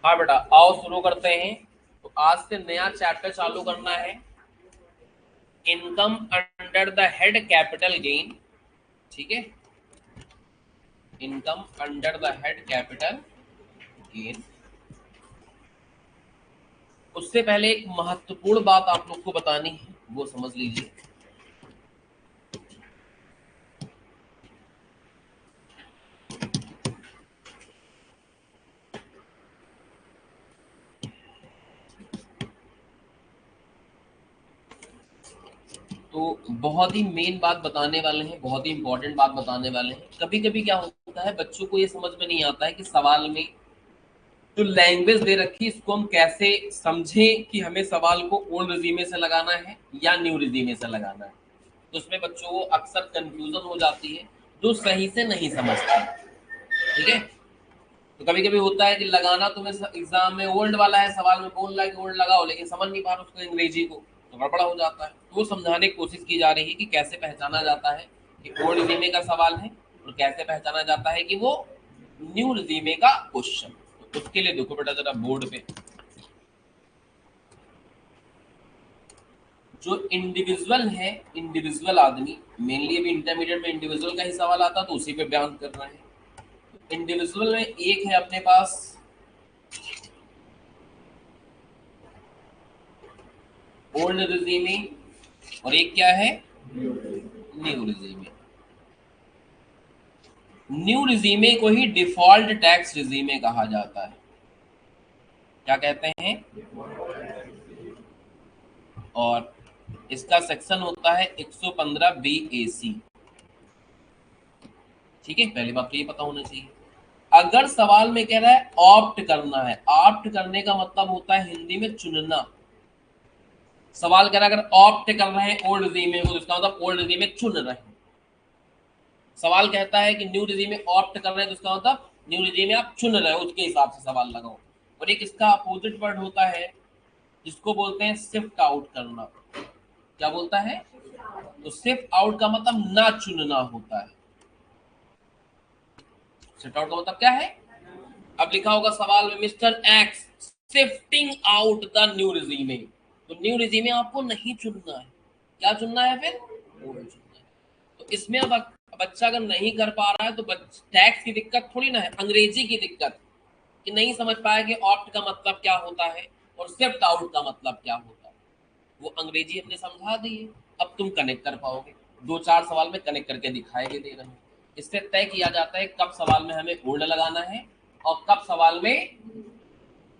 हाँ बेटा, आओ शुरू करते हैं। तो आज से नया चैप्टर चालू करना है, income under the head capital gain. ठीक है, income under the head capital gain. उससे पहले एक महत्वपूर्ण बात आप लोग को बतानी है, वो समझ लीजिए। तो बहुत ही मेन बात बताने वाले हैं, बहुत ही इंपॉर्टेंट बात बताने वाले हैं। कभी कभी क्या होता है, बच्चों को ये समझ में नहीं आता है कि सवाल में जो लैंग्वेज दे रखी है इसको हम कैसे समझें कि हमें सवाल को ओल्ड रिजीमे से लगाना है या न्यू रिजीमे से लगाना है। तो उसमें बच्चों को अक्सर कंफ्यूजन हो जाती है, जो सही से नहीं समझते। ठीक है, तो कभी कभी होता है कि लगाना तुम्हें एग्जाम में ओल्ड वाला है, सवाल में बोल रहा है कि ओल्ड लगाओ, लेकिन समझ नहीं पा रहा उसको अंग्रेजी को, तो गड़बड़ा हो जाता है। तो वो समझाने की कोशिश की जा रही है कि कैसे पहचाना जाता है कि ओल्ड रिजीमे का सवाल है और कैसे पहचाना जाता है कि वो न्यू रिजीमे का क्वेश्चन। तो उसके लिए देखो बेटा जरा बोर्ड पे, जो इंडिविजुअल है, इंडिविजुअल आदमी, मेनली अभी इंटरमीडिएट में इंडिविजुअल का ही सवाल आता, तो उसी पे बयान कर रहे हैं। इंडिविजुअल में एक है अपने पास ओल्ड रिजीमे और एक क्या है, न्यू रिजीमे। न्यू रिजीमे को ही डिफॉल्ट टैक्स रिजीमे कहा जाता है। क्या कहते हैं? और इसका सेक्शन होता है 115 बी ए सी। ठीक है, पहली बात तो ये पता होना चाहिए। अगर सवाल में कह रहा है ऑप्ट करना है, ऑप्ट करने का मतलब होता है हिंदी में चुनना। सवाल कह रहा है अगर ऑप्ट कर रहे हैं ओल्ड रिजीमे को, तो इसका मतलब ओल्ड रिजीमे चुन रहे हैं। सवाल कहता है कि न्यू रिजीमे ऑप्ट कर रहे हैं, तो इसका मतलब न्यू रिजीमे आप चुन रहे हो, उसके हिसाब से सवाल लगाओ। और एक इसका अपोजिट वर्ड होता है जिसको बोलते हैं शिफ्ट आउट करना। क्या बोलता है? तो शिफ्ट आउट का मतलब ना चुनना होता है। शिफ्ट आउट का मतलब क्या है? अब लिखा होगा सवाल में mister X shifting out the new regime, तो न्यू रिजीमे आपको नहीं चुनना है। क्या चुनना है फिर? ओल्ड चुनना है। तो इसमें अब बच्चा अगर नहीं कर पा रहा है तो टैक्स की दिक्कत थोड़ी ना है, अंग्रेजी की दिक्कत, कि नहीं समझ पाया कि ऑप्ट का मतलब क्या होता है और शिफ्ट आउट का मतलब क्या होता है। वो अंग्रेजी हमने समझा दी है, अब तुम कनेक्ट कर पाओगे। दो चार सवाल में कनेक्ट करके दिखाई दे रहे हैं। इससे तय किया जाता है कब सवाल में हमें होल्ड लगाना है और कब सवाल में।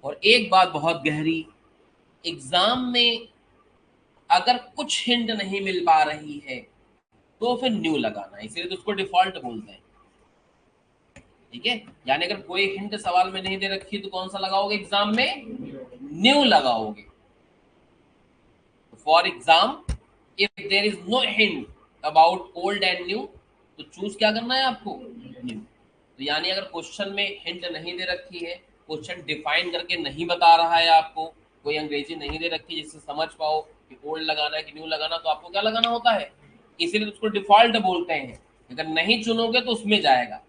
और एक बात बहुत गहरी, एग्जाम में अगर कुछ हिंट नहीं मिल पा रही है तो फिर न्यू लगाना है, इसीलिए तो उसको डिफॉल्ट बोलते हैं। ठीक है, यानी अगर कोई हिंट सवाल में नहीं दे रखी तो कौन सा लगाओगे एग्जाम में? न्यू लगाओगे। For exam, if there is no hint about old and new, तो चूज क्या करना है आपको? न्यू। तो यानी अगर क्वेश्चन में हिंट नहीं दे रखी है, क्वेश्चन डिफाइन करके नहीं बता रहा है आपको, कोई अंग्रेजी नहीं दे रखी जिससे समझ पाओ कि ओल्ड लगाना है कि न्यू लगाना, तो आपको क्या लगाना होता है? इसीलिए तो उसको डिफॉल्ट बोलते हैं। अगर नहीं चुनोगे तो उसमें जाएगा।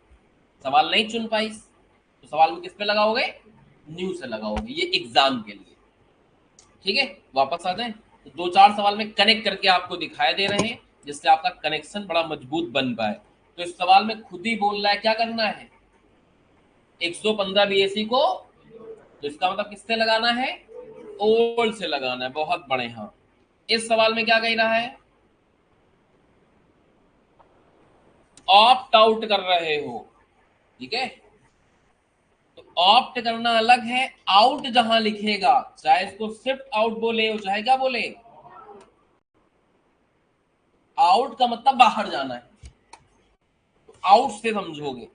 सवाल नहीं चुन पाई तो सवाल में किस पे लगाओगे? न्यू से लगाओगे, ये एग्जाम के लिए। ठीक है, वापस आ जाए। तो दो चार सवाल में कनेक्ट करके आपको दिखाई दे रहे हैं, जिससे आपका कनेक्शन बड़ा मजबूत बन पाए। तो इस सवाल में खुद ही बोल रहा है क्या करना है, 115 बीएससी को, तो इसका मतलब किससे लगाना है? ओल्ड से लगाना है। बहुत बड़े, हाँ। इस सवाल में क्या कह रहा है? ऑप्ट आउट कर रहे हो। ठीक है, तो ऑप्ट करना अलग है, आउट जहां लिखेगा, चाहे इसको शिफ्ट आउट बोले चाहे क्या बोले, आउट का मतलब बाहर जाना है, तो आउट से समझोगे।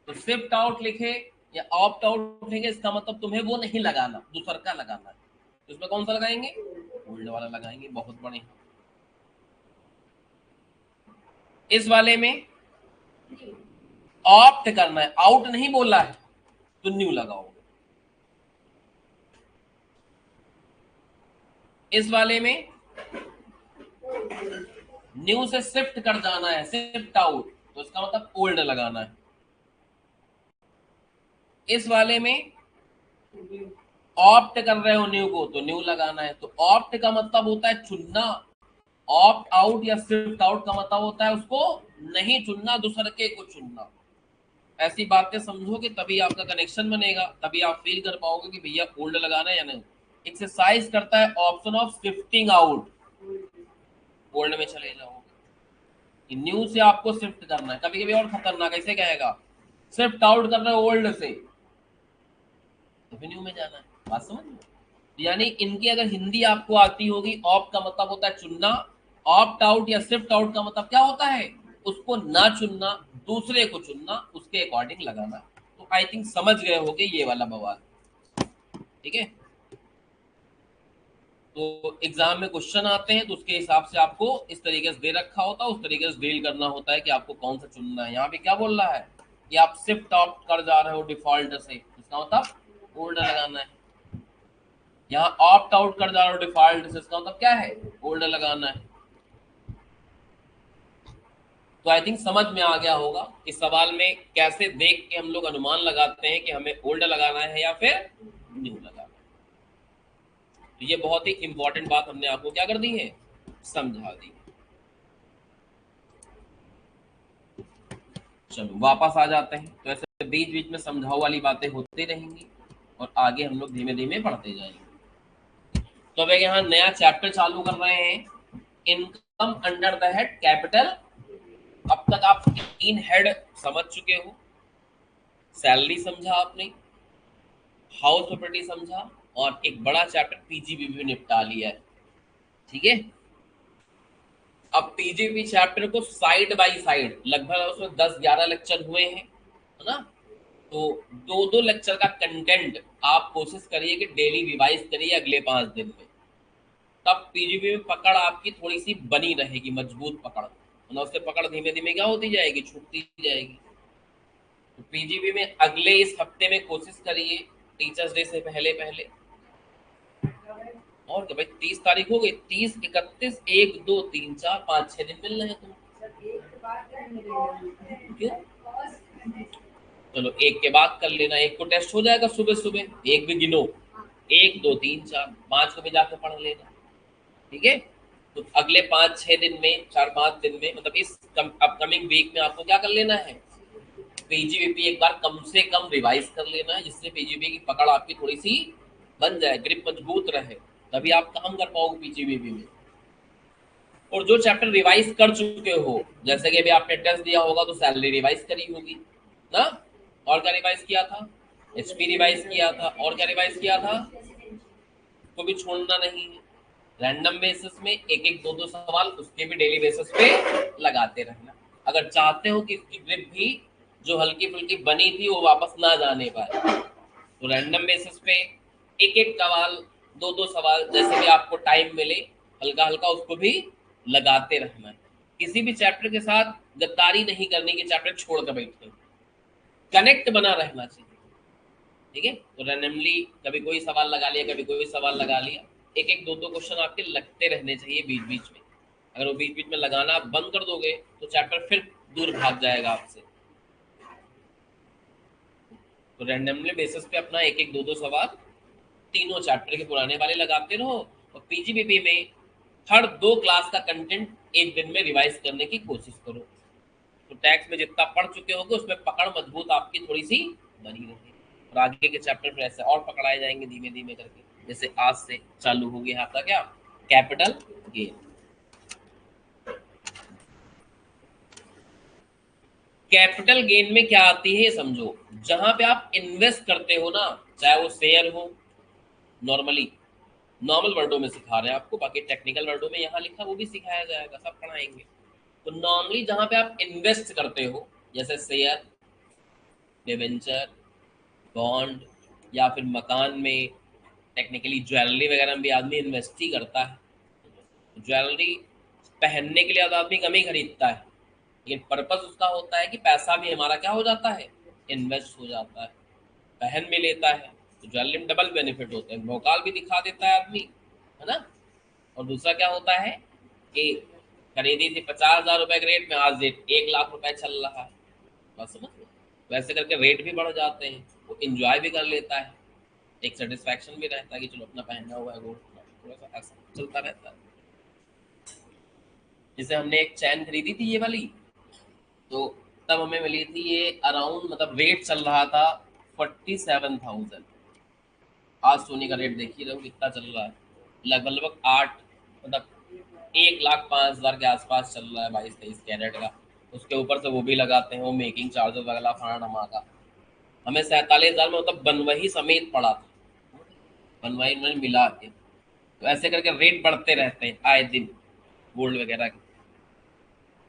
तो शिफ्ट आउट लिखे या ऑप्ट आउट लिखे, इसका मतलब तुम्हें वो नहीं लगाना, दूसर का लगाना है। तो इसमें कौन सा लगाएंगे? ओल्ड वाला लगाएंगे। बहुत बड़े। इस वाले में ऑप्ट करना है, आउट नहीं बोला है, तो न्यू लगाओगे। इस वाले में न्यू से शिफ्ट कर जाना है, शिफ्ट आउट, तो इसका मतलब ओल्ड लगाना है। इस वाले में ऑप्ट कर रहे हो न्यू को तो न्यू लगाना है। तो ऑप्ट का मतलब होता है चुनना, ऑप्ट आउट या शिफ्ट आउट का मतलब होता है उसको नहीं चुनना, दूसरे को चुनना। ऐसी बातें समझोगे तभी आपका कनेक्शन बनेगा, तभी आप फील कर पाओगे कि भैया ओल्ड लगाना है या नहीं। एक्सरसाइज करता है option of shifting out, old में चले जाओगे। न्यू से आपको शिफ्ट करना है। कभी कभी और खतरनाक ऐसे कहेगा शिफ्ट आउट कर रहे हो ओल्ड से, तो न्यू में जाना है। बात समझ में? यानी इनकी अगर हिंदी आपको आती होगी, ऑप्ट का मतलब होता है चुनना, ऑप्ट आउट या शिफ्ट आउट का मतलब क्या होता है, उसको ना चुनना, दूसरे को चुनना, उसके अकॉर्डिंग लगाना। तो आई थिंक समझ गए होगे ये वाला बवाल। ठीक है, तो एग्जाम में क्वेश्चन आते हैं तो उसके हिसाब से आपको इस तरीके से दे रखा होता है, उस तरीके से डील करना होता है कि आपको कौन सा चुनना है। यहाँ पे क्या बोल रहा है कि आप शिफ्ट ऑप्ट कर जा रहे हो डिफॉल्ट से, इसका मतलब ओल्ड लगाना है। यहाँ ऑप्ट आउट कर जा रहे हो डिफॉल्ट से, इसका मतलब क्या है, ओल्ड लगाना है। तो आई थिंक समझ में आ गया होगा इस सवाल में कैसे देख के हम लोग अनुमान लगाते हैं कि हमें ओल्ड लगाना है या फिर न्यू लगाना है। तो ये बहुत ही इंपॉर्टेंट बात हमने आपको क्या कर दी है, समझा दी। चलो वापस आ जाते हैं। तो ऐसे बीच बीच में समझाओ वाली बातें होती रहेंगी और आगे हम लोग धीमे धीमे पढ़ते जाएंगे। तो अब यहाँ नया चैप्टर चालू कर रहे हैं, income under the head capital. अब तक आप 3 हेड समझ चुके हो, सैलरी समझा आपने, हाउस प्रॉपर्टी समझा, और एक बड़ा चैप्टर पीजीबीवी में निपटा लिया है। ठीक है, अब पीजीबी चैप्टर को साइड बाय साइड लगभग उसमें 10-11 लेक्चर हुए हैं, है ना। तो 2-2 लेक्चर का कंटेंट आप कोशिश करिए कि डेली रिवाइज करिए अगले 5 दिन में। तब पीजीबी में पकड़ आपकी थोड़ी सी बनी रहेगी, मजबूत पकड़, है ना। उससे पकड़ धीमे धीमे क्या होती जाएगी, छूटती जाएगी। तो पीजीबी में अगले इस हफ्ते में कोशिश करिए टीचर्स डे से पहले पहले। और क्या भाई, 30 तारीख हो गई, 30, 31, 1, 2, 3, 4, 5, 6 दिन मिल रहे हैं तुम। क्यों? चलो एक के बाद कर लेना, एक को टेस्ट हो जाएगा सुबह सुबह, एक भी गिनो, 1, 2, 3, 4, 5 को भी जाकर पढ़ लेना। ठीक है, तो अगले 5-6 दिन में, 4-5 दिन में, मतलब इस अपकमिंग वीक में आपको क्या कर लेना है, पीजीबीपी एक बार कम से कम रिवाइज कर लेना है, जिससे पीजीबी की पकड़ आपकी थोड़ी सी बन जाए, ग्रिप मजबूत रहे, तभी आप काम कर पाओगे पीजीबीपी में। और जो चैप्टर रिवाइज कर चुके हो, जैसे कि अभी आपने टेस्ट दिया होगा तो सैलरी रिवाइज करी होगी ना, और क्या रिवाइज किया था, एचपी रिवाइज किया था, और क्या रिवाइज किया था, को भी छोड़ना नहीं है। रैंडम बेसिस में एक एक 2-2 सवाल उसके भी डेली बेसिस पे लगाते रहना, अगर चाहते हो कि इसकी ग्रिप भी जो हल्की फुल्की बनी थी वो वापस ना जाने पाए। तो रैंडम बेसिस पे एक एक सवाल, 2-2 सवाल, जैसे भी आपको टाइम मिले हल्का हल्का उसको भी लगाते रहना है। किसी भी चैप्टर के साथ गद्दारी नहीं करने की, चैप्टर छोड़ कर बैठे, कनेक्ट बना रहना चाहिए। ठीक है, तो रैंडमली कभी कोई सवाल लगा लिया, कभी कोई सवाल लगा लिया, एक एक 2-2 क्वेश्चन आपके लगते रहने चाहिए बीच बीच में। अगर वो बीच बीच में लगाना आप बंद कर दोगे तो चैप्टर फिर दूर भाग जाएगा आपसे। तो रैंडमली बेसिस पे अपना एक एक 2-2 सवाल तीनों चैप्टर के पुराने वाले लगाते रहो, और पीजीबीपी में हर 2 क्लास का कंटेंट एक दिन में रिवाइज करने की कोशिश करो। तो टैक्स में जितना पढ़ चुके होगे उसमें पकड़ मजबूत आपकी थोड़ी सी बनी रहेगी, और आगे के चैप्टर में ऐसे और पकड़ाए जाएंगे धीमे धीमे करके। जैसे आज से चालू हो गया आपका क्या, कैपिटल गेन। कैपिटल गेन में क्या आती है समझो, जहां पे आप इन्वेस्ट करते हो ना, चाहे वो शेयर हो, नॉर्मली नॉर्मल वर्डों में सिखा रहे हैं आपको, बाकी टेक्निकल वर्डों में यहाँ लिखा वो भी सिखाया जाएगा, सब पढ़ाएंगे। तो नॉर्मली जहां पे आप इन्वेस्ट करते हो, जैसे शेयर, डिवेंचर, बॉन्ड, या फिर मकान में, टेक्निकली ज्वेलरी वगैरह में भी आदमी इन्वेस्ट ही करता है। ज्वेलरी पहनने के लिए आदमी कम ही खरीदता है, लेकिन पर्पस उसका होता है कि पैसा भी हमारा क्या हो जाता है, इन्वेस्ट हो जाता है, पहन भी लेता है। तो ज्वेलरी में डबल बेनिफिट होता है, भोकाल भी दिखा देता है आदमी, है ना। और दूसरा क्या होता है कि खरीदी थी 50,000 रुपए के रेट में, आज रेट 1 लाख रुपए चल रहा है, बस समझ लो। वैसे करके रेट भी बढ़ जाते हैं, वो इंजॉय भी कर लेता है, एक सेटिस्फैक्शन भी रहता है कि चलो अपना पहना हुआ है गोल्ड, थोड़ा सा ऐसा चलता रहता है। जैसे हमने एक चैन खरीदी थी ये वाली, तो तब हमें मिली थी ये अराउंड, मतलब रेट चल रहा था 47,000। आज सोने का रेट देखिए रहो कितना चल रहा है, लगभग लगभग 8, मतलब 1,05,000 के आसपास चल रहा है 22-23 कैरेट का। उसके ऊपर से वो भी लगाते हैं वो मेकिंग चार्जेस वगैरह फाड़ा धमाका। हमें 47,000 में मतलब बनवही समेत पड़ा था, बनवही उन्होंने मिला के। तो ऐसे करके रेट बढ़ते रहते हैं आए दिन गोल्ड वगैरह के।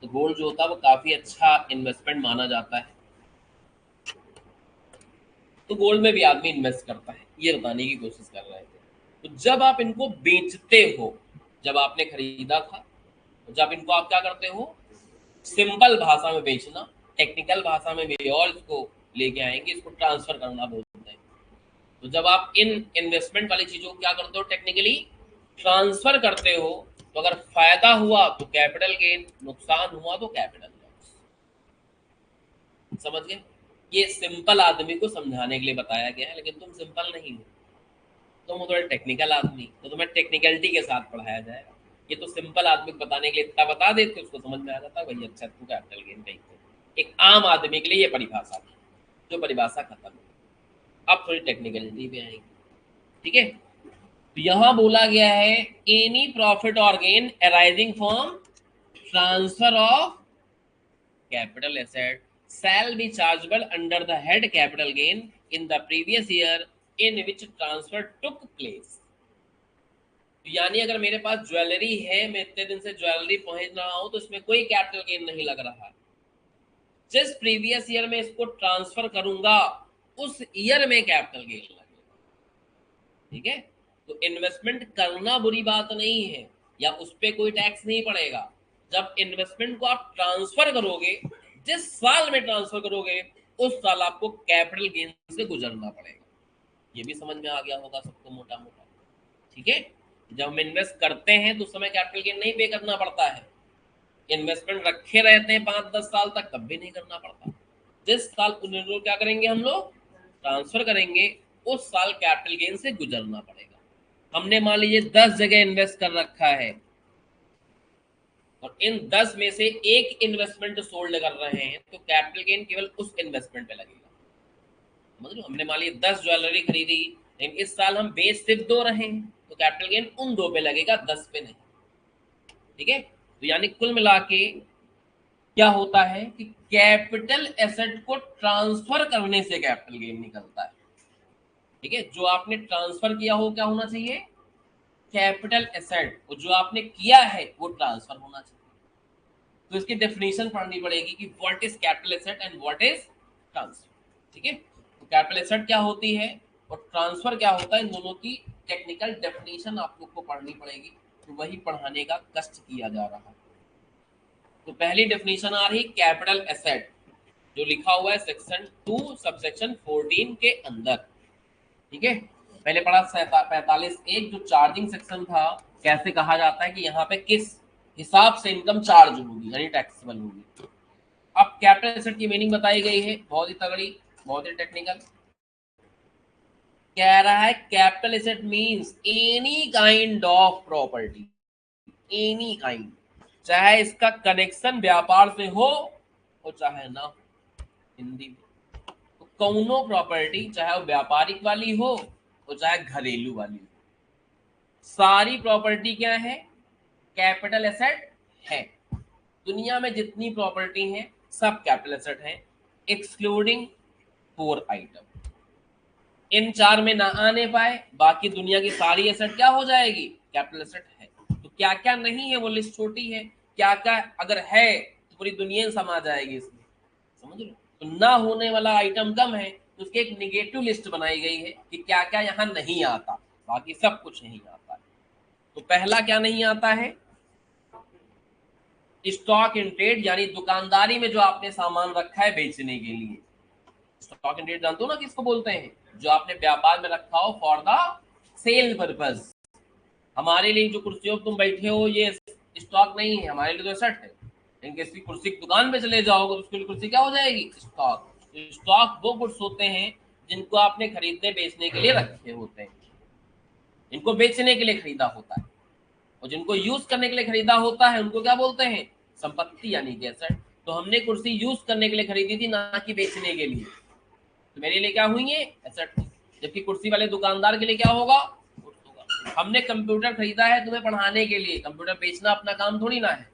तो गोल्ड जो होता है वो काफी अच्छा इन्वेस्टमेंट माना जाता है। तो गोल्ड में भी आदमी इन्वेस्ट करता है, ये बताने की कोशिश कर रहे थे। तो जब आप इनको बेचते हो, जब आपने खरीदा था, तो जब इनको आप क्या करते हो, सिंपल भाषा में बेचना, टेक्निकल भाषा में भी और इसको लेके आएंगे, इसको ट्रांसफर करना बोलते हैं। तो जब आप इन इन्वेस्टमेंट वाली चीजों को क्या करते हो, टेक्निकली ट्रांसफर करते हो, तो अगर फायदा हुआ तो कैपिटल गेन, नुकसान हुआ तो कैपिटल लॉस। समझ गए? ये सिंपल आदमी को समझाने के लिए बताया गया है, लेकिन तुम सिंपल नहीं हो, तुम हो थोड़े टेक्निकल आदमी, तो तुम्हें टेक्निकलिटी के साथ पढ़ाया जाएगा। ये तो सिंपल आदमी को बताने के लिए इतना बता देते उसको समझ में आ जाता है भाई, अच्छा तू कैपिटल गेन कहीं तो। एक आम आदमी के लिए ये परिभाषा थी, जो परिभाषा खत्म है। अब थोड़ी टेक्निकलिटी भी आएगी, ठीक है। तो यहां बोला गया है any profit or gain arising from transfer of capital asset shall be chargeable under the head capital gain in the previous year in which transfer took place। तो यानी अगर मेरे पास ज्वेलरी है, मैं इतने दिन से ज्वेलरी पहन रहा हूं, तो इसमें कोई कैपिटल गेन नहीं लग रहा। जिस प्रीवियस ईयर में इसको ट्रांसफर करूंगा उस ईयर में कैपिटल गेन लगेगा, ठीक है। तो इन्वेस्टमेंट करना बुरी बात नहीं है, या उस पर कोई टैक्स नहीं पड़ेगा। जब इन्वेस्टमेंट को आप ट्रांसफर करोगे, जिस साल में ट्रांसफर करोगे उस साल आपको कैपिटल गेन से गुजरना पड़ेगा। ये भी समझ में आ गया होगा सबको मोटा मोटा, ठीक है। जब हम इन्वेस्ट करते हैं तो उस समय कैपिटल गेन नहीं पे करना पड़ता है। इन्वेस्टमेंट रखे रहते हैं 5-10 साल तक, तब भी नहीं करना पड़ता। जिस साल उनको क्या करेंगे हम लोग, ट्रांसफर करेंगे, उस साल कैपिटल गेन से गुजरना पड़ेगा। हमने मान लीजिए 10 जगह इन्वेस्ट कर रखा है, और इन 10 में से एक इन्वेस्टमेंट सोल्ड कर रहे हैं, तो कैपिटल गेन केवल उस इन्वेस्टमेंट पे लगेगा। समझ लो, हमने मान लीजिए 10 ज्वेलरी खरीदी, लेकिन इस साल हम बेच सिर्फ 2 रहे हैं, तो कैपिटल गेन उन 2 पे लगेगा, 10 पे नहीं, ठीक है। तो यानी कुल मिला के क्या होता है कि कैपिटल एसेट को ट्रांसफर करने से कैपिटल गेन निकलता है, ठीक है। जो आपने ट्रांसफर किया हो क्या होना चाहिए, कैपिटल एसेट, और जो आपने किया है वो ट्रांसफर होना चाहिए। तो इसकी डेफिनेशन पढ़नी पड़ेगी कि what is capital asset and what is transfer, ठीक है। तो कैपिटल एसेट क्या होती है और ट्रांसफर क्या होता है, इन दोनों की टेक्निकल डेफिनेशन आप लोग को पढ़नी पड़ेगी। तो वही पढ़ाने का कष्ट किया जा रहा है। तो पहली डेफिनेशन आ रही कैपिटल एसेट, जो लिखा हुआ है सेक्शन 2 सबसेक्शन 14 के अंदर, ठीक है। पहले पढ़ा 45(1) जो चार्जिंग सेक्शन था, कैसे कहा जाता है कि यहाँ पे किस हिसाब से इनकम चार्ज होगी, यानी टैक्सेबल होगी। अब कैपिटल एसेट की मीनिंग बताई गई है, बहुत ही तगड़ी, बहुत ही टेक्निकल। कह रहा है capital asset means any kind of property, any kind, चाहे इसका कनेक्शन व्यापार से हो और चाहे ना हो। हिंदी में तो कौनो प्रॉपर्टी, चाहे वो व्यापारिक वाली हो और चाहे घरेलू वाली हो, सारी प्रॉपर्टी क्या है, कैपिटल एसेट है। दुनिया में जितनी प्रॉपर्टी है सब कैपिटल एसेट है, एक्सक्लूडिंग 4 आइटम। इन 4 में ना आने पाए, बाकी दुनिया की सारी एसेट क्या हो जाएगी, कैपिटल एसेट है। तो क्या क्या नहीं है वो लिस्ट छोटी है, क्या क्या अगर है तो पूरी दुनिया समा जाएगी इसमें, समझ लो। तो ना होने वाला आइटम कम है, तो उसकी एक निगेटिव लिस्ट बनाई गई है कि क्या क्या यहाँ नहीं आता, बाकी सब कुछ नहीं आता है। तो पहला क्या नहीं आता है, स्टॉक इन ट्रेड, यानी दुकानदारी में जो आपने सामान रखा है बेचने के लिए। स्टॉक इन ट्रेड जानते हो ना किसको बोलते हैं, जो आपने व्यापार में रखा हो फॉर द सेल पर्पज। हमारे लिए जो कुर्सियों पर तुम बैठे हो ये स्टॉक नहीं है, हमारे लिए तो एसेट है। लेकिन किसी कुर्सी की दुकान पे चले जाओगे तो उसके लिए कुर्सी क्या हो जाएगी, स्टॉक। स्टॉक वो गुड्स होते हैं जिनको आपने खरीदने बेचने के लिए रखे होते हैं। इनको बेचने के लिए खरीदा होता है, और जिनको यूज करने के लिए खरीदा होता है उनको क्या बोलते हैं? संपत्ति यानी कि एसेट। तो हमने कुर्सी यूज करने के लिए खरीदी थी, ना कि बेचने के लिए, तो मेरे लिए क्या हुई है? एसेट। जबकि कुर्सी वाले दुकानदार के लिए क्या होगा? हमने कंप्यूटर खरीदा है तुम्हें पढ़ाने के लिए, कंप्यूटर बेचना अपना काम थोड़ी ना है,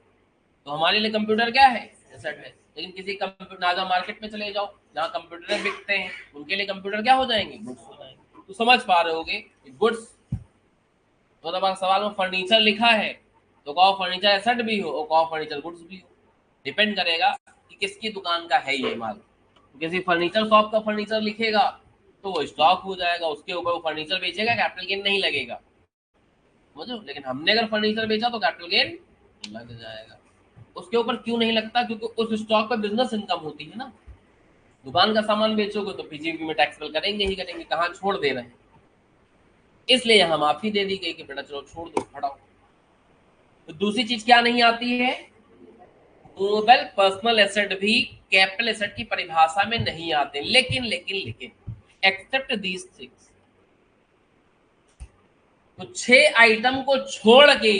तो हमारे लिए कंप्यूटर क्या है? एसेट है। लेकिन किसी कंप्यूटर नाजा मार्केट में चले जाओ जहाँ कंप्यूटर बिकते हैं, उनके लिए कंप्यूटर क्या हो जाएंगे? गुड्स हो जाएंगे। तो समझ पा रहे होगे गुड्स, तो तब सवाल में फर्नीचर लिखा है तो कहो फर्नीचर एसेट भी हो और कहो फर्नीचर गुड्स भी हो, डिपेंड करेगा कि किसकी दुकान का है ये माल। किसी फर्नीचर शॉप का फर्नीचर लिखेगा तो वो स्टॉक हो जाएगा, उसके ऊपर वो फर्नीचर बेचेगा, कैपिटल गेन नहीं लगेगा, समझो। लेकिन हमने अगर फर्नीचर बेचा तो कैपिटल गेन लग जाएगा। उसके ऊपर क्यों नहीं लगता? क्योंकि उस स्टॉक पर बिजनेस इनकम होती है ना। दुकान का सामान बेचोगे तो पीजीबी में टैक्स बिल करेंगे ही करेंगे, कहाँ छोड़ दे रहे हैं। इसलिए यहाँ माफी दे दी गई कि बेटा चलो छोड़ दो, हटाओ। तो दूसरी चीज क्या नहीं आती है? मूवेबल पर्सनल एसेट भी कैपिटल एसेट की परिभाषा में नहीं आते। लेकिन लेकिन लेकिन एक्सेप्ट दीज थिंग्स, तो 6 आइटम को छोड़ के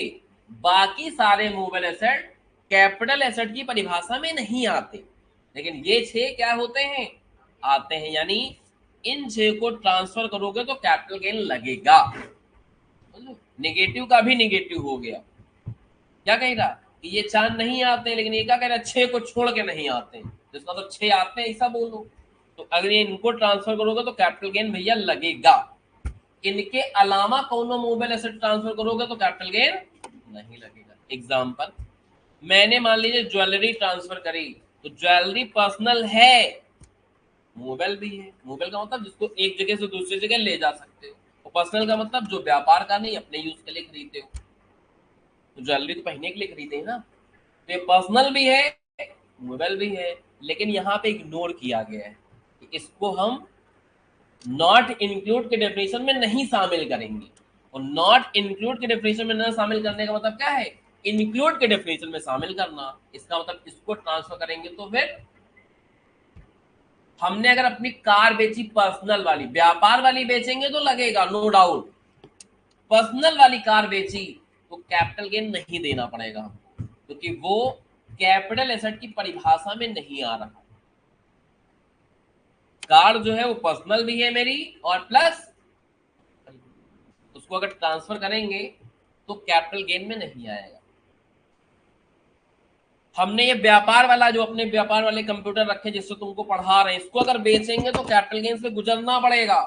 बाकी सारे मूवेबल एसेट कैपिटल एसेट की परिभाषा में नहीं आते। लेकिन ये 6 क्या होते हैं? आते हैं। यानी इन 6 को ट्रांसफर करोगे तो कैपिटल गेन लगेगा। नेगेटिव का भी नेगेटिव हो गया। क्या कह रहा कि ये 4 नहीं आते, लेकिन ये क्या कह रहा है? 6 को छोड़ के नहीं आते, जिसका तो 6 आते हैं ऐसा बोलो। तो अगर ये इनको ट्रांसफर करोगे तो कैपिटल गेन भैया लगेगा। इनके अलावा कोनो मूवेबल एसेट ट्रांसफर करोगे तो कैपिटल गेन नहीं लगेगा। एग्जांपल, मैंने मान लीजिए ज्वेलरी ट्रांसफर करी, तो ज्वेलरी पर्सनल है, मूवेबल भी है। मूवेबल का मतलब जिसको एक जगह से दूसरी जगह ले जा सकते हो, और पर्सनल का मतलब जो व्यापार का नहीं, अपने यूज के लिए खरीदते हो। तो ज्वेलरी तो पहनने के लिए खरीदे हैं ना, तो ये पर्सनल भी है, मूवेबल भी है। लेकिन यहाँ पे इग्नोर किया गया है कि इसको हम नॉट इंक्लूड के डेफिनेशन में नहीं शामिल करेंगे। और नॉट इंक्लूड के डेफिनेशन में न शामिल करने का मतलब क्या है? इंक्लूड के डेफिनेशन में शामिल करना। इसका मतलब इसको ट्रांसफर करेंगे तो फिर हमने अगर अपनी कार बेची पर्सनल वाली, व्यापार वाली बेचेंगे तो लगेगा नो डाउट। पर्सनल वाली कार बेची तो कैपिटल गेन नहीं देना पड़ेगा हमको, क्योंकि वो कैपिटल एसेट की परिभाषा में नहीं आ रहा। कार जो है वो पर्सनल भी है मेरी, और प्लस उसको अगर ट्रांसफर करेंगे तो कैपिटल गेन में नहीं आएगा। हमने ये व्यापार वाला, जो अपने व्यापार वाले कंप्यूटर रखे जिससे तुमको पढ़ा रहे हैं, इसको अगर बेचेंगे तो कैपिटल गेन से गुजरना पड़ेगा,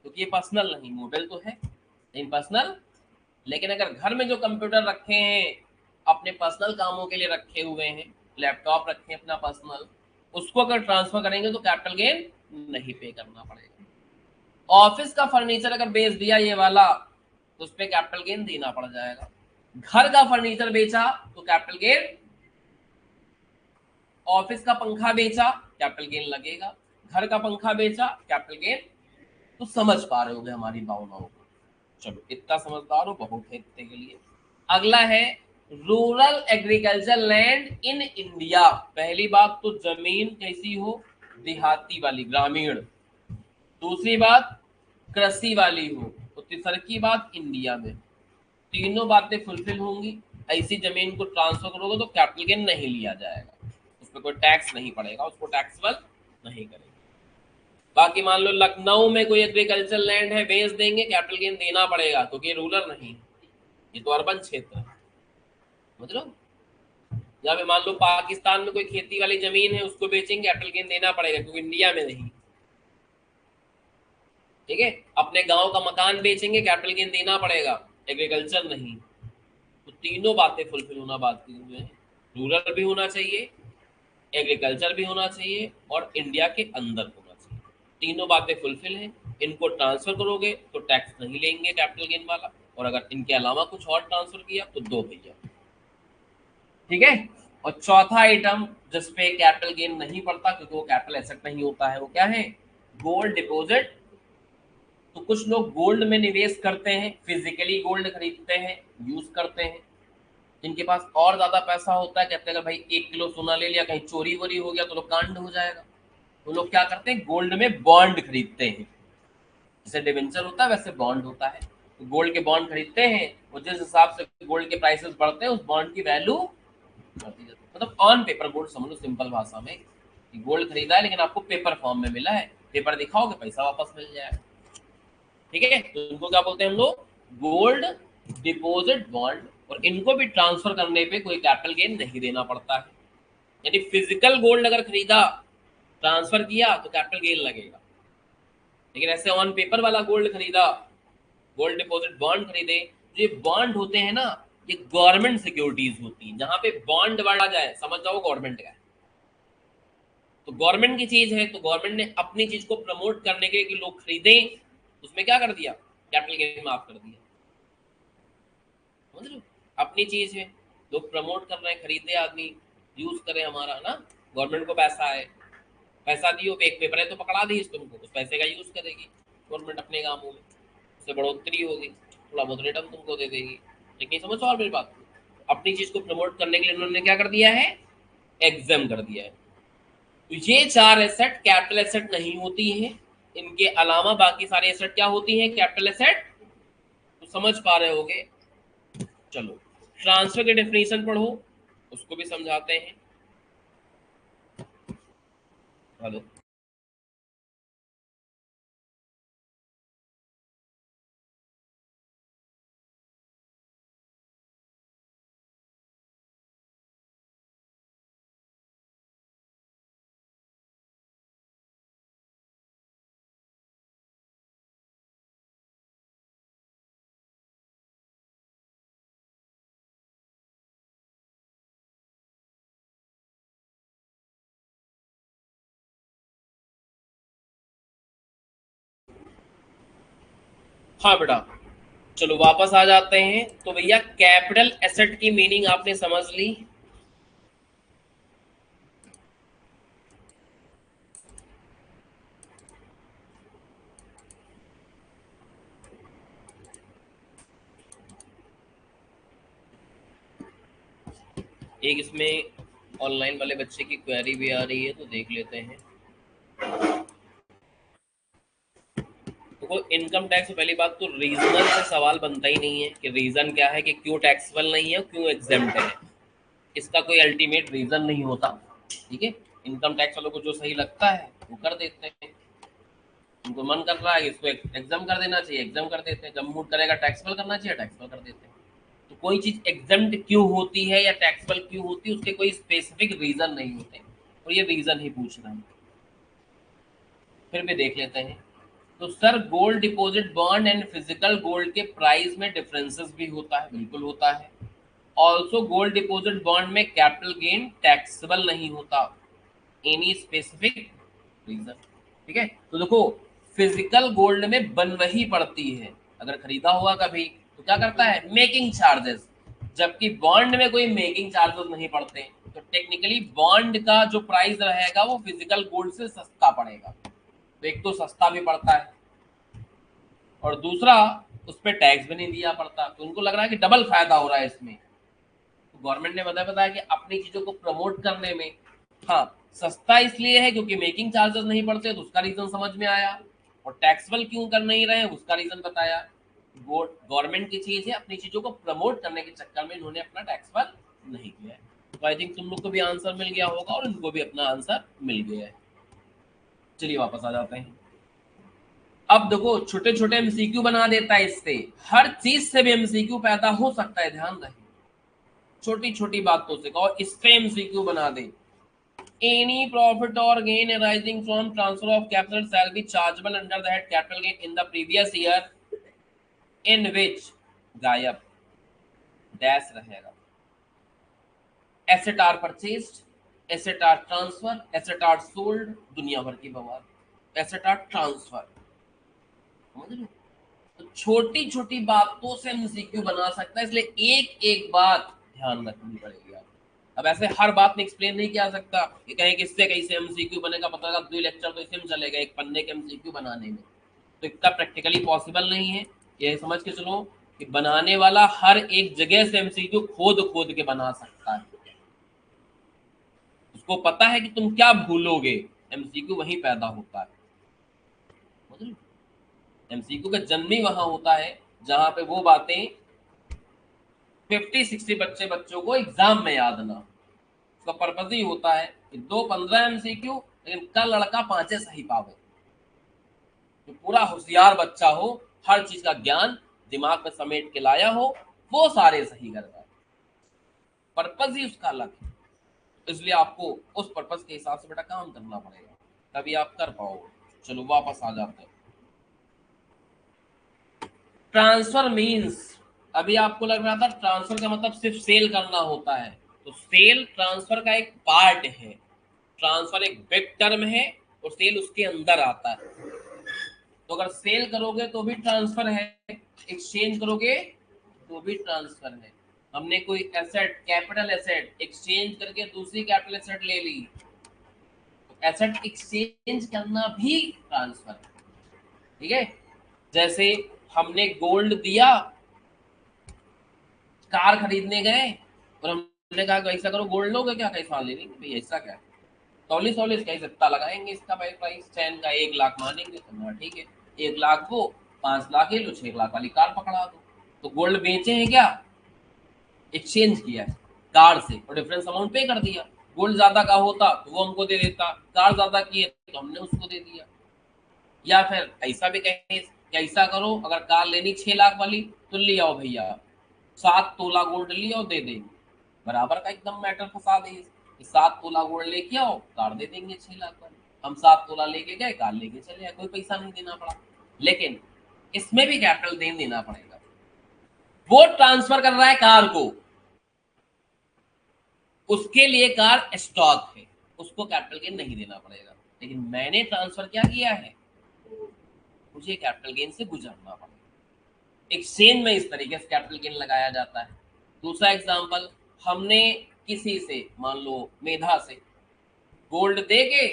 क्योंकि ये पर्सनल नहीं, मोबाइल तो है लेकिन पर्सनल। लेकिन अगर घर में जो कंप्यूटर रखे हैं अपने पर्सनल कामों के लिए रखे हुए हैं, लैपटॉप रखे हैं अपना पर्सनल, उसको अगर ट्रांसफर करेंगे तो कैपिटल गेन नहीं पे करना पड़ेगा। ऑफिस का फर्नीचर अगर बेच दिया ये वाला तो उस पर कैपिटल गेन देना पड़ जाएगा। घर का फर्नीचर बेचा तो कैपिटल गेन, ऑफिस का पंखा बेचा कैपिटल गेन लगेगा, घर का पंखा बेचा कैपिटल गेन। तो समझ पा रहे होगे हमारी भावनाओं को। चलो इतना समझदार हो, बहुत है इतने के लिए। अगला है rural agriculture land in India. पहली बात तो जमीन कैसी हो? देहाती वाली, ग्रामीण। दूसरी बात कृषि वाली हो। तो तीसरी बात इंडिया में। तीनों बातें फुलफिल होंगी। ऐसी जमीन को ट्रांसफर करोगे तो कैपिटल गेन नहीं लिया जाएगा, उस पर कोई टैक्स नहीं पड़ेगा, उसको टैक्सेबल नहीं करेंगे। बाकी मान लो लखनऊ में कोई एग्रीकल्चर लैंड है, बेच देंगे, कैपिटल गेन देना पड़ेगा क्योंकि रूरल नहीं, ये तो अर्बन क्षेत्र है, मतलब। या फिर मान लो पाकिस्तान में कोई खेती वाली जमीन है, उसको बेचेंगे, कैपिटल गेन देना पड़ेगा क्योंकि इंडिया में नहीं। ठीक है, अपने गांव का मकान बेचेंगे, कैपिटल गेन देना पड़ेगा, एग्रीकल्चर नहीं। तो तीनों बातें फुलफिल होना बात की हुए हैं। रूरल भी होना चाहिए, एग्रीकल्चर भी होना चाहिए, और इंडिया के अंदर होना चाहिए। तीनों बातें फुलफिल हैं। इनको ट्रांसफर करोगे तो टैक्स नहीं लेंगे कैपिटल गेन वाला, और अगर इनके अलावा कुछ और ट्रांसफर किया तो दो भैया। ठीक है। और चौथा आइटम जिसपे कैपिटल गेन नहीं पड़ता क्योंकि वो कैपिटल एसेट नहीं होता है, वो क्या है? Gold deposit. तो कुछ लोग गोल्ड में निवेश करते हैं, फिजिकली गोल्ड खरीदते हैं, यूज करते हैं। जिनके पास और ज्यादा पैसा होता है कहते हैं भाई 1 किलो सोना ले लिया, कहीं चोरी वोरी हो गया तो कांड हो जाएगा, वो लोग क्या करते हैं, गोल्ड में बॉन्ड खरीदते हैं। जैसे डिवेंचर होता है वैसे बॉन्ड होता है। तो गोल्ड के बॉन्ड खरीदते हैं, और जिस हिसाब से गोल्ड के प्राइसेस बढ़ते हैं उस बॉन्ड की वैल्यू बढ़ती जाती है। मतलब ऑन पेपर गोल्ड समझ लो सिंपल भाषा में, गोल्ड खरीदा है लेकिन आपको पेपर फॉर्म में मिला है, पेपर दिखाओगे पैसा वापस मिल जाएगा। ठीक है, तो इनको क्या बोलते हैं हम लोग, गोल्ड डिपॉजिट बॉन्ड। और इनको भी ट्रांसफर करने पे कोई कैपिटल गेन नहीं देना पड़ता है। यानी फिजिकल गोल्ड अगर खरीदा, ट्रांसफर किया तो कैपिटल गेन लगेगा, लेकिन ऐसे ऑन पेपर वाला गोल्ड खरीदा, गोल्ड डिपॉजिट बॉन्ड खरीदे, जो ये बॉन्ड होते हैं ना, ये गवर्नमेंट सिक्योरिटीज होती हैं। जहां पे बॉन्ड वर्ड आ जाए समझ जाओ गवर्नमेंट का है। तो गवर्नमेंट की चीज है, तो गवर्नमेंट ने अपनी चीज को प्रमोट करने के लिए कि लोग खरीदें, उसमें क्या कर दिया, कैपिटल गेन माफ कर दिया। समझ लो, अपनी चीज है, लोग प्रमोट कर रहे हैं, खरीदे आदमी, यूज करे हमारा ना, गवर्नमेंट को पैसा है, पैसा दियो, एक पेपर है तो पकड़ा दी तुमको, उस पैसे का यूज करेगी गवर्नमेंट अपने कामों में, उससे बढ़ोतरी होगी, थोड़ा बहुत रिटर्न तुमको दे देगी। लेकिन समझ और मेरी बात, अपनी चीज को प्रमोट करने के लिए उन्होंने क्या कर दिया है, एग्जाम कर दिया है। तो ये चार एसेट कैपिटल एसेट नहीं होती है, इनके अलावा बाकी सारे एसेट क्या होती हैं, कैपिटल एसेट। तो समझ पा रहे होगे। चलो ट्रांसफर की डेफिनेशन पढ़ो, उसको भी समझाते हैं। हेलो, हाँ बेटा, चलो वापस आ जाते हैं। तो भैया कैपिटल एसेट की मीनिंग आपने समझ ली। एक इसमें ऑनलाइन वाले बच्चे की क्वेरी भी आ रही है, तो देख लेते हैं। तो इनकम टैक्स से पहली बात तो रीजनल से सवाल बनता ही नहीं है कि रीजन क्या है, कि क्यों टैक्सेबल नहीं है, क्यों एग्जेम्प्ट है। इसका कोई अल्टीमेट रीजन नहीं होता। ठीक है, इनकम टैक्स वालों को जो सही लगता है वो कर देते हैं, उनको मन कर रहा है इसको एग्जाम कर देना चाहिए, एग्जाम कर देते हैं, जब मूड करेगा टैक्सेबल करना चाहिए टैक्सेबल कर देते हैं। तो कोई चीज एग्जाम्प्ट क्यों होती है या टैक्सेबल क्यों होती है, उसके कोई स्पेसिफिक रीजन नहीं होते, और ये रीजन ही पूछ रहा है। फिर भी देख लेते हैं। तो sir gold deposit bond and physical gold के प्राइस में डिफरेंसेस भी होता है, बिल्कुल होता है। ऑल्सो गोल्ड डिपॉजिट बॉन्ड में कैपिटल गेन टैक्सेबल नहीं होता, एनी स्पेसिफिक रीजन। ठीक है, तो देखो फिजिकल गोल्ड में बनवही पड़ती है, अगर खरीदा हुआ कभी तो क्या करता है, मेकिंग चार्जेस, जबकि बॉन्ड में कोई मेकिंग चार्जेस नहीं पड़ते। तो टेक्निकली बॉन्ड का जो प्राइस रहेगा वो फिजिकल गोल्ड से सस्ता पड़ेगा। तो एक तो सस्ता भी पड़ता है, और दूसरा उस पर टैक्स भी नहीं दिया पड़ता। तो उनको लग रहा है कि डबल फायदा हो रहा है इसमें। तो गवर्नमेंट ने बताया कि अपनी चीजों को प्रमोट करने में, हाँ सस्ता इसलिए है क्योंकि मेकिंग चार्जेस नहीं पड़ते, तो उसका रीजन समझ में आया। और टैक्सेबल क्यों कर नहीं रहे उसका रीजन बताया। गवर्नमेंट की चीज है, अपनी चीजों को प्रमोट करने के चक्कर में इन्होंने अपना टैक्सेबल नहीं किया है। तो आई थिंक तुम लोग को भी आंसर मिल गया होगा और इनको भी अपना आंसर मिल गया है। चलिए वापस आ जाते हैं। अब देखो छोटे छोटे एमसीक्यू बना देता है, इससे हर चीज से भी एमसीक्यू पैदा हो सकता है, ध्यान रहे। छोटी छोटी बातों से और इस पे एमसीक्यू बना दे। Any profit or gain arising from transfer of capital shall be chargeable under that capital gain in the previous year in which गायब डैश रहेगा। Asset are purchased, asset are transfer, asset are sold, दुनिया भर की बवाल। Asset are transfer, समझ रहे हो? तो छोटी छोटी बातों से एमसीक्यू बना सकता है, इसलिए एक एक बात ध्यान रखनी पड़ेगी आप। अब ऐसे हर बात में एक्सप्लेन नहीं किया सकता कि कहीं किससे कैसे एमसीक्यू बनेगा, पता लगा 2 लेक्चर तो इसी में चलेगा एक पन्ने के एमसीक्यू बनाने में। तो इतना प्रैक्टिकली पॉसिबल नहीं है। ये समझ के चलो कि बनाने वाला हर एक जगह से एमसीक्यू खोद खोद के बना सकता है। उसको पता है कि तुम क्या भूलोगे, एमसीक्यू वहीं पैदा होता है, समझ लो। एमसीक्यू का जन्म ही वहां होता है जहां पे वो बातें 50-60 बच्चों को एग्जाम में याद ना हो। उसका पर्पज ही होता है कि 2-15 एमसीक्यू, लेकिन कल लड़का 5 सही पावे, जो पूरा होशियार बच्चा हो, हर चीज का ज्ञान दिमाग में समेट के लाया हो, वो सारे सही कर पाए। पर्पज ही उसका अलग है, इसलिए आपको उस पर्पज के हिसाब से बेटा काम करना पड़ेगा, तभी आप कर पाओगे। चलो वापस आ जाते हैं। ट्रांसफर मीन्स, अभी आपको लग रहा था ट्रांसफर का मतलब सिर्फ सेल करना होता है, तो सेल ट्रांसफर का एक पार्ट है। ट्रांसफर एक बिग टर्म है और सेल उसके अंदर आता है। तो अगर सेल करोगे तो भी ट्रांसफर है, एक्सचेंज करोगे तो भी ट्रांसफर है। हमने कोई एसेट, कैपिटल एसेट एक्सचेंज करके दूसरी कैपिटल एसेट ले ली, तो एसेट एक्सचेंज करना भी ट्रांसफर है, ठीक है। जैसे हमने गोल्ड दिया, कार खरीदने गए और हमने कहा ऐसा करो गोल्ड लोगे क्या, कैसा ले लेंगे भाई, ऐसा क्या है, तौली सौली का सत्ता लगाएंगे, इसका भाई प्राइस चैन का 1 लाख मानेंगे, तो ठीक है 1 लाख वो 5 लाख ले लो, 6 लाख वाली कार पकड़ा दो। तो गोल्ड बेचे हैं क्या, एक्सचेंज किया है कार से और डिफरेंस अमाउंट पे कर दिया। गोल्ड ज्यादा का होता तो वो हमको दे देता, कार ज्यादा की है तो हमने उसको दे दिया। या फिर ऐसा भी कहें, ऐसा करो अगर कार लेनी 6 लाख वाली तो ले आओ भैया, 7 तोला गोल्ड ले आओ, दे देंगे, बराबर का एकदम मैटर फंसा दे कि 7 तोला गोल्ड लेके आओ, कार दे देंगे 6 लाख वाली। हम 7 तोला लेके गए, कार लेके चले आए, कोई पैसा नहीं देना पड़ा। लेकिन इसमें भी कैपिटल गेन देना पड़ेगा। वो ट्रांसफर कर रहा है कार को, उसके लिए कार स्टॉक है, उसको कैपिटल गेन नहीं देना पड़ेगा। लेकिन मैंने ट्रांसफर क्या किया है, मुझे कैपिटल गेन से गुजरना पड़ेगा। एक्सचेंज में इस तरीके से कैपिटल गेन लगाया जाता है। दूसरा एग्जांपल, हमने किसी से, मान लो मेधा से, गोल्ड दे के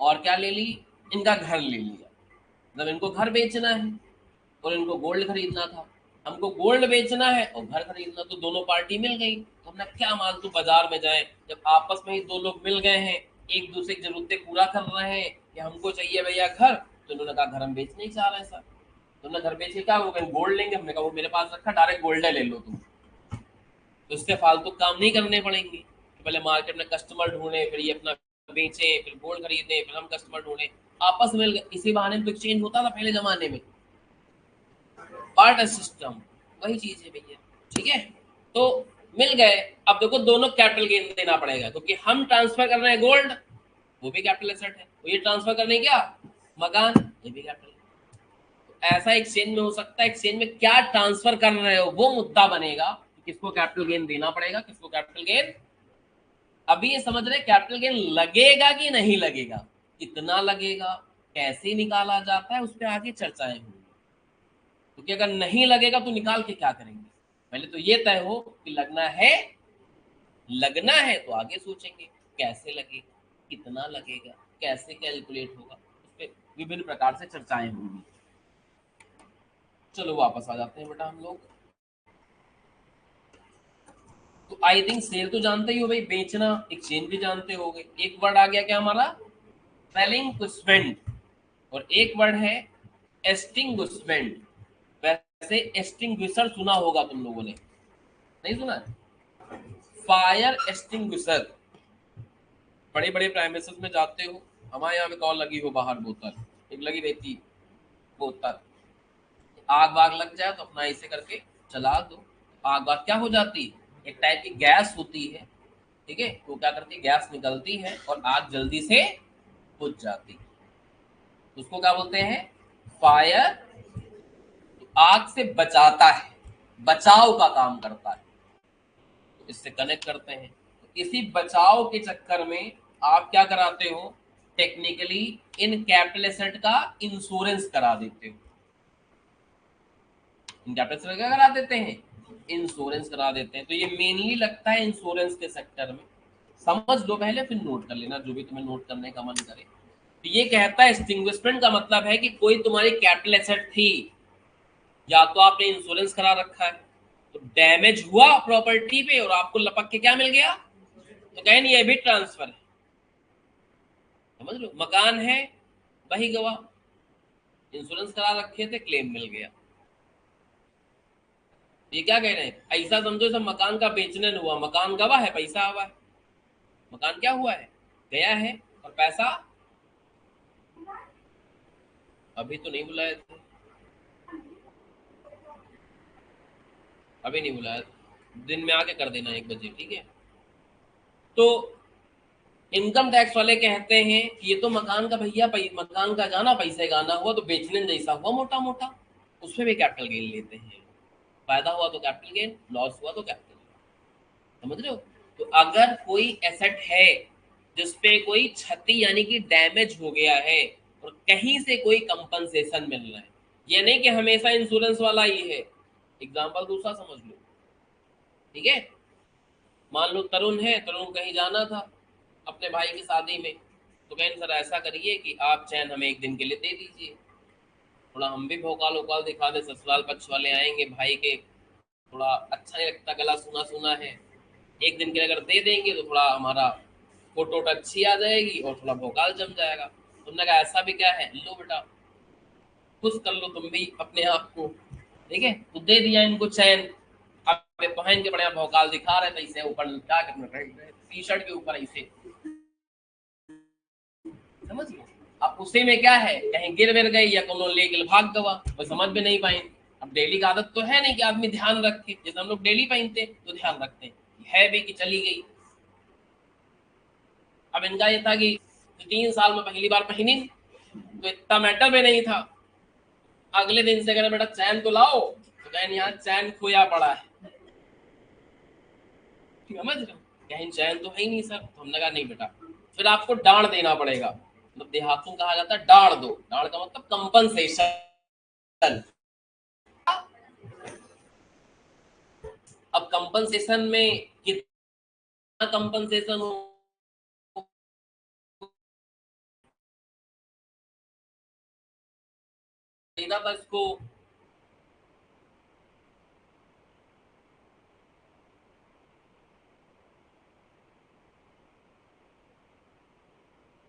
और क्या ले ली, इनका घर ले लिया। जब इनको घर बेचना है और इनको गोल्ड खरीदना था, हमको गोल्ड बेचना है और घर खरीदना, तो दोनों पार्टी मिल गई। तो हमने क्या मालतू बाजार में जाए, जब आपस में ही दो लोग मिल गए हैं, एक दूसरे की जरूरतें पूरा कर रहे हैं कि हमको चाहिए भैया घर, तो उन्होंने कहा घर हम बेच नहीं चाह रहे सर। तो उन्होंने घर बेचे, क्या वो कहीं गोल्ड लेंगे, हमने कहा वो मेरे पास रखा, डायरेक्ट गोल्ड ले लो तुम। तो इससे फालतू काम नहीं करने पड़ेंगे कि पहले मार्केट में कस्टमर ढूंढे, फिर ये अपना बेचे, फिर गोल्ड खरीदे, फिर हम कस्टमर ढूंढे, आपस में मिल गए। इसी बहाने में एक्सचेंज होता था पहले जमाने में, बार्टर सिस्टम, वही चीज है भैया, ठीक है। तो मिल गए, अब देखो दोनों कैपिटल गेन देना पड़ेगा, क्योंकि हम ट्रांसफर कर रहे हैं गोल्ड, वो भी कैपिटल एसेट है, तो ये ट्रांसफर करने क्या, मकान, ये भी कैपिटल। तो ऐसा एक्सचेंज में हो सकता है, एक्सचेंज में क्या ट्रांसफर कर रहे हो वो मुद्दा बनेगा, किसको कैपिटल गेन देना पड़ेगा, किसको कैपिटल गेन। अभी ये समझ रहे कैपिटल गेन लगेगा कि नहीं लगेगा, कितना लगेगा, कैसे निकाला जाता है, उस पर आगे चर्चाएं होंगी। क्योंकि अगर नहीं लगेगा तो निकाल के क्या करेंगे, पहले तो ये तय हो कि लगना है, लगना है तो आगे सोचेंगे कैसे लगेगा, कितना लगेगा, कैसे कैलकुलेट होगा, उस पर विभिन्न प्रकार से चर्चाएं होंगी। चलो वापस आ जाते हैं बेटा हम लोग। तो आई थिंक सेल तो जानते ही हो भाई, बेचना, एक्सचेंज भी जानते हो। एक वर्ड आ गया क्या हमारा, रेलिंक्विशमेंट, और एक वर्ड है एक्सटिंग्विशमेंट। वैसे एक्सटिंग्विशर सुना होगा तुम लोगों ने, नहीं सुना, फायर एक्सटिंग्विशर। बड़े बड़े प्राइमेसेस में जाते हो, हमारे यहाँ पे कॉल लगी हो बाहर, बोतल एक लगी रहती, बोतल, आग वाग लग जाए तो अपना ऐसे करके चला दो, आग वाग क्या हो जाती, एक टाइप की गैस होती है, ठीक है, तो क्या करती है, गैस निकलती है और आग जल्दी से बुझ जाती है, उसको क्या बोलते हैं, फायर। तो आग से बचाता है, बचाव का काम करता है, तो इससे कनेक्ट करते हैं। तो इसी बचाव के चक्कर में आप क्या कराते हो, टेक्निकली इन कैपिटल एसेट का इंश्योरेंस करा देते हो। इन कैपिटल एसेट क्या करा देते हैं, इंश्योरेंस करा देते हैं। तो ये मेनली लगता है इंश्योरेंस के सेक्टर में, समझ लो पहले फिर नोट कर लेना जो भी तुम्हें नोट करने का मन करे। तो ये कहता है एक्सटिंग्विशमेंट का मतलब है कि कोई तुम्हारी कैपिटल एसेट थी, या तो आपने इंश्योरेंस करा रखा है, तो डैमेज हुआ प्रॉपर्टी पे और आपको लपक के क्या मिल गया, तो कहें ये भी ट्रांसफर है, समझ लो, मकान है, वही गवाह, इंश्योरेंस करा रखे थे, क्लेम मिल गया। ये क्या कह रहे हैं, ऐसा समझो सब मकान का बेचने न हुआ, मकान गवाह है, पैसा हुआ है, मकान क्या हुआ है, गया है, और पैसा अभी तो नहीं बुलाए थे, अभी नहीं बुलाया, दिन में आके कर देना 1 बजे, ठीक है। तो इनकम टैक्स वाले कहते हैं कि ये तो मकान का भैया मकान का जाना पैसे गाना हुआ, तो बेचने जैसा हुआ मोटा मोटा, उसमें भी कैपिटल गेन लेते हैं। फायदा हुआ तो कैपिटल गेन, लॉस हुआ तो कैपिटल गेन, समझ रहे हो। तो अगर कोई एसेट है जिसपे कोई क्षति यानी कि डैमेज हो गया है और कहीं से कोई कंपनसेशन मिल रहा है, ये नहीं कि हमेशा इंश्योरेंस वाला ही है। एग्जाम्पल दूसरा समझ लो, ठीक है। मान लो तरुण है, तरुण कहीं जाना था अपने भाई की शादी में, तो कहें सर ऐसा करिए कि आप चैन हमें 1 दिन के लिए दे दीजिए, थोड़ा हम भी भोकाल वोकाल दिखा दे, ससुराल पक्ष वाले आएंगे भाई के, थोड़ा अच्छा नहीं लगता, गला सुना सुना है, 1 दिन के लिए अगर दे देंगे तो थोड़ा हमारा फोटो अच्छी आ जाएगी और थोड़ा भोकाल जम जाएगा। तुमने कहा ऐसा भी क्या है, लो बेटा खुश कर लो तुम भी अपने आप को, ठीक है। तो दे दिया इनको चैन, अब ये पहन के बढ़िया भौकाल दिखा रहे थे, इसे ऊपर क्या करना, टी शर्ट के ऊपर ऐसे, समझ लो। अब उसी में क्या है, कहीं गिर विर गई या कोनो ले भाग गवा, वो समझ में नहीं पाए। अब डेली का आदत तो है नहीं कि आदमी ध्यान रखे, जैसे हम लोग डेली पहनते तो ध्यान रखते हैं, है भी कि चली गई। अब इनका ये था कि 3 साल में पहली बार पहनी तो इतना मैटर में नहीं था। अगले दिन से कह बेटा चैन तो लाओ, तो कहें यहाँ चैन खोया पड़ा है, समझ रहे हो, कहीं चैन तो है ही नहीं सर। तो हमने कहा नहीं बेटा, फिर आपको डांट देना पड़ेगा, मतलब देहातों कहा जाता है डांट दो, डांट का मतलब कंपनसेशन। अब कंपनसेशन में कितना कंपनसेशन हो, देना था इसको,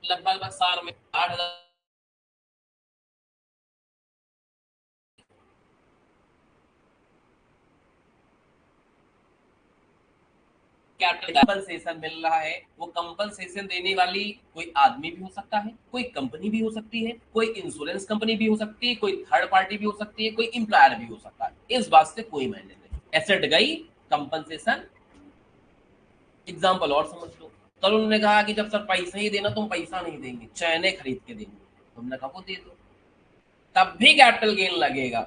लगभग साल में 8,000 कंपनसेशन मिल रहा है। वो कंपनसेशन देने वाली कोई आदमी भी हो सकता है, कोई कंपनी भी हो सकती है, कोई इंश्योरेंस कंपनी भी हो सकती है, कोई थर्ड पार्टी भी हो सकती है, कोई एम्प्लॉयर भी हो सकता है, इस बात से कोई मायने नहीं। एसेट गई, कंपनसेशन। एग्जाम्पल और समझ लो, तरुण ने कहा कि जब सर पैसा ही देना, तुम पैसा नहीं देंगे, चैने खरीद के देंगे, तुमने कहा वो दे दो, तब भी कैपिटल गेन लगेगा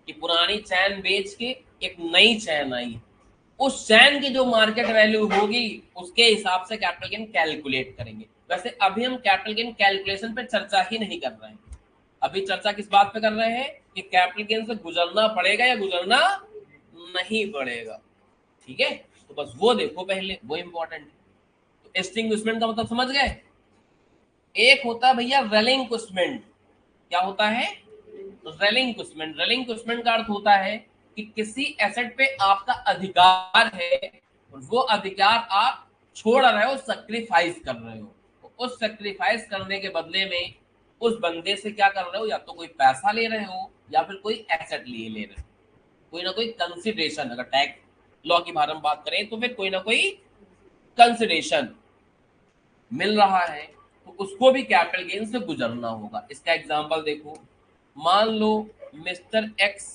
कि पुरानी चैन बेच के एक नई चैन आई, उस चैन की जो मार्केट वैल्यू होगी उसके हिसाब से कैपिटल गेन कैलकुलेट करेंगे। वैसे अभी हम कैपिटल गेन कैलकुलेशन पे चर्चा ही नहीं कर रहे हैं, अभी चर्चा किस बात पे कर रहे हैं कि कैपिटल गेन से गुजरना पड़ेगा या गुजरना नहीं पड़ेगा, ठीक है। तो बस वो देखो पहले, वो इंपॉर्टेंट है। तो एक्सटिंग्विशमेंट का मतलब समझ गए। एक होता है भैया रेलिंक्विशमेंट, क्या होता है, रेलिंक्विशमेंट। रेलिंक्विशमेंट का अर्थ होता है कि किसी एसेट पे आपका अधिकार है और वो अधिकार आप छोड़ रहे हो, सैक्रिफाइस कर रहे हो, तो उस सैक्रिफाइस करने के बदले में उस बंदे से क्या कर रहे हो, या तो कोई पैसा ले रहे हो या फिर कोई एसेट लिए ले रहे हो, कोई ना कोई कंसिडरेशन। अगर टैक्स लॉ की बारे में बात करें तो फिर कोई ना कोई कंसिडरेशन मिल रहा है, तो उसको भी कैपिटल गेन से गुजरना होगा। इसका एग्जांपल देखो, मान लो मिस्टर एक्स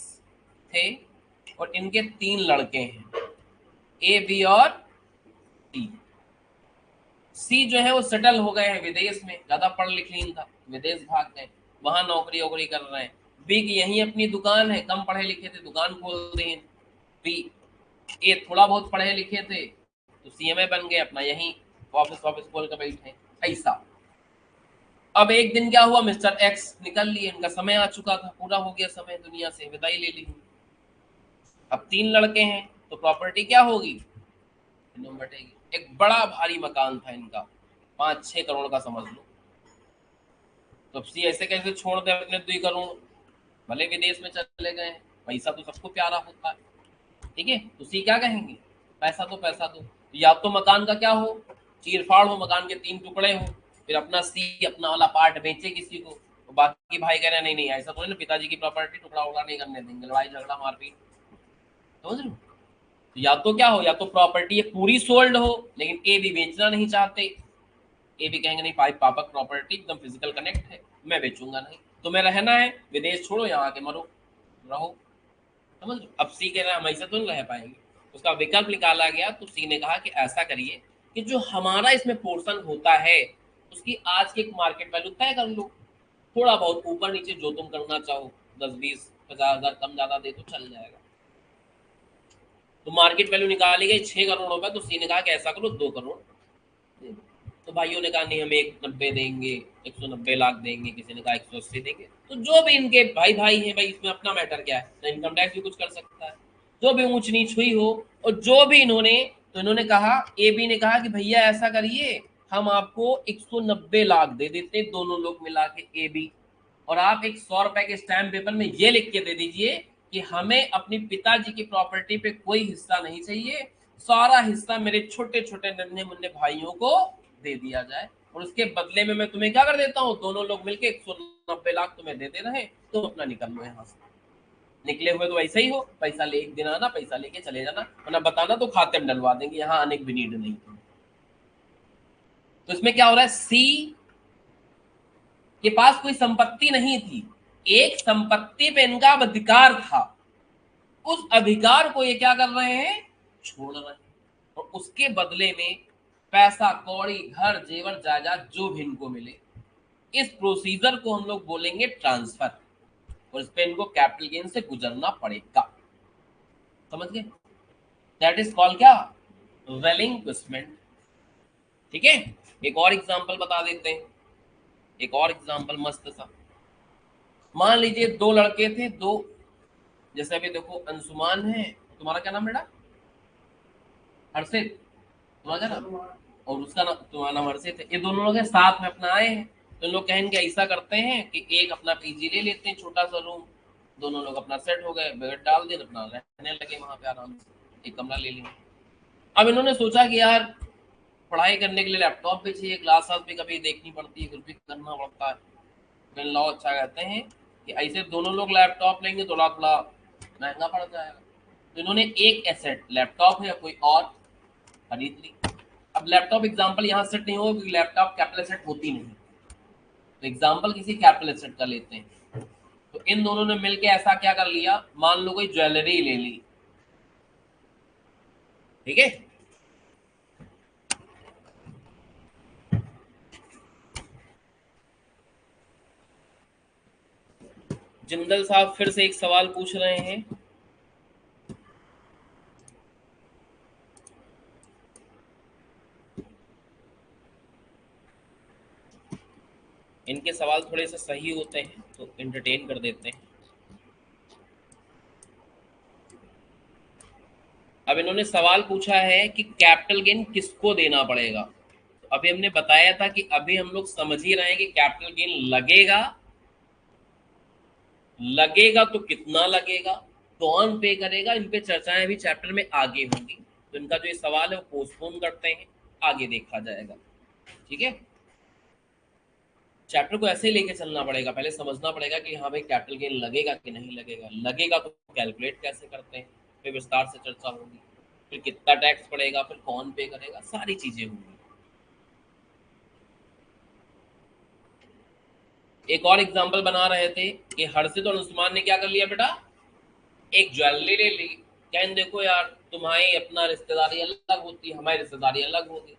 थे और इनके 3 लड़के हैं, ए बी और सी। सी जो है वो सेटल हो गए हैं विदेश में, ज्यादा पढ़ लिख नहीं था, विदेश भाग गए, वहां नौकरी वोकरी कर रहे हैं। बी की यहीं अपनी दुकान है, कम पढ़े लिखे थे, दुकान खोल दी बी। ए थोड़ा बहुत पढ़े लिखे थे तो सीएमए बन गए, अपना यहीं ऑफिस ऑफिस खोल कर बैठे, ऐसा। अब एक दिन क्या हुआ, मिस्टर एक्स निकल लिए, इनका समय आ चुका था, पूरा हो गया समय, दुनिया से विदाई ले ली। अब 3 लड़के हैं तो प्रॉपर्टी क्या होगी, बटेगी। एक बड़ा भारी मकान था इनका, 5-6 करोड़ का समझ लो। तो अब सी ऐसे कैसे छोड़ दे अपने 2 करोड़, भले विदेश में चले गए, पैसा तो सबको प्यारा होता है, ठीक है। तो सी क्या कहेंगे, पैसा तो पैसा दो, या तो मकान का क्या हो, चीरफाड़ हो, मकान के 3 टुकड़े हो, फिर अपना सी अपना वाला पार्ट बेचे किसी को, तो बाकी भाई कह रहे हैं नहीं नहीं ऐसा तो ना, पिताजी की प्रॉपर्टी टुकड़ा उकड़ा नहीं करने देंगे, लड़ाई झगड़ा मारपीट। समझ लो, तो या तो क्या हो, या तो प्रॉपर्टी ये पूरी सोल्ड हो लेकिन ए भी बेचना नहीं चाहते, ए भी कहेंगे नहीं भाई पापा प्रॉपर्टी एकदम फिजिकल कनेक्ट है, मैं बेचूंगा नहीं, तुम्हें रहना है विदेश छोड़ो, यहाँ आके मरो रहो। समझ लो, अब सी कह रहा है हम ऐसे तो नहीं रह पाएंगे, उसका विकल्प निकाला गया, तो सी ने कहा कि ऐसा करिए कि जो हमारा इसमें पोर्शन होता है उसकी आज की एक मार्केट वैल्यू तय कर लो, थोड़ा बहुत ऊपर नीचे जो तुम करना चाहो, 10 20 50 हजार कम ज्यादा दे तो चल जाएगा। तो मार्केट वैल्यू निकाली गई 6 करोड़ रुपए, तो सी ने कहा कि ऐसा करो 2 करोड़ दे दो। तो भाइयों ने कहा नहीं हम 190 देंगे, 190 लाख देंगे, किसी ने कहा 180 देंगे, तो जो भी इनके भाई भाई है भाई, इसमें अपना मैटर क्या है, तो इनकम टैक्स भी कुछ कर सकता है, जो भी ऊंच नीच हुई हो। और जो भी इन्होंने, तो इन्होंने कहा, ए बी ने कहा कि भैया ऐसा करिए हम आपको 190 लाख दे देते हैं दोनों लोग मिला के, ए बी, और आप एक 100 रुपए के स्टैम्प पेपर में ये लिख के दे दीजिए कि हमें अपनी पिताजी की प्रॉपर्टी पे कोई हिस्सा नहीं चाहिए, सारा हिस्सा मेरे छोटे छोटे नन्हे मुन्ने भाइयों को दे दिया जाए, और उसके बदले में मैं तुम्हें क्या कर देता हूँ, दोनों लोग मिलके 190 लाख तुम्हें देते रहे, तो अपना निकल लो यहाँ से। निकले हुए तो ऐसे ही हो, पैसा ले एक दिन आना, पैसा लेके चले जाना, वरना बताना तो खाते में डलवा देंगे, यहाँ आने की भी नीड नहीं। तो इसमें क्या हो रहा है, सी के पास कोई संपत्ति नहीं थी, एक संपत्ति पे इनका अधिकार था, उस अधिकार को ये क्या कर रहे हैं, छोड़ रहे हैं, और उसके बदले में पैसा कौड़ी घर जेवर जायदाद जो भी इनको मिले, इस प्रोसीजर को हम लोग बोलेंगे ट्रांसफर, और इस पे इनको कैपिटल गेन से गुजरना पड़ेगा। समझ गए, दैट इज कॉल्ड क्या, रेलिंक्विशमेंट। ठीक है, एक और एग्जांपल बता देते हैं, एक और एग्जांपल मस्त सा। मान लीजिए दो लड़के थे, दो, जैसे अभी देखो अंशुमान है, तुम्हारा क्या नाम बेटा, हर्षित, तुम्हारा क्या नाम, और उसका नाम, तुम्हारा नाम हर्षित है, ये दोनों लोग हैं साथ में अपना आए हैं, तो लोग कहेंगे ऐसा करते हैं कि एक अपना पीजी ले लेते हैं छोटा सा रूम, दोनों लोग अपना सेट हो गए, बेड डाल दिए, अपना रहने लगे वहां पे आराम से, एक कमरा ले लिया। अब इन्होंने सोचा कि यार पढ़ाई करने के लिए लैपटॉप भी चाहिए, क्लास भी कभी देखनी पड़ती है, कुछ भी करना पड़ता है, फिर लॉ अच्छा कहते हैं कि ऐसे दोनों लोग लैपटॉप लेंगे थोड़ा थोड़ा महंगा पड़ जाएगा, तो इन्होंने एक एसेट लैपटॉप है या कोई और खरीद ली। अब लैपटॉप एग्जांपल यहाँ सेट नहीं होगा क्योंकि लैपटॉप कैपिटल एसेट होती नहीं, तो एग्जांपल किसी कैपिटल एसेट का लेते हैं। तो इन दोनों ने मिलके ऐसा क्या कर लिया, मान लो कोई ज्वेलरी ले ली, ठीक है, जिंदल साहब फिर से एक सवाल पूछ रहे हैं, इनके सवाल थोड़े से सही होते हैं तो एंटरटेन कर देते हैं। अब इन्होंने सवाल पूछा है कि कैपिटल गेन किसको देना पड़ेगा, तो अभी हमने बताया था कि अभी हम लोग समझ ही रहे हैं कि कैपिटल गेन लगेगा, लगेगा तो कितना लगेगा, कौन पे करेगा, इन पे चर्चाएं भी चैप्टर में आगे होंगी, तो इनका जो ये सवाल है वो पोस्टपोन करते हैं, आगे देखा जाएगा। ठीक है, चैप्टर को ऐसे ही लेके चलना पड़ेगा, पहले समझना पड़ेगा कि हाँ भाई कैपिटल गेन लगेगा कि नहीं लगेगा, लगेगा तो कैलकुलेट कैसे करते हैं, फिर विस्तार से चर्चा होगी, फिर कितना टैक्स पड़ेगा, फिर कौन पे करेगा, सारी चीजें होंगी। एक और एग्जांपल बना रहे थे कि हर्षित और उस्मान ने क्या कर लिया बेटा, एक ज्वेलरी ले ली, कहने देखो यार तुम्हारी अपना रिश्तेदारी अलग होती है, हमारी रिश्तेदारी अलग होगी,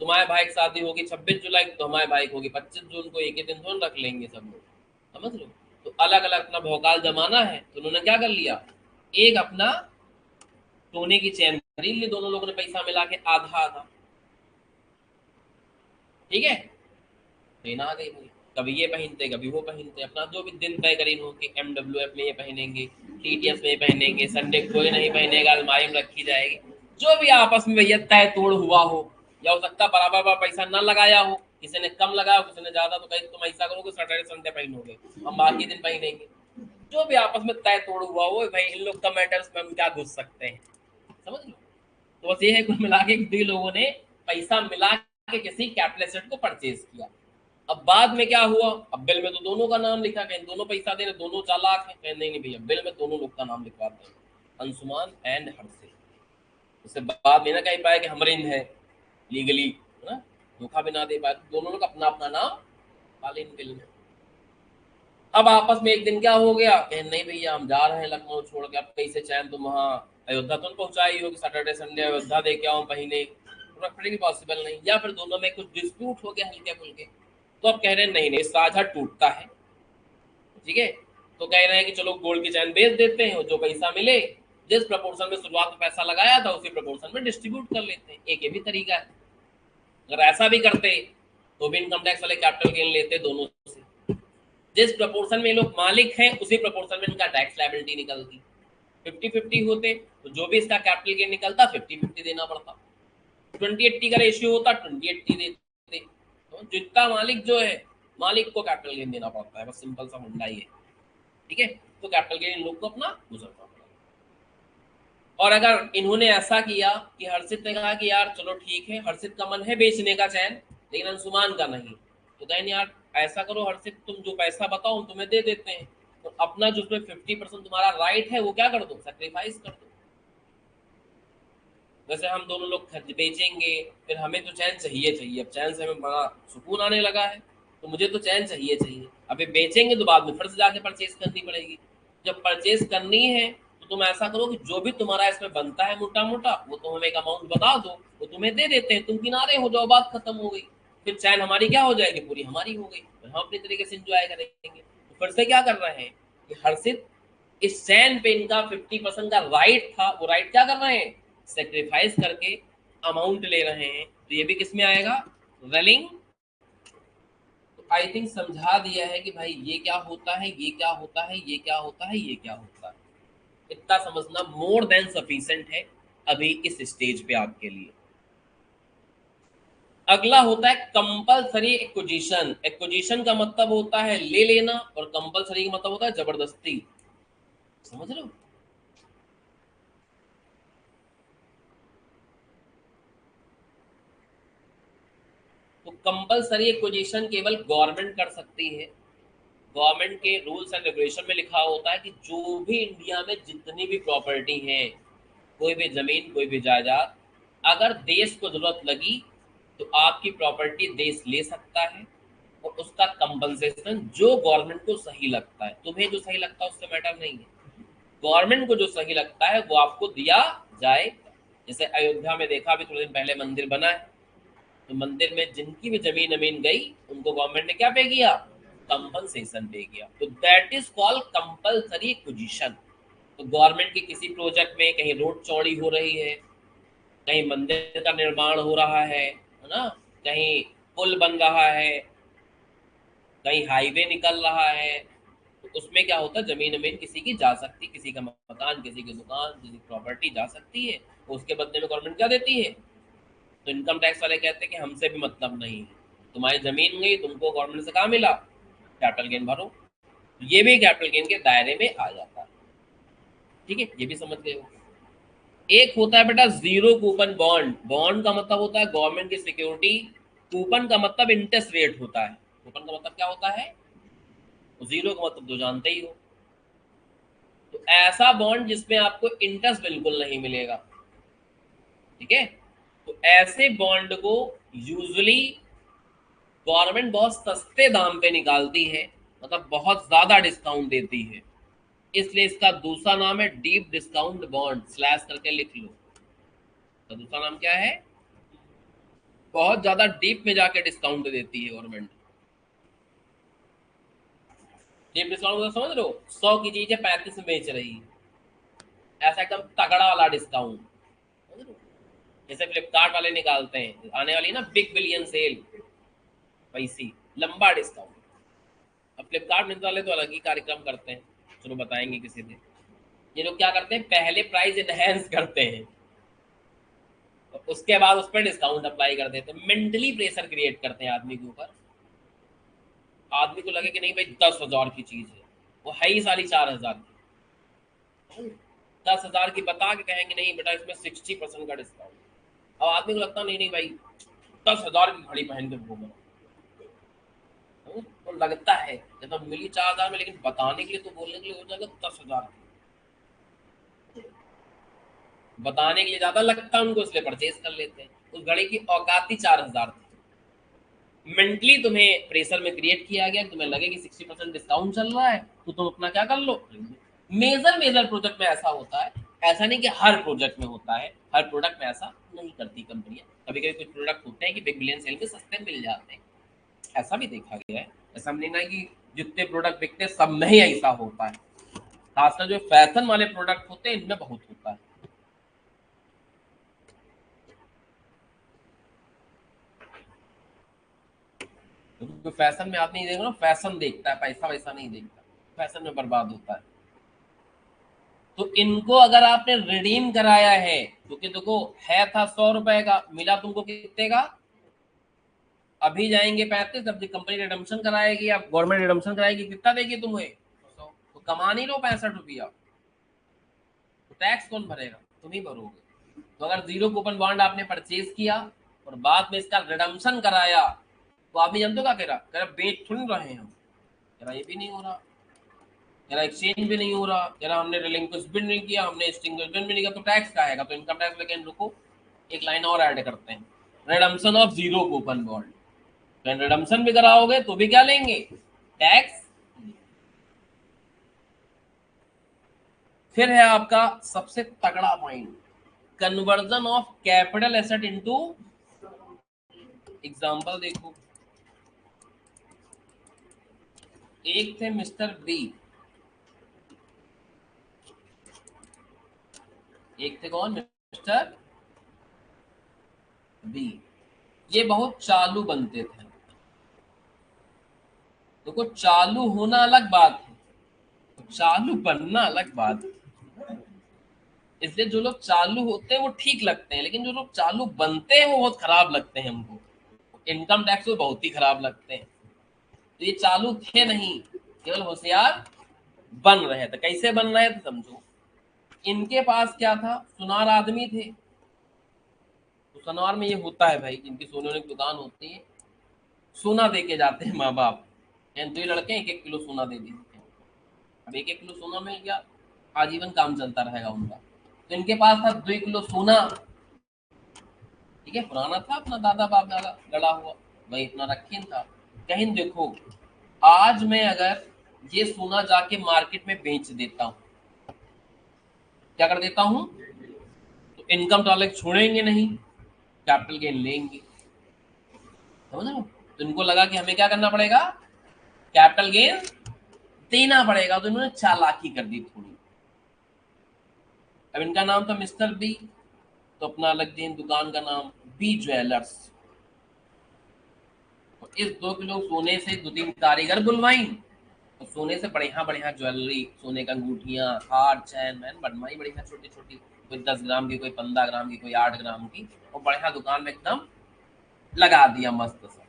तुम्हारे भाई की शादी होगी 26 जुलाई तो हमारे भाई की होगी 25 जून को, एक ही दिन थोड़ा रख लेंगे सब लोग, समझ लो, तो अलग अलग अपना भौकाल जमाना है, तो उन्होंने क्या कर लिया, एक अपना सोने की चैन खरीद ली, दोनों लोगों ने पैसा मिला के आधा आधा, ठीक है, ट्रेन आ गई भाई, कभी ये पहनते कभी वो पहनते, अपना जो भी दिन तय करीन हो कि MWF में ये पहनेंगे, TTS में ये पहनेंगे, संडे कोई नहीं पहनेगा, अलमारी में रखी जाएगी, जो भी आपस में भैया तय तोड़ हुआ हो, या हो सकता बराबर पैसा ना लगाया हो, किसी ने कम लगाया हो किसी ने ज्यादा, तो कहीं तुम ऐसा करोगे सैटरडे संडे पहनोगे, हम बाकी दिन पहनेंगे, जो भी आपस में तय तोड़ हुआ हो भाई, इन लोग का मैटर्स में हम क्या घुस सकते हैं, समझ लो। तो बस ये है कुल मिला के, दो लोगों ने पैसा मिला के किसी कैपिटल एसेट को परचेज किया। अब बाद में क्या हुआ, अब बिल में तो दोनों का नाम लिखा, कहीं दोनों पैसा दे रहे, दोनों चालाक है, कहीं नहीं भैया बिल में दोनों लोग का नाम लिखवाते हैं, अंशुमान एंड हर्षित। उससे बाद में ना कह पाए कि हमरिंद है लीगली, है ना, धोखा भी ना दे पाए, दोनों लोग अपना अपना नाम डाले इन बिल में। अब आपस में एक दिन क्या हो गया, कहे नहीं भैया हम जा रहे हैं लखनऊ छोड़ के, अब कैसे चैन तुम वहाँ अयोध्या तुम पहुंचाई हो कि सैटरडे संडे अयोध्या दे के आओ महीने, भी पॉसिबल नहीं, या फिर दोनों में कुछ डिस्प्यूट हो गया हल्के फुल्के, तो अब कह रहे हैं नहीं नहीं साझा टूटता है, ठीक है, तो कह रहे हैं कि चलो गोल्ड की चैन बेच देते हैं और जो पैसा मिले जिस प्रपोर्शन में शुरुआत में पैसा लगाया था उसी प्रपोर्शन में डिस्ट्रीब्यूट कर लेते हैं। एक ये भी तरीका है। अगर ऐसा भी करते तो भी इनकम टैक्स वाले कैपिटल गेन लेते दोनों से, जिस प्रपोर्शन में लोग मालिक हैं उसी प्रपोर्शन में इनका टैक्स लायबिलिटी निकलती, 50-50 होते तो जो भी इसका कैपिटल गेन निकलता 50-50 देना पड़ता, 20-80 का रेशियो होता 20-80 देते, तो जितना मालिक जो है मालिक को कैपिटल गेन देना पड़ता है, बस सिंपल सा फंडा ही है, ठीक है, तो कैपिटल गेन इन लोग को अपना गुजरना पड़ता। और अगर इन्होंने ऐसा किया कि हर्षित ने कहा कि यार चलो ठीक है, हर्षित का मन है बेचने का चैन लेकिन अंशुमान का नहीं, तो कहें यार ऐसा करो हर्षित तुम जो पैसा बताओ हम तुम्हें दे देते हैं, तो अपना जो उसमें 50% तुम्हारा राइट है वो क्या कर दो, सेक्रीफाइस कर दो। वैसे हम दोनों लोग बेचेंगे, फिर हमें तो चैन चाहिए चाहिए, अब चैन से हमें बड़ा सुकून आने लगा है, तो मुझे तो चैन चाहिए चाहिए, अभी बेचेंगे तो बाद में फिर से जाके परचेज करनी पड़ेगी, जब परचेज करनी है तो तुम ऐसा करो कि जो भी तुम्हारा इसमें बनता है मोटा मोटा वो तुम हमें एक अमाउंट बता दो, वो तुम्हें दे देते हैं, तुम किनारे हो जाओ, बात खत्म हो गई, फिर चैन हमारी क्या हो जाएगी, पूरी हमारी हो गई, फिर हम अपनी तरीके से इंजॉय करेंगे। तो फिर से क्या कर रहे हैं कि हर्षित इस चैन पे इनका 50% का राइट था, वो राइट क्या कर रहे हैं, सेक्रीफाइस करके अमाउंट ले रहे हैं, तो ये भी किस में आएगा, वेलिंग। तो आई थिंक समझा दिया है कि भाई ये क्या होता है, ये क्या होता है, ये क्या होता है, ये क्या होता है, इतना समझना मोर देन सफिशिएंट है अभी इस स्टेज पे आपके लिए। अगला होता है कंपलसरी एक्विजिशन। एक्विजिशन का मतलब होता है ले लेना और कंपलसरी का मतलब होता है जबरदस्ती, समझ रहे हो। तो कंपलसरी एक्विजिशन केवल गवर्नमेंट कर सकती है, गवर्नमेंट के रूल्स एंड रेगुलेशन में लिखा होता है कि जो भी इंडिया में जितनी भी प्रॉपर्टी है, कोई भी जमीन कोई भी जायदाद, अगर देश को जरूरत लगी तो आपकी प्रॉपर्टी देश ले सकता है, और उसका कंपनसेशन जो गवर्नमेंट को सही लगता है, तुम्हें जो सही लगता है उससे मैटर नहीं है, गवर्नमेंट को जो सही लगता है वो आपको दिया जाए। जैसे अयोध्या में देखा अभी थोड़े दिन पहले मंदिर बना है, तो मंदिर में जिनकी भी जमीन अमीन गई उनको गवर्नमेंट ने क्या पे किया, कंपनसेशन पे किया, तो that is called compulsory acquisition. तो गवर्नमेंट के किसी प्रोजेक्ट में कहीं रोड चौड़ी हो रही है, कहीं मंदिर का निर्माण हो रहा है ना, कहीं पुल बन रहा है, कहीं हाईवे निकल रहा है, तो उसमें क्या होता है जमीन अमीन किसी की जा सकती, किसी का मकान किसी की दुकान किसी की प्रॉपर्टी जा सकती है, तो उसके बदले में गवर्नमेंट क्या देती है, तो इनकम टैक्स वाले कहते हैं कि हमसे भी मतलब नहीं है, तुम्हारी जमीन गई तुमको गवर्नमेंट से कहाँ मिला, कैपिटल गेन भरो, ये भी कैपिटल गेन के दायरे में आ जाता है, ठीक है, ये भी समझ गए हो। एक होता है बेटा जीरो कूपन बॉन्ड, बॉन्ड का मतलब होता है गवर्नमेंट की सिक्योरिटी, कूपन का मतलब इंटरेस्ट रेट होता है, कूपन का मतलब क्या होता है, जीरो का मतलब तो जानते ही हो, तो ऐसा बॉन्ड जिसमें आपको इंटरेस्ट बिल्कुल नहीं मिलेगा, ठीक है, तो ऐसे बॉन्ड को यूजुअली गवर्नमेंट बहुत सस्ते दाम पे निकालती है, मतलब बहुत ज्यादा डिस्काउंट देती है, इसलिए इसका दूसरा नाम है डीप डिस्काउंट बॉन्ड, स्लैश करके लिख लो, तो दूसरा नाम क्या है, बहुत ज्यादा डीप में जाके डिस्काउंट देती है गवर्नमेंट। डीप डिस्काउंट मतलब समझ लो 100 की चीज है 35 में बेच रही है, ऐसा एकदम तगड़ा वाला डिस्काउंट, समझ लो, जैसे फ्लिपकार्ट वाले निकालते हैं आने वाली ना बिग बिलियन सेल, वैसी लंबा डिस्काउंट। अब फ्लिपकार्ट मिंत्रा वाले तो अलग ही कार्यक्रम करते हैं, चलो बताएंगे किसी दिन। ये लोग क्या करते हैं, पहले प्राइस इनहेंस करते हैं और उसके बाद उस पर डिस्काउंट अप्लाई कर देते हैं, मेंटली प्रेशर क्रिएट करते हैं आदमी के ऊपर, आदमी को लगे कि नहीं भाई 10,000 की चीज है, वो है ही 4,500 की, 10,000 की बता के कहेंगे नहीं बेटा इसमें 60% का डिस्काउंट, अब आदमी को लगता नहीं नहीं भाई 10,000 की घड़ी पहन के घूम रहा हूँ, तो लगता है कि तो मिली 4,000 में, लेकिन बताने के लिए तो बोलने के लिए हो जाएगा 10,000, बताने के लिए ज्यादा लगता है उनको, इसलिए परचेज कर लेते हैं। उस घड़ी की औकात ही 4,000 थी। मेंटली तुम्हें प्रेशर में क्रिएट किया गया, तुम्हें लगे कि 60% डिस्काउंट चल रहा है, तो तुम अपना क्या कर लो, मेजर मेजर प्रोजेक्ट में ऐसा होता है। ऐसा नहीं कि हर प्रोजेक्ट में होता है, हर प्रोडक्ट में ऐसा नहीं करती कंपनियां। कभी कभी कुछ प्रोडक्ट होते हैं कि बिग बिलियन सेल में सस्ते मिल जाते हैं, ऐसा भी देखा गया है। ऐसा नहीं ना कि जितने प्रोडक्ट बिकते हैं सब में ही ऐसा होता है, खासकर जो फैशन वाले प्रोडक्ट होते हैं इनमें बहुत होता है। क्योंकि फैशन में आदमी देखो ना, फैशन देखता है, पैसा वैसा नहीं देखता, फैशन में बर्बाद होता है। तो इनको अगर आपने रिडीम कराया है, क्योंकि देखो है था 100 रुपए का, मिला तुमको कितने का, अभी जाएंगे 35, जब कंपनी रिडम्पशन कराएगी या गवर्नमेंट रिडम्पशन कराएगी कितना देगी तुम्हें, तो कमा नहीं लो 65 रुपया, तो टैक्स कौन भरेगा, तुम ही भरोगे। तो अगर जीरो कूपन बॉन्ड आपने परचेज किया और बाद में इसका रिडम्पशन कराया, तो आदमी जानते हो क्या कह रहा बेच थोड़ी रहे हैं हम, कह रहा ये भी नहीं हो रहा, कह रहा एक्सचेंज भी नहीं हो रहा, कह रहा हमने रिलिंक्विश भी नहीं किया, हमने एक्सटिंग्विशमेंट भी नहीं किया, तो टैक्स का आएगा, तो इनकम टैक्स लेकिन रुको, एक लाइन और ऐड करते हैं, redemption of zero coupon bond. Redemption भी कराओगे तो भी क्या लेंगे, टैक्स। फिर है आपका सबसे तगड़ा point, conversion of capital asset into, example देखो, एक थे मिस्टर बी, एक थे कौन, मिस्टर बी, ये बहुत चालू बनते थे। देखो चालू होना अलग बात है, चालू बनना अलग बात है। इसलिए जो लोग चालू होते हैं वो ठीक लगते हैं, लेकिन जो लोग चालू बनते हैं वो बहुत खराब लगते हैं हमको। इनकम टैक्स वो बहुत ही खराब लगते हैं। तो ये चालू थे नहीं, केवल होशियार बन रहे थे। कैसे बन रहे थे समझो, इनके पास क्या था, सुनार आदमी थे। तो सुनार में ये होता है भाई, जिनकी सोने वाली दुकान होती है, सोना दे के जाते हैं माँ बाप, तो ये लड़के 1-1 किलो सोना दे देते हैं। अब 1-1 किलो सोना मिल गया, आजीवन काम चलता रहेगा उनका। तो इनके पास था 2 किलो सोना, ठीक है, पुराना था, अपना दादा बाप दादा गड़ा हुआ, वही इतना रखीन था। कहीं देखो, आज मैं अगर ये सोना जाके मार्केट में बेच देता हूँ, क्या कर देता हूँ, तो इनकम टैक्स छोड़ेंगे नहीं, कैपिटल गेन लेंगे, समझ रहे हो। तो इनको लगा कि हमें क्या करना पड़ेगा, कैपिटल गेन देना पड़ेगा, तो इन्होंने चालाकी कर दी थोड़ी। अब इनका नाम था मिस्टर बी, तो अपना अलग दिन दुकान का नाम बी ज्वेलर्स। तो इस 2 किलो सोने से 2-3 कारीगर बुलवाई, तो सोने से बढ़िया बढ़िया ज्वेलरी, सोने का अंगूठियां, हार, चैन मैन बनवाई बढ़िया छोटी छोटी, कोई 10 ग्राम की, कोई 15 ग्राम की, कोई 8 ग्राम की, और बढ़िया दुकान में एकदम लगा दिया मस्त सा।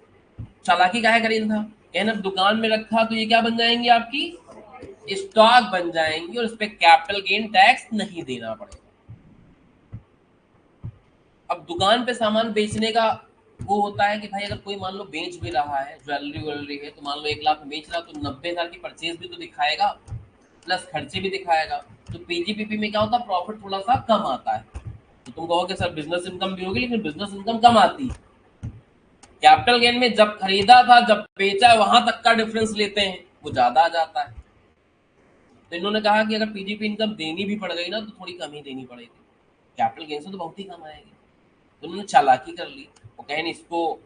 चालाकी काहे करी था, कहना दुकान में रखा तो ये क्या बन जाएंगी, आपकी स्टॉक बन जाएंगी, और इस पे कैपिटल गेन टैक्स नहीं देना पड़ेगा। अब दुकान पे सामान बेचने का वो होता है कि भाई अगर कोई मान लो बेच भी रहा है, ज्वेलरी व्वेलरी है, तो मान लो 1 लाख में बेच रहा, तो 90,000 की परचेज भी तो दिखाएगा, प्लस खर्चे भी दिखाएगा। तो पीजीपीपी में क्या होता है, प्रॉफिट थोड़ा सा कम आता है। तो तुम कहोगे सर बिजनेस इनकम भी होगी, लेकिन बिजनेस इनकम कम आती है। कैपिटल गेन में जब खरीदा था जब बेचा, वहां तक का डिफरेंस लेते हैं, वो ज्यादा आ जाता है। तो इन्होंने कहा कि अगर पीजीपी इनकम देनी भी पड़ गई ना, तो थोड़ी कम ही देनी पड़ेगी, कैपिटल गेन से तो बहुत ही कम आएगी। तो उन्होंने चालाकी कर ली, वो कहें इसको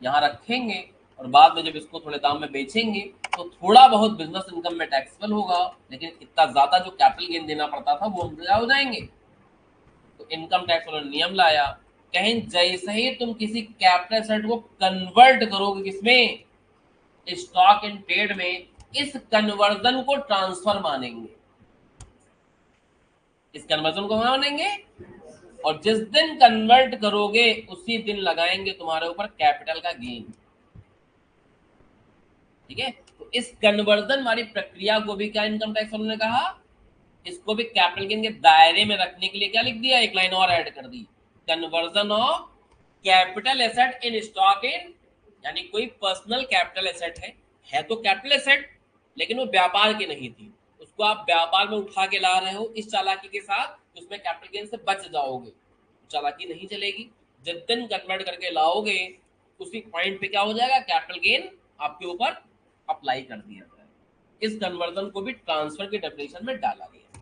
यहाँ रखेंगे, और बाद में जब इसको थोड़े दाम में बेचेंगे तो थोड़ा बहुत बिजनेस इनकम में टैक्सेबल होगा, लेकिन इतना ज्यादा जो कैपिटल गेन देना पड़ता था वो हम हो जाएंगे। तो इनकम टैक्स वालों ने नियम लाया, कहीं जैसे ही तुम किसी कैपिटल एसेट को कन्वर्ट करोगे किसमें, स्टॉक इन ट्रेड में, इस कन्वर्जन को ट्रांसफर मानेंगे, इस कन्वर्जन को मानेंगे, और जिस दिन कन्वर्ट करोगे उसी दिन लगाएंगे तुम्हारे ऊपर कैपिटल का गेन, ठीक है। तो इस कन्वर्जन वाली प्रक्रिया को भी क्या इनकम टैक्स वालों ने कहा, इसको भी कैपिटल गेन के दायरे में रखने के लिए क्या लिख दिया, एक लाइन और ऐड कर दी, conversion of capital asset in stock in, यानी कोई पर्सनल कैपिटल एसेट है तो कैपिटल एसेट, लेकिन वो व्यापार की नहीं थी, उसको आप व्यापार में उठा के ला रहे हो इस चालाकी के साथ, उसमें कैपिटल गेन से बच जाओगे, चालाकी नहीं चलेगी। जिस दिन कन्वर्ट करके लाओगे उसी पॉइंट पे क्या हो जाएगा, कैपिटल गेन आपके ऊपर अप्लाई कर दिया जाएगा। इस कन्वर्जन को भी ट्रांसफर की डेफिनेशन में डाला गया।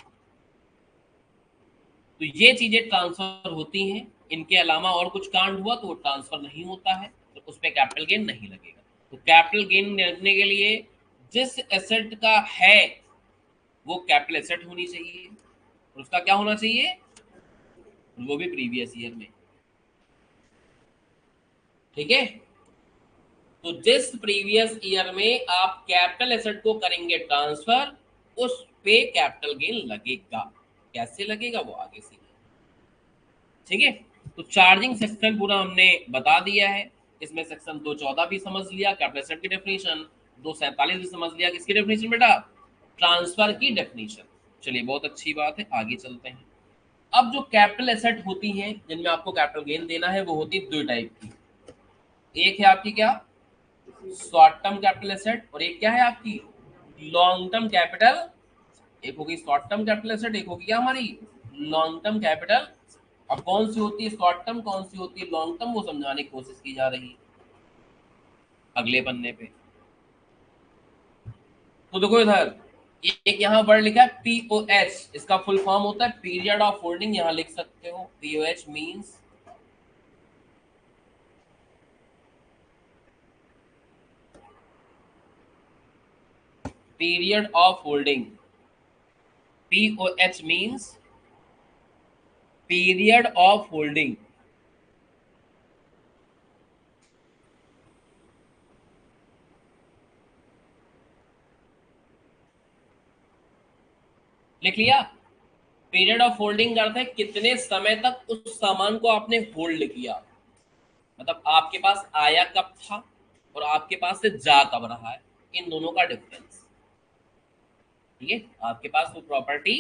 तो ये चीजें ट्रांसफर होती हैं, इनके अलावा और कुछ कांड हुआ तो वो ट्रांसफर नहीं होता है, तो उस पर कैपिटल गेन नहीं लगेगा। तो कैपिटल गेन लगने के लिए जिस एसेट का है वो कैपिटल एसेट होनी चाहिए, और उसका क्या होना चाहिए, वो भी प्रीवियस ईयर में। ठीक है, तो जिस प्रीवियस ईयर में आप कैपिटल एसेट को करेंगे ट्रांसफर, उस पे कैपिटल गेन लगेगा। कैसे लगेगा वो आगे सीखेंगे। ठीक है, तो चार्जिंग सेक्शन पूरा हमने बता दिया है। इसमें सेक्शन 214 भी समझ लिया, कैपिटल एसेट की डेफिनेशन, 247 भी समझ लिया, किसकी डेफिनेशन बेटा, ट्रांसफर की डेफिनेशन। चलिए बहुत अच्छी बात है, आगे चलते हैं। अब जो कैपिटल एसेट होती हैं जिनमें आपको कैपिटल गेन देना है वो होती है दो टाइप की। एक है आपकी क्या, शॉर्ट टर्म कैपिटल एसेट, और एक क्या है आपकी लॉन्ग टर्म कैपिटल। एक होगी शॉर्ट टर्म कैपिटल एसेट, एक होगी क्या हमारी लॉन्ग टर्म कैपिटल। अब कौन सी होती है शॉर्ट टर्म, कौन सी होती है लॉन्ग टर्म, वो समझाने की कोशिश की जा रही है अगले पन्ने पे। तो देखो इधर एक यहाँ वर्ड लिखा है पीओएच, इसका फुल फॉर्म होता है पीरियड ऑफ होल्डिंग, यहाँ लिख सकते हो pOH means period of holding. POH means period of holding. लिख लिया। पीरियड ऑफ होल्डिंग का अर्थ है कितने समय तक उस सामान को आपने होल्ड किया, मतलब आपके पास आया कब था और आपके पास से जा कब रहा है, इन दोनों का डिफरेंस। ठीक है, आपके पास वो प्रॉपर्टी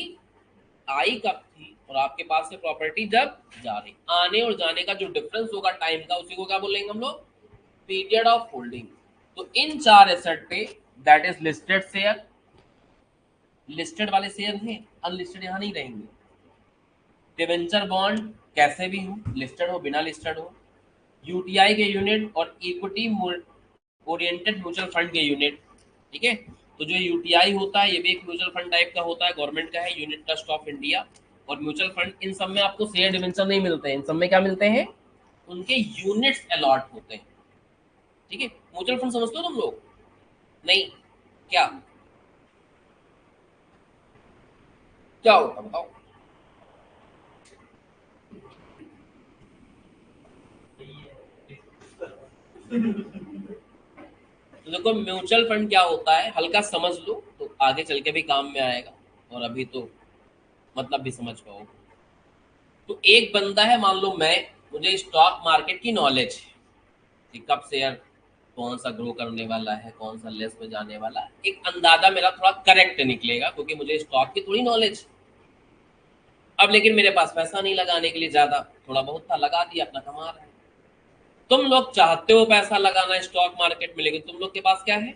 आई कब थी और आपके पास से प्रॉपर्टी जब जा रही, आने और जाने का जो डिफरेंस होगा टाइम का, उसी को क्या बोलेंगे हम लोग, पीरियड ऑफ होल्डिंग। तो इन चार एसेट पे that is listed share, listed वाले शेयर हैं, अनलिस्टेड यहां नहीं रहेंगे। डिवेंचर बॉन्ड कैसे भी हो, लिस्टेड हो बिना लिस्टेड हो, यूटीआई के यूनिट और इक्विटी ओरिएंटेड म्यूचुअल फंड के यूनिट। ठीक है, तो जो यूटीआई होता है ये भी एक म्यूचुअल फंड टाइप का होता है, गवर्नमेंट का है, यूनिट ट्रस्ट ऑफ इंडिया। और म्यूचुअल फंड, इन सब में आपको शेयर डिवेंचर नहीं मिलते हैं, इन सब में क्या मिलते हैं, उनके यूनिट्स अलॉट होते हैं। ठीक है, म्यूचुअल फंड समझते हो तुम लोग, नहीं क्या, क्या होता बताओ। तो देखो म्यूचुअल फंड क्या होता है, हल्का समझ लो तो आगे चल के भी काम में आएगा, और अभी तो मतलब भी समझ पाओ। तो एक बंदा है, मान लो मैं, मुझे स्टॉक मार्केट की नॉलेज है कि कब शेयर कौन सा ग्रो करने वाला है, कौन सा लेस में जाने वाला है, एक अंदाजा मेरा थोड़ा करेक्ट निकलेगा क्योंकि मुझे स्टॉक की थोड़ी नॉलेज। अब लेकिन मेरे पास पैसा नहीं लगाने के लिए, ज्यादा थोड़ा बहुत था लगा दिया, अपना कमा रहा है। तुम लोग चाहते हो पैसा लगाना स्टॉक मार्केट में, लेकिन तुम लोग के पास क्या है,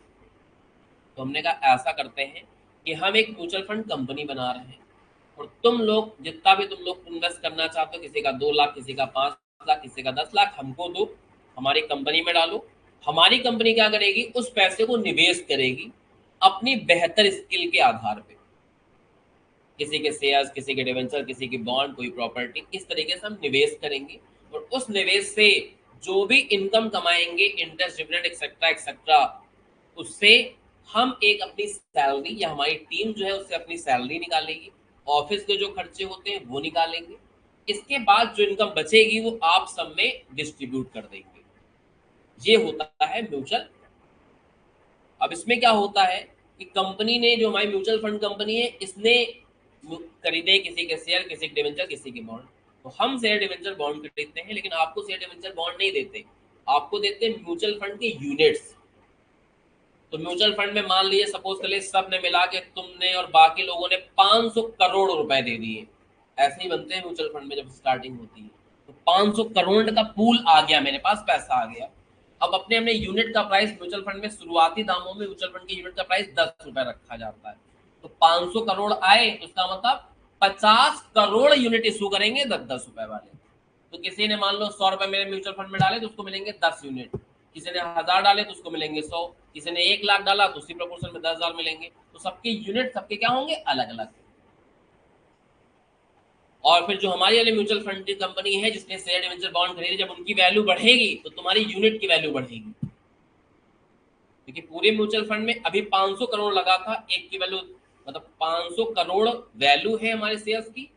तो हमने कहा ऐसा करते हैं कि हम एक म्यूचुअल फंड कंपनी बना रहे हैं, और तुम लोग जितना भी तुम लोग इन्वेस्ट करना चाहते हो, किसी का 2 लाख, किसी का 5 लाख, किसी का 10 लाख, हमको दो, हमारी कंपनी में डालो। हमारी कंपनी क्या करेगी, उस पैसे को निवेश करेगी अपनी बेहतर स्किल के आधार पे, किसी के शेयर्स, किसी के डिवेंचर, किसी की बॉन्ड, कोई प्रॉपर्टी, इस तरीके से हम निवेश करेंगे। और उस निवेश से जो भी इनकम कमाएंगे, इंटरेस्ट, डिविडेंड एक्सेट्रा एक्सेट्रा, उससे हम एक अपनी सैलरी, या हमारी टीम जो है उससे अपनी सैलरी निकालेगी, ऑफिस के जो खर्चे होते हैं वो निकालेंगे। इसके बाद जो इनकम बचेगी वो आप सब में डिस्ट्रीब्यूट कर देंगे। ये होता है म्यूचुअल। अब इसमें क्या होता है कि कंपनी ने, जो हमारी म्यूचुअल फंड कंपनी है, इसने खरीदे किसी के शेयर, किसी के डिवेंचर, किसी के बॉन्ड, तो हम शेयर डिवेंचर बॉन्ड खरीदते हैं, लेकिन आपको शेयर डिवेंचर बॉन्ड नहीं देते, आपको देते हैं म्यूचुअल फंड के यूनिट्स। तो म्यूचुअल फंड में मान लीजिए, सपोज कर लिए सब ने मिला के तुमने और बाकी लोगों ने 500 करोड़ रुपए दे दिए, ऐसे ही बनते हैं म्यूचुअल फंड में जब स्टार्टिंग होती है। तो 500 करोड़ का पूल आ गया, मेरे पास पैसा आ गया। अब अपने अपने यूनिट का प्राइस म्यूचुअल फंड में, शुरुआती दामों में म्यूचुअल फंड के यूनिट का प्राइस 10 रुपए रखा जाता है। तो 500 करोड़ आए तो उसका मतलब 50 करोड़ यूनिट इशू करेंगे 10-10 रुपए वाले। तो किसी ने मान लो 100 रुपए मेरे म्यूचुअल फंड में डाले तो उसको मिलेंगे 10 यूनिट, किसी ने 1000 डाले तो उसको मिलेंगे 100, किसी ने 1 लाख डाला तो उसी प्रोपोर्शन में 10,000 मिलेंगे। तो सबके यूनिट सबके क्या होंगे, अलग अलग। और फिर जो हमारी वाली म्यूचुअल फंड की कंपनी है जिसने शेयर डिवेंचर बॉन्ड खरीदे, जब उनकी वैल्यू बढ़ेगी तो तुम्हारी यूनिट की वैल्यू बढ़ेगी। क्योंकि पूरे म्यूचुअल फंड में अभी 500 करोड़ लगा था, एक की वैल्यू मतलब 500 करोड़ वैल्यू है हमारे शेयर्स की,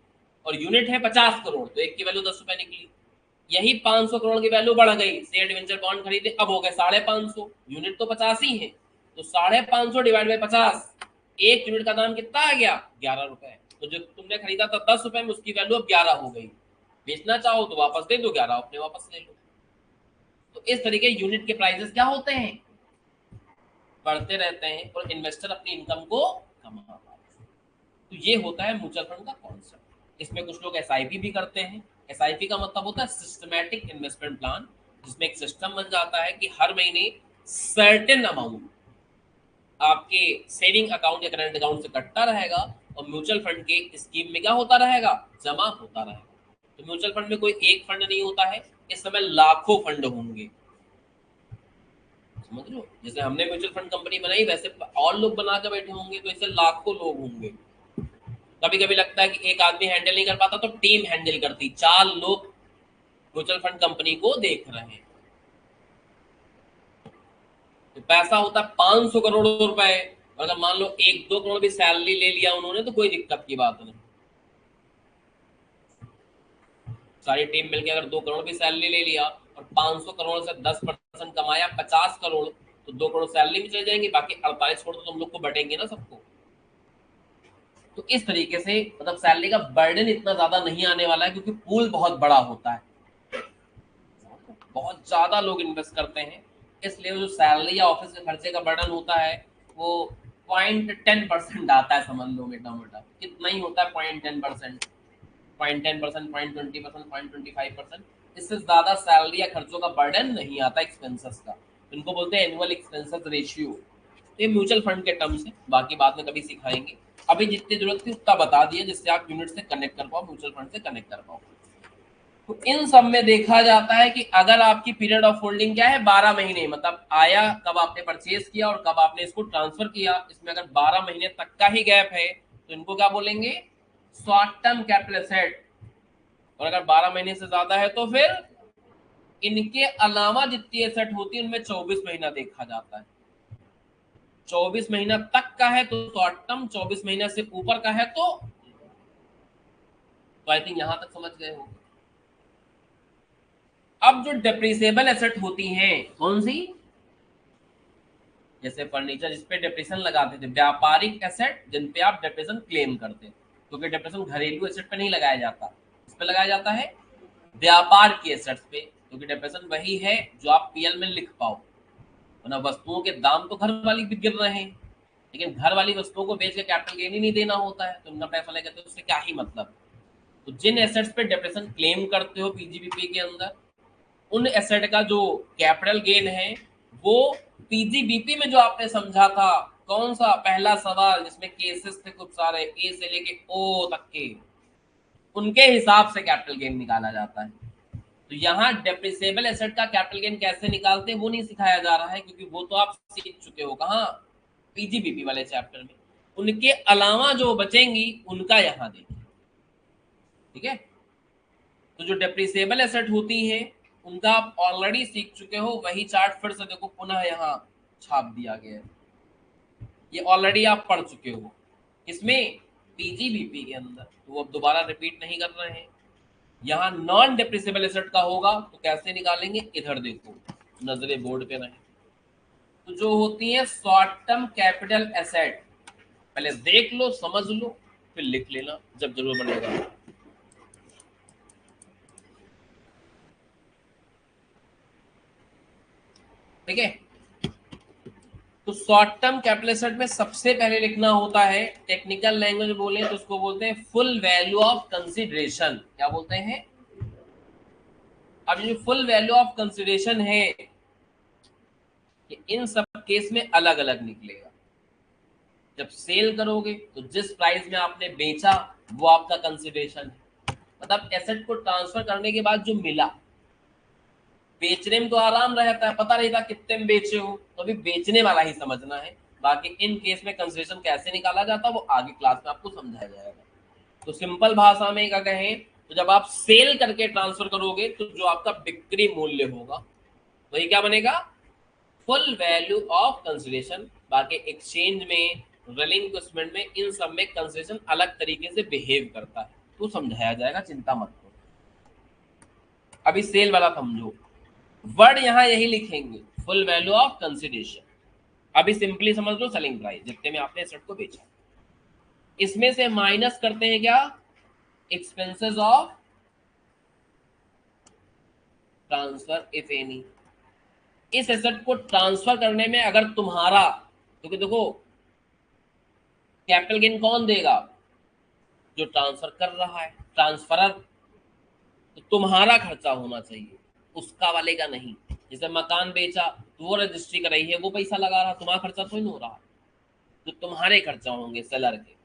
और यूनिट है 50 करोड़, तो एक की वैल्यू 10 रुपए निकली। यही 500 करोड़ की वैल्यू बढ़ गई, शेयर डिवेंचर बॉन्ड खरीदे, अब हो गए 550, यूनिट तो 50 ही है, तो 550 डिवाइड बाई 50, एक यूनिट का दाम कितना आ गया, 11 रुपए। तो जो तुमने खरीदा था 10 रुपए में, उसकी वैल्यू अब 11 हो गई। बेचना चाहो तो वापस दे दो, 11 अपने वापस ले लो। तो इस तरीके यूनिट के प्राइसेस क्या होते हैं, बढ़ते रहते हैं, और इन्वेस्टर अपनी इनकम को कमा पाता है। तो ये होता है म्यूचुअल फंड का कॉन्सेप्ट। इसमें कुछ लोग एसआईपी भी करते हैं। एसआईपी का मतलब होता है सिस्टमैटिक इन्वेस्टमेंट प्लान, जिसमें एक सिस्टम बन जाता है कि हर महीने सर्टेन अमाउंट आपके सेविंग अकाउंट या करंट अकाउंट से कटता रहेगा, और म्यूचुअल फंड के स्कीम में क्या होता रहेगा, जमा होता रहेगा। तो म्यूचुअल फंड में कोई एक फंड नहीं होता है, इस समय लाखों फंड होंगे, समझ लो। जैसे हमने म्यूचुअल फंड कंपनी बनाई, वैसे और लोग बना के बैठे होंगे, तो इससे लाखों लोग होंगे। कभी कभी लगता है कि एक आदमी हैंडल नहीं कर पाता तो टीम हैंडल करती, 4 लोग म्यूचुअल फंड कंपनी को देख रहे हैं। तो पैसा होता है 500 करोड़ रुपए, और अगर मान लो 1-2 करोड़ भी सैलरी ले लिया उन्होंने तो कोई दिक्कत की बात नहीं। सारी टीम मिलकर अगर 2 करोड़ भी सैलरी ले लिया और 500 करोड़ से 10% कमाया, 50 करोड़, तो 2 करोड़ सैलरी में चले जाएंगे, बाकी 48 करोड़ तो तुम लोग को बटेंगे ना सबको। तो इस तरीके से मतलब सैलरी का बर्डन इतना ज्यादा नहीं आने वाला है, क्योंकि पूल बहुत बड़ा होता है, बहुत ज्यादा लोग इन्वेस्ट करते हैं, इसलिए जो सैलरी या ऑफिस के खर्चे का बर्डन होता है वो 0.10% आता है, समझ लो बेटा मोटा, कितना ही होता है, 0.10%, 0.10%, 0.20%, 0.25%। इससे ज्यादा सैलरी या खर्चों का बर्डन नहीं आता एक्सपेंसेस का। इनको बोलते हैं एनुअल एक्सपेंसेस रेशियो। ये म्यूचुअल फंड के टर्म्स है, बाकी बाद में कभी सिखाएंगे। अभी जितनी जरूरत थी उतना बता दिया, जिससे आप यूनिट से कनेक्ट कर पाओ, म्यूचुअल फंड से कनेक्ट कर पाओ। तो इन सब में देखा जाता है कि अगर आपकी पीरियड ऑफ होल्डिंग क्या है, 12 महीने, मतलब आया कब आपने परचेज किया और कब आपने इसको ट्रांसफर किया, इसमें अगर 12 महीने तक का ही गैप है तो इनको क्या बोलेंगे, शॉर्ट टर्म कैपिटल एसेट। और अगर 12 महीने से ज्यादा है तो फिर इनके अलावा जितनी एसेट होती है उनमें 24 महीना देखा जाता है। 24 महीना तक का है तो शॉर्ट टर्म, 24 महीना से ऊपर का है तो आई थिंक यहां तक समझ गए हो। अब जो डेप्रिसिएबल एसेट होती हैं, कौन सी, जैसे फर्नीचर जिसपे डेप्रिसिएशन लगाते थे, व्यापारिक एसेट जिन पे आप डेप्रिसिएशन क्लेम करते, क्योंकि डेप्रिसिएशन घरेलू एसेट पे नहीं लगाया जाता, इस पे लगाया जाता है व्यापार की एसेट्स पे, क्योंकि डेप्रिसिएशन वही है जो आप पीएल में लिख पाओ, वरना वस्तुओं के दाम तो घर वाली भी गिर रहे हैं, लेकिन घर वाली वस्तुओं को बेच के कैपिटल गेन ही नहीं देना होता है, तो इनकम टैक्स वाले कहते हैं उससे क्या ही मतलब। तो जिन एसेट्स पे डेप्रिसिएशन क्लेम करते हो पीजीबीपी के अंदर, उन एसेट का जो कैपिटल गेन है वो पीजीबीपी में जो आपने समझा था, कौन सा पहला सवाल जिसमें केसेस थे कुछ सारे, ए से लेके ओ तक के, उनके हिसाब से कैपिटल गेन निकाला जाता है। तो यहाँ डेप्रिसिएबल एसेट का कैपिटल गेन कैसे निकालते हैं वो नहीं सिखाया जा रहा है, क्योंकि वो तो आप सीख चुके हो कहाँ, पीजीबीपी वाले चैप्टर में। उनके अलावा जो बचेंगी उनका यहाँ देखिए, ठीक है। तो जो डेप्रिसिएबल एसेट होती है उनका आप ऑलरेडी सीख चुके हो, वही चार्ट फिर से देखो पुनः यहाँ छाप दिया गया है, ये ऑलरेडी आप पढ़ चुके हो, इसमें पीजीबीपी के अंदर, तो अब दोबारा रिपीट नहीं कर रहे हैं। यहाँ नॉन डेप्रिसिएबल एसेट का होगा तो कैसे निकालेंगे, इधर देखो, नजरे बोर्ड पे रहे। तो जो होती है शॉर्ट टर्म कैपिटल एसेट, पहले देख लो समझ लो फिर लिख लेना जब जरूरत पड़ेगा। ठीक है, तो शॉर्ट टर्म कैपिटल एसेट में सबसे पहले लिखना होता है, टेक्निकल लैंग्वेज बोले तो उसको बोलते हैं फुल वैल्यू ऑफ कंसीडरेशन। क्या बोलते हैं, अब ये फुल वैल्यू ऑफ कंसिडरेशन है कि इन सब केस में अलग अलग निकलेगा। जब सेल करोगे तो जिस प्राइस में आपने बेचा वो आपका कंसिडरेशन है, मतलब एसेट को ट्रांसफर करने के बाद जो मिला। बेचने में तो आराम रहता है, पता रहता कितने में बेचे हो, तो अभी बेचने वाला ही समझना है। बाकी इन केस में कंसिडरेशन कैसे निकाला जाता है वो आगे क्लास में आपको समझाया जाएगा। तो सिंपल भाषा में क्या कहें तो जब आप सेल करके ट्रांसफर करोगे तो जो आपका बिक्री मूल्य होगा वही क्या बनेगा, फुल वैल्यू ऑफ कंसिडरेशन। बाकी एक्सचेंज में, रिलिंक्विशमेंट में, इन सब में कंसिडरेशन अलग तरीके से बिहेव करता है, तो समझाया जाएगा, चिंता मत करो। अभी सेल वाला समझो, वर्ड यहां यही लिखेंगे, फुल वैल्यू ऑफ कंसिडरेशन। अभी सिंपली समझ लो सेलिंग प्राइस जितने में आपने एसेट को बेचा, इसमें से माइनस करते हैं क्या, expenses of transfer if any. इस एसेट को ट्रांसफर करने में अगर तुम्हारा, क्योंकि देखो कैपिटल गेन कौन देगा, जो ट्रांसफर कर रहा है, ट्रांसफरर। तो तुम्हारा खर्चा होना चाहिए, उसका वाले का नहीं। जैसे मकान बेचा तो वो रजिस्ट्री कराई है, वो पैसा लगा रहा, तुम्हारा खर्चा थोड़ी हो रहा, तो तुम्हारे खर्चा होंगे सेलर के।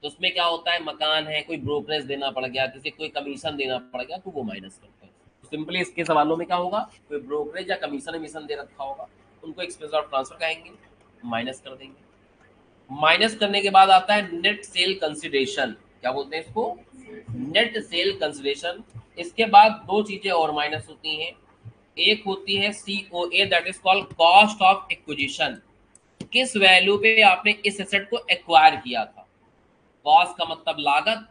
तो उसमें क्या होता है, मकान है, कोई ब्रोकरेज देना पड़ गया, किसी कोई कमीशन देना पड़ गया, तो वो माइनस करते हैं। तो सिंपली इसके सवालों में क्या होगा, कोई ब्रोकरेज या कमीशन वमीशन दे रखा होगा, उनको एक्सपेंस ऑफ ट्रांसफर कहेंगे, माइनस कर देंगे। माइनस करने के बाद आता है नेट सेल कंसिडरेशन, क्या बोलते हैं इसको, नेट सेल कंसिडरेशन। इसके बाद दो चीजें और माइनस होती हैं, एक होती है COA, that is called cost of acquisition. किस वैल्यू पे आपने इस एसेट को एक्वायर किया था। कॉस्ट का मतलब लागत,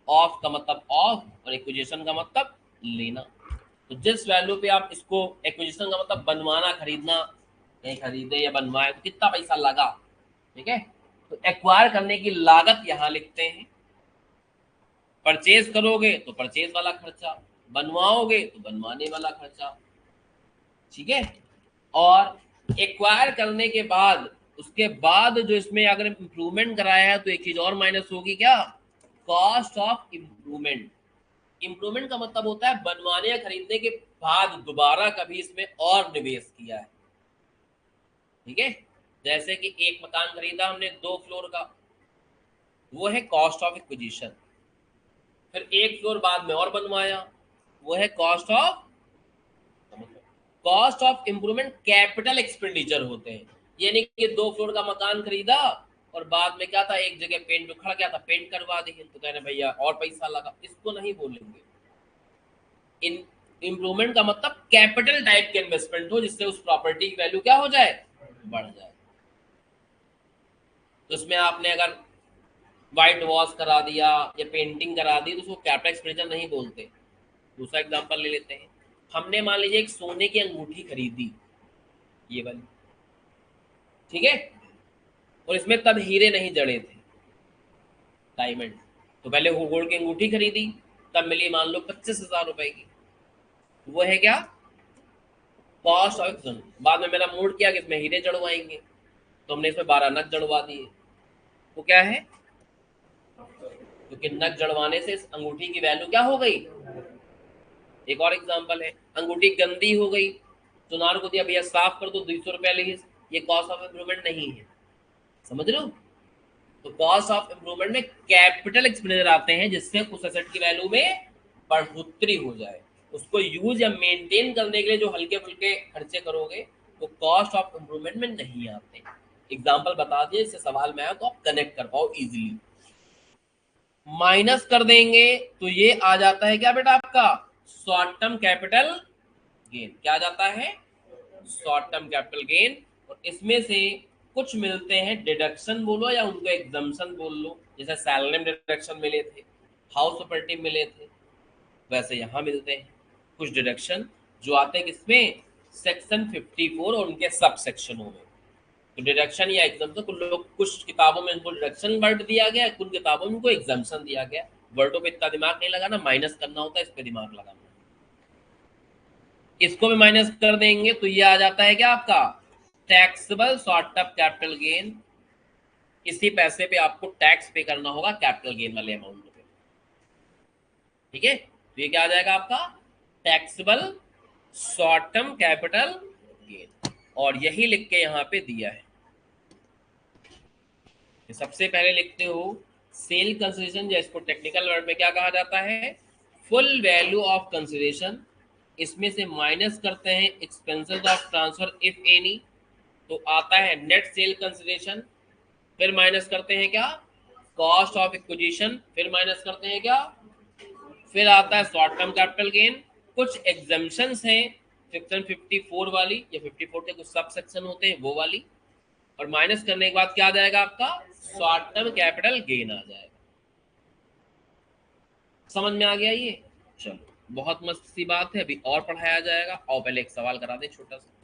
ऑफ का मतलब ऑफ, और एक्विजिशन का मतलब लेना। तो जिस वैल्यू पे आप इसको, एक्विजिशन का मतलब बनवाना, खरीदना, कहीं खरीदे या बनवाए तो कितना पैसा लगा, ठीक है। तो एक्वायर करने की लागत यहां लिखते हैं। परचेज करोगे तो परचेज वाला खर्चा, बनवाओगे तो बनवाने वाला खर्चा, ठीक है। और एक्वायर करने के बाद, उसके बाद जो इसमें अगर इंप्रूवमेंट कराया है तो एक चीज और माइनस होगी, क्या, कॉस्ट ऑफ इम्प्रूवमेंट। इम्प्रूवमेंट का मतलब होता है बनवाने या खरीदने के बाद दोबारा कभी इसमें और निवेश किया है, ठीक है। जैसे कि एक मकान खरीदा हमने 2 फ्लोर का, वो है कॉस्ट ऑफ एक्विजिशन। फिर एक फ्लोर बाद में और बनवाया, वो है cost of improvement capital expenditure होते हैं। यानी कि 2 फ्लोर का मकान खरीदा और बाद में क्या था, एक जगह पेंट उखड़ गया था, पेंट करवा दिए, तो कहने भैया और पैसा लगा, इसको नहीं बोलेंगे। इन इम्प्रूवमेंट का मतलब कैपिटल टाइप के इन्वेस्टमेंट हो, जिससे उस प्रॉपर्टी की वैल्यू क्या हो जाए, बढ़ जाए। तो उसमें आपने अगर व्हाइट वॉश करा दिया या पेंटिंग करा दी तो उसको कैपिटल एक्सपेंडिचर नहीं बोलते। दूसरा एग्जांपल ले लेते हैं, हमने मान लीजिए एक सोने की अंगूठी खरीदी, ये वाली, ठीक है, और इसमें तब हीरे नहीं जड़े थे, डायमंड। तो पहले वो गोल्ड की अंगूठी खरीदी, तब मिली मान लो 25,000 रुपए की, वो है क्या, कॉस्ट ऑफ एक्विजिशन। बाद में मेरा मूड किया कि इसमें हीरे जड़वाएंगे, तो हमने इसमें 12 नग जड़वा दिए, वो क्या है, क्योंकि नग जड़वाने से इस अंगूठी की वैल्यू क्या हो गई। एक और एग्जांपल है, अंगूठी गंदी हो गई, सुनार को दिया भैया साफ कर दो, 200 रुपया लीजिए, ये कॉस्ट ऑफ इम्प्रूवमेंट नहीं है, समझ रहे हो। तो कॉस्ट ऑफ इम्प्रूवमेंट में कैपिटल एक्सपेंडिचर आते हैं, जिससे उस एसेट की वैल्यू में बढ़ोतरी हो जाए। उसको यूज या मेंटेन करने के लिए जो हल्के फुल्के खर्चे करोगे वो कॉस्ट ऑफ इम्प्रूवमेंट में नहीं आते। एग्जाम्पल बता दिए, इससे सवाल में आया तो आप कनेक्ट कर पाओ इजीली। माइनस कर देंगे तो ये आ जाता है क्या बेटा, आपका शॉर्ट टर्म कैपिटल गेन। क्या आ जाता है, शॉर्ट टर्म कैपिटल गेन। और इसमें से कुछ मिलते हैं डिडक्शन बोलो या उनको एग्जम्पशन बोल लो, जैसे सैलरी डिडक्शन मिले थे, हाउस प्रॉपर्टी मिले थे, वैसे यहाँ मिलते हैं कुछ डिडक्शन जो आते हैं किसमें, सेक्शन 54 और उनके सब सेक्शनों में। तो डिडक्शन या एग्जाम्पशन, कुछ किताबों में इनको डिडक्शन वर्ड दिया गया, कुछ किताबों में इनको एग्जाम्पशन दिया गया। वर्डों पे इतना दिमाग नहीं लगाना, माइनस करना होता है, इस पे दिमाग लगाना। इसको भी माइनस कर देंगे तो ये आ जाता है क्या आपका, taxable short term capital gain. इसी पैसे पे आपको टैक्स पे करना होगा कैपिटल गेन वाले अमाउंट पे, ठीक है। तो ये क्या आ जाएगा आपका, taxable short term capital gain, और यही लिख के यहां पे दिया है। सबसे पहले लिखते हो सेल कंसिडरेशन, या इसको टेक्निकल वर्ड में क्या कहा जाता है, फुल वैल्यू ऑफ कंसिडरेशन। इसमें से माइनस करते हैं expenses of transfer if any, तो आता है नेट सेल कंसिडरेशन। फिर माइनस करते हैं क्या, कॉस्ट ऑफ एक्विजिशन। फिर माइनस करते हैं क्या, फिर आता है शॉर्ट टर्म कैपिटल गेन। कुछ एग्जाम्पशंस हैं, सेक्शन 54 वाली, या 54 के कुछ सब सेक्शन होते हैं वो वाली, और माइनस करने के बाद क्या आ जाएगा आपका, शॉर्ट टर्म कैपिटल गेन आ जाएगा। समझ में आ गया ये? चलो, बहुत मस्त सी बात है, अभी और पढ़ाया जाएगा। और पहले एक सवाल करा दे छोटा सा।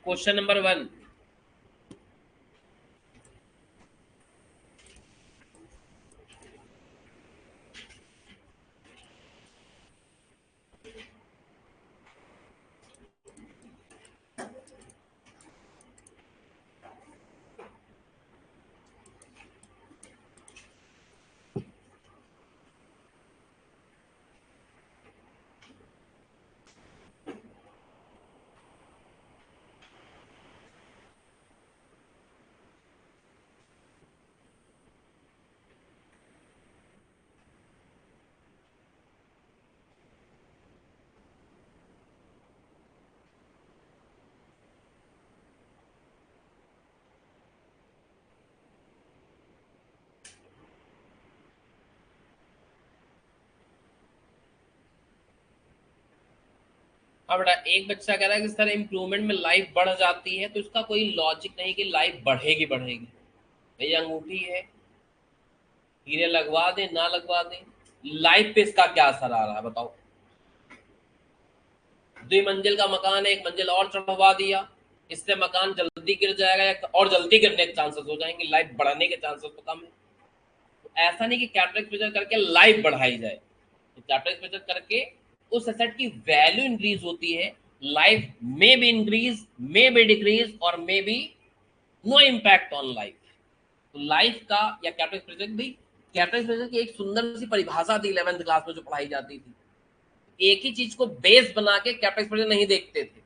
क्वेश्चन नंबर 1, हाँ बेटा, एक बच्चा कह रहा है कि सर इम्प्रूवमेंट में लाइफ बढ़ जाती है, तो इसका कोई लॉजिक नहीं कि लाइफ बढ़ेगी बढ़ेगी। भैया अंगूठी है, हीरे लगवा दे ना लगवा दे, लाइफ पे इसका क्या असर आ रहा है बताओ। 2 मंजिल का मकान है, एक मंजिल और चढ़वा दिया, इससे मकान जल्दी गिर जाएगा या और जल्दी गिरने के चांसेस हो जाएंगे, लाइफ बढ़ने के चांसेस तो कम है। तो ऐसा नहीं कि कैपिटल एक्सपेंडिचर करके लाइफ बढ़ाई जाए, तो कैपिटल एक्सपेंडिचर करके उस एसेट की वैल्यू इंक्रीज होती है। Life may be increase, may be decrease, or may be no impact on life. तो लाइफ का या कैपिटल एक्सपेंडिचर भी, कैपिटल एक्सपेंडिचर की एक सुंदर सी परिभाषा थी 11th क्लास में जो पढ़ाई जाती थी। एक ही चीज को बेस बना के कैपिटल एक्सपेंडिचर नहीं देखते थे,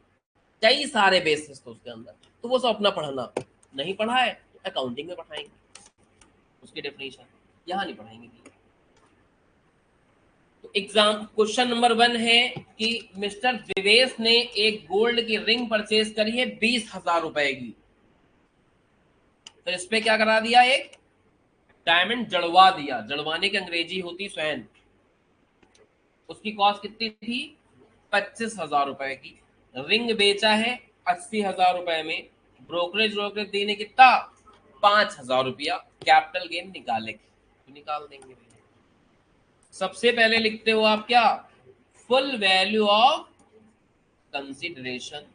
कई सारे बेसिस थे उसके अंदर, तो वो सब अपना पढ़ना। नहीं पढ़ा है तो अकाउंटिंग में पढ़ाएंगे उसकी डेफिनेशन, यहाँ नहीं पढ़ाएंगे। तो एग्जाम क्वेश्चन नंबर 1 है कि मिस्टर दिवेश ने एक गोल्ड की रिंग परचेज करी है 20,000 रुपए की। फिर इस पे क्या करा दिया, एक डायमंड जड़वा दिया। जड़वाने की अंग्रेजी होती स्वयं। उसकी कॉस्ट कितनी थी, 25,000 रुपए की। रिंग बेचा है 80,000 रुपए में, ब्रोकरेज ब्रोकरेज देने कितना, 5,000 रुपया। कैपिटल गेन निकालेंगे तो निकाल देंगे। सबसे पहले लिखते हो आप क्या, फुल वैल्यू ऑफ कंसिडरेशन।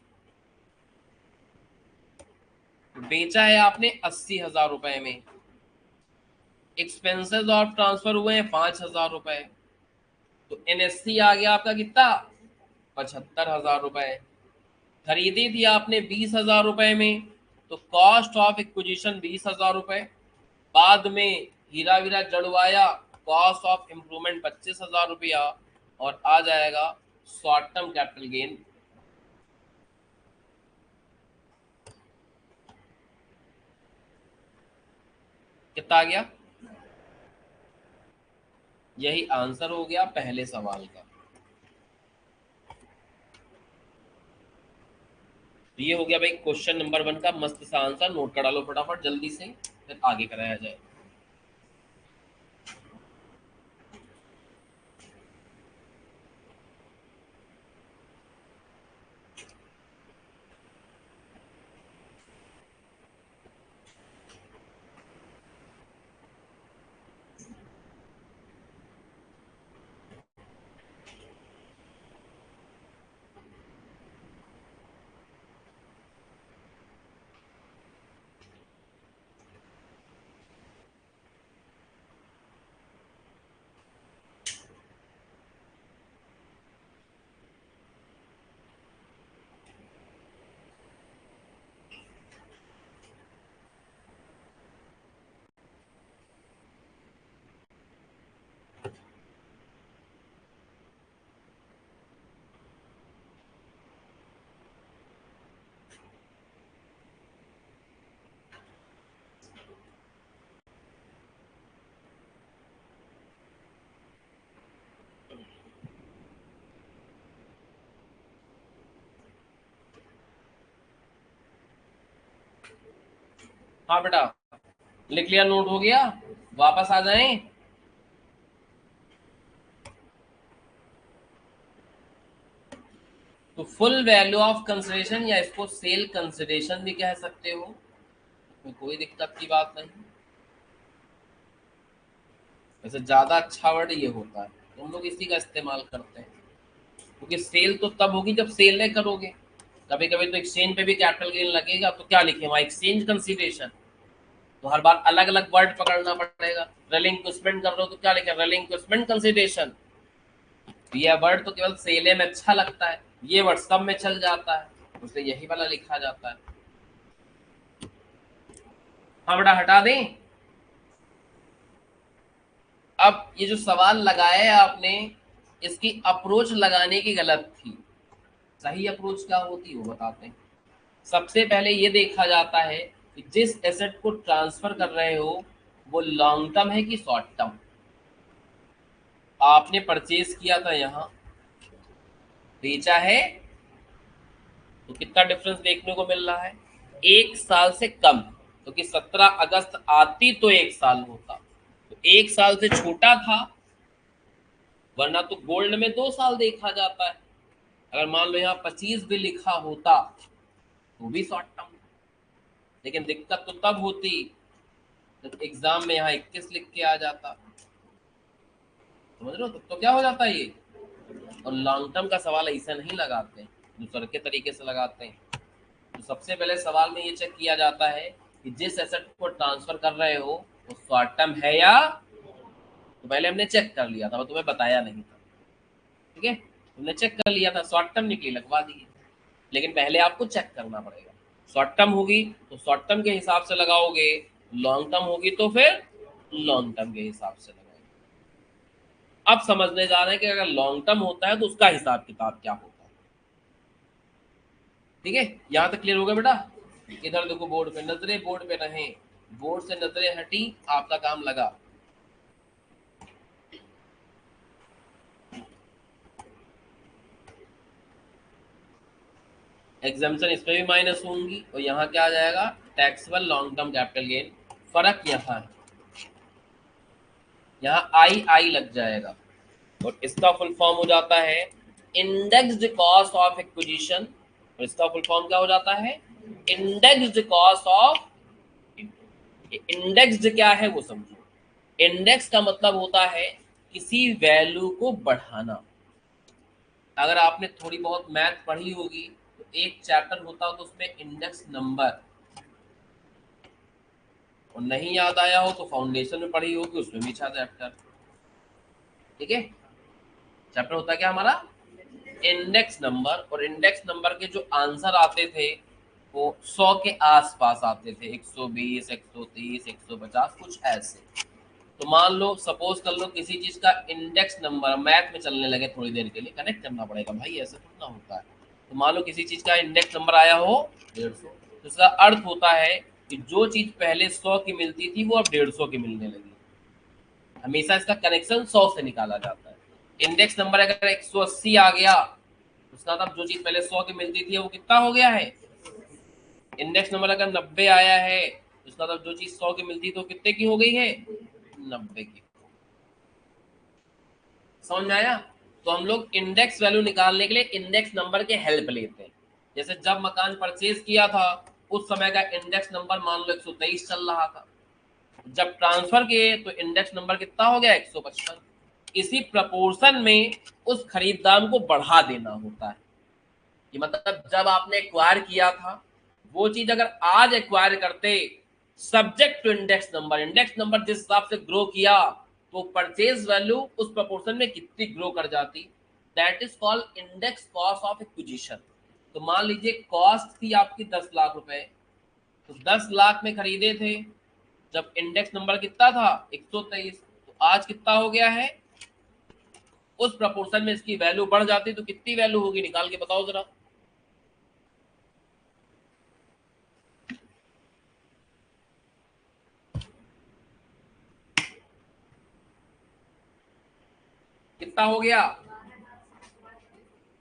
बेचा है आपने 80,000 रुपए में, एक्सपेंसेस ऑफ ट्रांसफर हुए हैं 5,000 रुपए, तो एनएससी आ गया आपका कितना, 75,000 रुपए। खरीदी थी आपने 20,000 रुपए में, तो कॉस्ट ऑफ एक्विजिशन 20,000 रुपए। बाद में हीरा वीरा जड़वाया, कॉस्ट ऑफ इम्प्रूवमेंट 25,000 रुपया, और आ जाएगा शॉर्ट टर्म कैपिटल गेन। कितना आ गया, यही आंसर हो गया पहले सवाल का। तो ये हो गया भाई क्वेश्चन नंबर 1 का मस्त सा आंसर। नोट करा लो फटाफट जल्दी से, फिर आगे कराया जाए। हाँ बेटा, लिख लिया, नोट हो गया, वापस आ जाएं। तो फुल वैल्यू ऑफ कंसिडरेशन या इसको सेल कंसिडरेशन भी कह सकते हो, कोई दिक्कत की बात नहीं। वैसे ज्यादा अच्छा वर्ड ये होता है, तुम लोग इसी का इस्तेमाल करते हैं, क्योंकि सेल तो तब होगी जब सेल नहीं करोगे। कभी कभी तो एक्सचेंज पे भी कैपिटल गेन लगेगा, तो क्या लिखे वहां, एक्सचेंज कंसिडरेशन। तो हर बार अलग अलग वर्ड पकड़ना पड़ेगा। रिलिंक्विशमेंट कर रहे हो तो क्या लिखे, रिलिंक्विशमेंट कंसिडरेशन। तो यह वर्ड तो केवल सेले में अच्छा लगता है, ये वर्ड सब में चल जाता है, उसे यही वाला लिखा जाता है। हाँ बेटा, हटा दें। अब ये जो सवाल लगाया है आपने, इसकी अप्रोच लगाने की गलत थी। सही अप्रोच क्या होती है वो बताते हैं। सबसे पहले ये देखा जाता है कि जिस एसेट को ट्रांसफर कर रहे हो वो लॉन्ग टर्म है कि शॉर्ट टर्म। आपने परचेज किया था, यहाँ बेचा है, तो कितना डिफरेंस देखने को मिल रहा है, 1 साल से कम। तो कि 17 अगस्त आती तो 1 साल होता, तो 1 साल से छोटा था, वरना तो गोल्ड में 2 साल देखा जाता है। अगर मान लो यहाँ 25 भी लिखा होता तो भी शॉर्ट टर्म। लेकिन दिक्कत तो तब होती जब एग्जाम में यहाँ 21 लिख के आ जाता, समझ रहे हो, तो क्या हो जाता है ये। और लॉन्ग टर्म का सवाल ऐसा नहीं लगाते हैं, दूसरे के तरीके से लगाते हैं। तो सबसे पहले सवाल में ये चेक किया जाता है कि जिस एसेट को ट्रांसफर कर रहे हो वो शॉर्ट टर्म है या, तो पहले हमने चेक कर लिया था, वो तुम्हें बताया नहीं था, ठीक है, तुमने चेक कर लिया था, शॉर्ट टर्म निकली, लगवा दिए। लेकिन पहले आपको चेक करना पड़ेगा। शॉर्ट टर्म होगी तो शॉर्ट टर्म के हिसाब से लगाओगे, लॉन्ग टर्म होगी तो फिर लॉन्ग टर्म के हिसाब से लगाओगे। अब समझने जा रहे हैं कि अगर लॉन्ग टर्म होता है तो उसका हिसाब किताब क्या होता है। ठीक है, यहाँ तक क्लियर हो गया बेटा। इधर देखो, बोर्ड पे नजरें, बोर्ड पे रहे, बोर्ड से नजरें हटी, आपका काम लगा। एग्जाम्पशन इस पे भी माइनस होंगी, और यहाँ क्या आ जाएगा, taxable long term capital gain. फर्क यहाँ है, यहाँ आई आई लग जाएगा, और इसका फुल फॉर्म हो जाता है इंडेक्स्ड कॉस्ट ऑफ एक्विजिशन, और इसका फुल फॉर्म क्या हो जाता है, इंडेक्स्ड कॉस्ट ऑफ। इंडेक्स्ड क्या है वो समझो। इंडेक्स का मतलब होता है किसी वैल्यू को बढ़ाना। अगर आपने थोड़ी बहुत मैथ पढ़ी होगी तो एक चैप्टर होता हो तो उसमें इंडेक्स नंबर, और नहीं याद आया हो तो फाउंडेशन में पढ़ी होगी, उसमें भी था चैप्टर। ठीक है, चैप्टर होता है क्या हमारा, इंडेक्स नंबर। और इंडेक्स नंबर के जो आंसर आते थे वो 100 के आसपास आते थे, 120, 130, 150, कुछ ऐसे। तो मान लो, सपोज कर लो किसी चीज का इंडेक्स नंबर, मैथ में चलने लगे थोड़ी देर के लिए, कनेक्ट करना पड़ेगा भाई, ऐसे थोड़ा ना होता है। तो मान लो किसी चीज का इंडेक्स नंबर आया हो 150, तो इसका अर्थ होता है कि जो चीज पहले 100 की मिलती थी वो अब 150 की मिलने लगी। हमेशा इसका कनेक्शन 100 से निकाला जाता है। इंडेक्स नंबर अगर 180 आ गया, उसका मतलब जो चीज पहले 100 की मिलती थी वो कितना हो गया है। इंडेक्स नंबर अगर 90 आया है, उसका मतलब जो चीज 100 की मिलती थी तो कितने की हो गई है, 90 की। समझ में आया। तो हम लोग इंडेक्स वैल्यू निकालने के लिए इंडेक्स नंबर के हेल्प लेते हैं। जैसे जब मकान परचेज किया था उस समय का इंडेक्स नंबर मान लो 123 चल रहा था, जब ट्रांसफर किए तो इंडेक्स नंबर कितना हो गया, 155। इसी प्रपोर्शन में उस खरीदार को बढ़ा देना होता है। कि मतलब जब आपने एक्वायर किया था वो चीज अगर आज एक्वायर करते, subject to index number, index number जिस हिसाब से ग्रो किया तो परचेज वैल्यू उस प्रोपोर्शन में कितनी ग्रो कर जाती, that is called index cost of acquisition. तो मान लीजिए कॉस्ट थी आपकी 10 लाख रुपए, तो 10 लाख में खरीदे थे, जब इंडेक्स नंबर कितना था 123, तो आज कितना हो गया है, उस प्रपोर्शन में इसकी वैल्यू बढ़ जाती तो कितनी वैल्यू होगी, निकाल के बताओ जरा। कितना हो गया,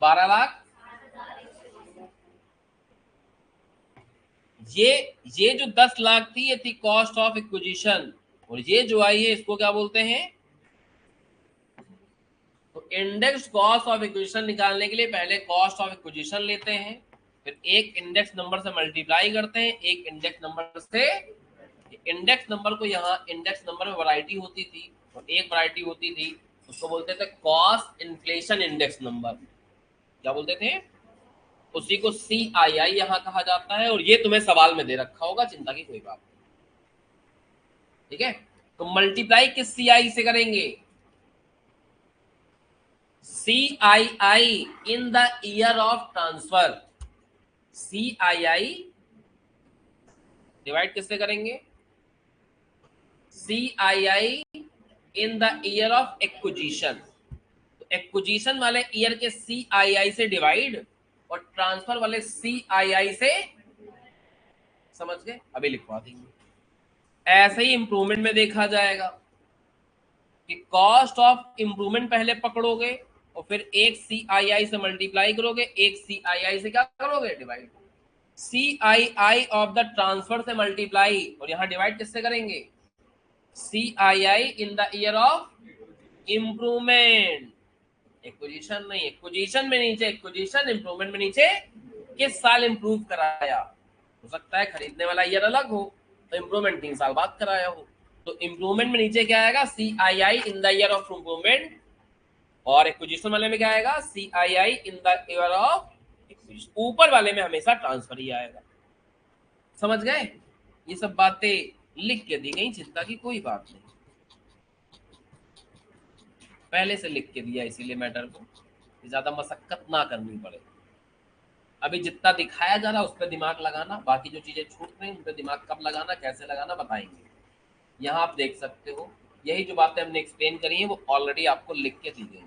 12 लाख, ये जो 10 लाख थी ये थी कॉस्ट ऑफ एक्विजिशन, और ये जो आई है इसको क्या बोलते हैं? तो इंडेक्स कॉस्ट ऑफ एक्विजिशन निकालने के लिए पहले कॉस्ट ऑफ एक्विजिशन लेते हैं, फिर एक इंडेक्स नंबर से मल्टीप्लाई करते हैं एक इंडेक्स नंबर से। इंडेक्स नंबर को यहाँ इंडेक्स नंबर में वैरायटी होती थी और एक वैरायटी होती थी, उसको बोलते थे कॉस्ट इन्फ्लेशन इंडेक्स नंबर। क्या बोलते थे? उसी को CII यहाँ कहा जाता है, और ये तुम्हें सवाल में दे रखा होगा, चिंता की कोई बात नहीं। ठीक है, तो मल्टीप्लाई किस CI से करेंगे? CII in the year of transfer. CII divide किससे करेंगे? CII in the year of acquisition. तो एक्विजिशन वाले ईयर के CII से डिवाइड और ट्रांसफर वाले CII से, समझ गए? अभी लिखवा देंगे। ऐसे ही इंप्रूवमेंट में देखा जाएगा कि कॉस्ट ऑफ इंप्रूवमेंट पहले पकड़ोगे और फिर एक CII से मल्टीप्लाई करोगे, एक CII से क्या करोगे? Divide. CII of the transfer से मल्टीप्लाई, और यहां डिवाइड किससे करेंगे? CII in the year of improvement. Acquisition नहीं, एक्विजिशन में नीचे एक्विजिशन, इंप्रूवमेंट में नीचे किस साल इंप्रूव कराया। हो सकता है खरीदने वाला ईयर अलग हो तो इंप्रूवमेंट 3 साल बाद कराया हो, तो इंप्रूवमेंट में नीचे क्या आएगा? CII in the year of improvement, और एक्विजिशन वाले में क्या आएगा? CII in the year of acquisition. ऊपर वाले में हमेशा ट्रांसफर ही आएगा। समझ गए? ये सब बातें लिख के दी गई, चिंता की कोई बात नहीं, पहले से लिख के दिया इसीलिए मैटर को ज्यादा मशक्कत ना करनी पड़े। अभी जितना दिखाया जा रहा है उस पर दिमाग लगाना, बाकी जो चीजें छूट रही उन पर दिमाग कब लगाना कैसे लगाना बताएंगे। यहाँ आप देख सकते हो यही जो बातें हमने एक्सप्लेन करी है वो ऑलरेडी आपको लिख के दी गई।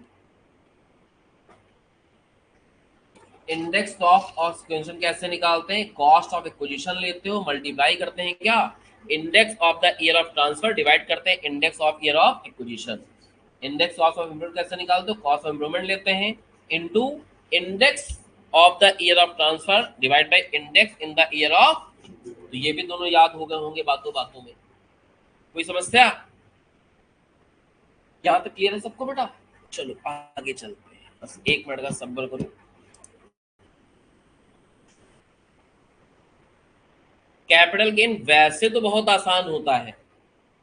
इंडेक्स ऑफ एक्विजिशन कैसे निकालते हैं? कॉस्ट ऑफ एक्विजिशन लेते हो, मल्टीप्लाई करते हैं क्या? Index of the year of transfer divide करते हैं index of year of acquisition. Index cost of improvement कैसे निकालते हो? कॉस्ट ऑफ इम्प्रूवमेंट लेते हैं into index of the year of transfer divide by index in the year of. तो ये भी दोनों याद हो गए होंगे बातों बातों में। कोई समस्या? यहाँ तक क्लियर है सबको बेटा? चलो आगे चलते हैं, बस 1 मिनट का सब्र करो। कैपिटल गेन वैसे तो बहुत आसान होता है,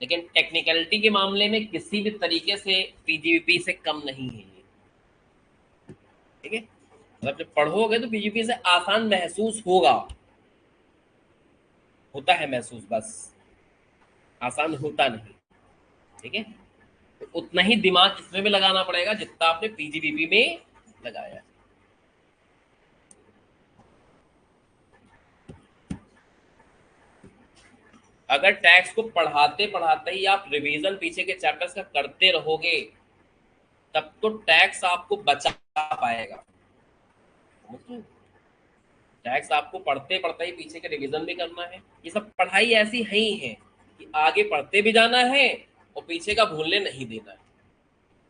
लेकिन टेक्निकलिटी के मामले में किसी भी तरीके से PGBP से कम नहीं है ये। ठीक है, मतलब जब पढ़ोगे तो PGBP से आसान महसूस होगा, होता है महसूस, बस आसान होता नहीं। ठीक है, तो उतना ही दिमाग इसमें भी लगाना पड़ेगा जितना आपने PGBP में लगाया। अगर टैक्स को पढ़ाते पढ़ाते ही आप रिवीजन पीछे के चैप्टर्स का करते रहोगे तब तो टैक्स आपको बचा पाएगा। टैक्स आपको पढ़ते पढ़ते ही पीछे के रिवीजन भी करना है। ये सब पढ़ाई ऐसी है ही है कि आगे पढ़ते भी जाना है और पीछे का भूलने नहीं देना है।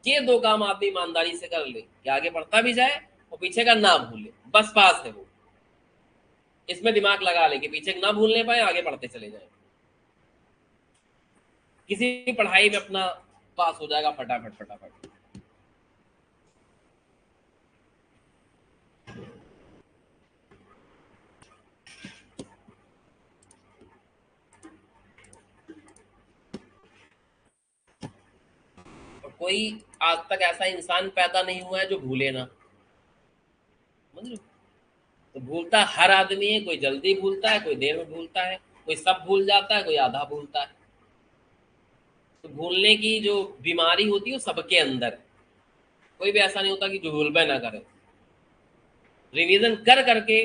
ये 2 काम आदमी ईमानदारी से कर ले कि आगे पढ़ता भी जाए और पीछे का ना भूले, बस पास है वो। इसमें दिमाग लगा ले कि पीछे ना भूलने पाए, आगे पढ़ते चले जाए, किसी भी पढ़ाई में अपना पास हो जाएगा फटाफट फटाफट। कोई आज तक ऐसा इंसान पैदा नहीं हुआ है जो भूले ना, समझ लो। तो भूलता हर आदमी है, कोई जल्दी भूलता है, कोई देर में भूलता है, कोई सब भूल जाता है, कोई आधा भूलता है। तो भूलने की जो बीमारी होती है वो सबके अंदर है, कोई भी ऐसा नहीं होता कि जो भूलबे ना करे। रिवीजन कर करके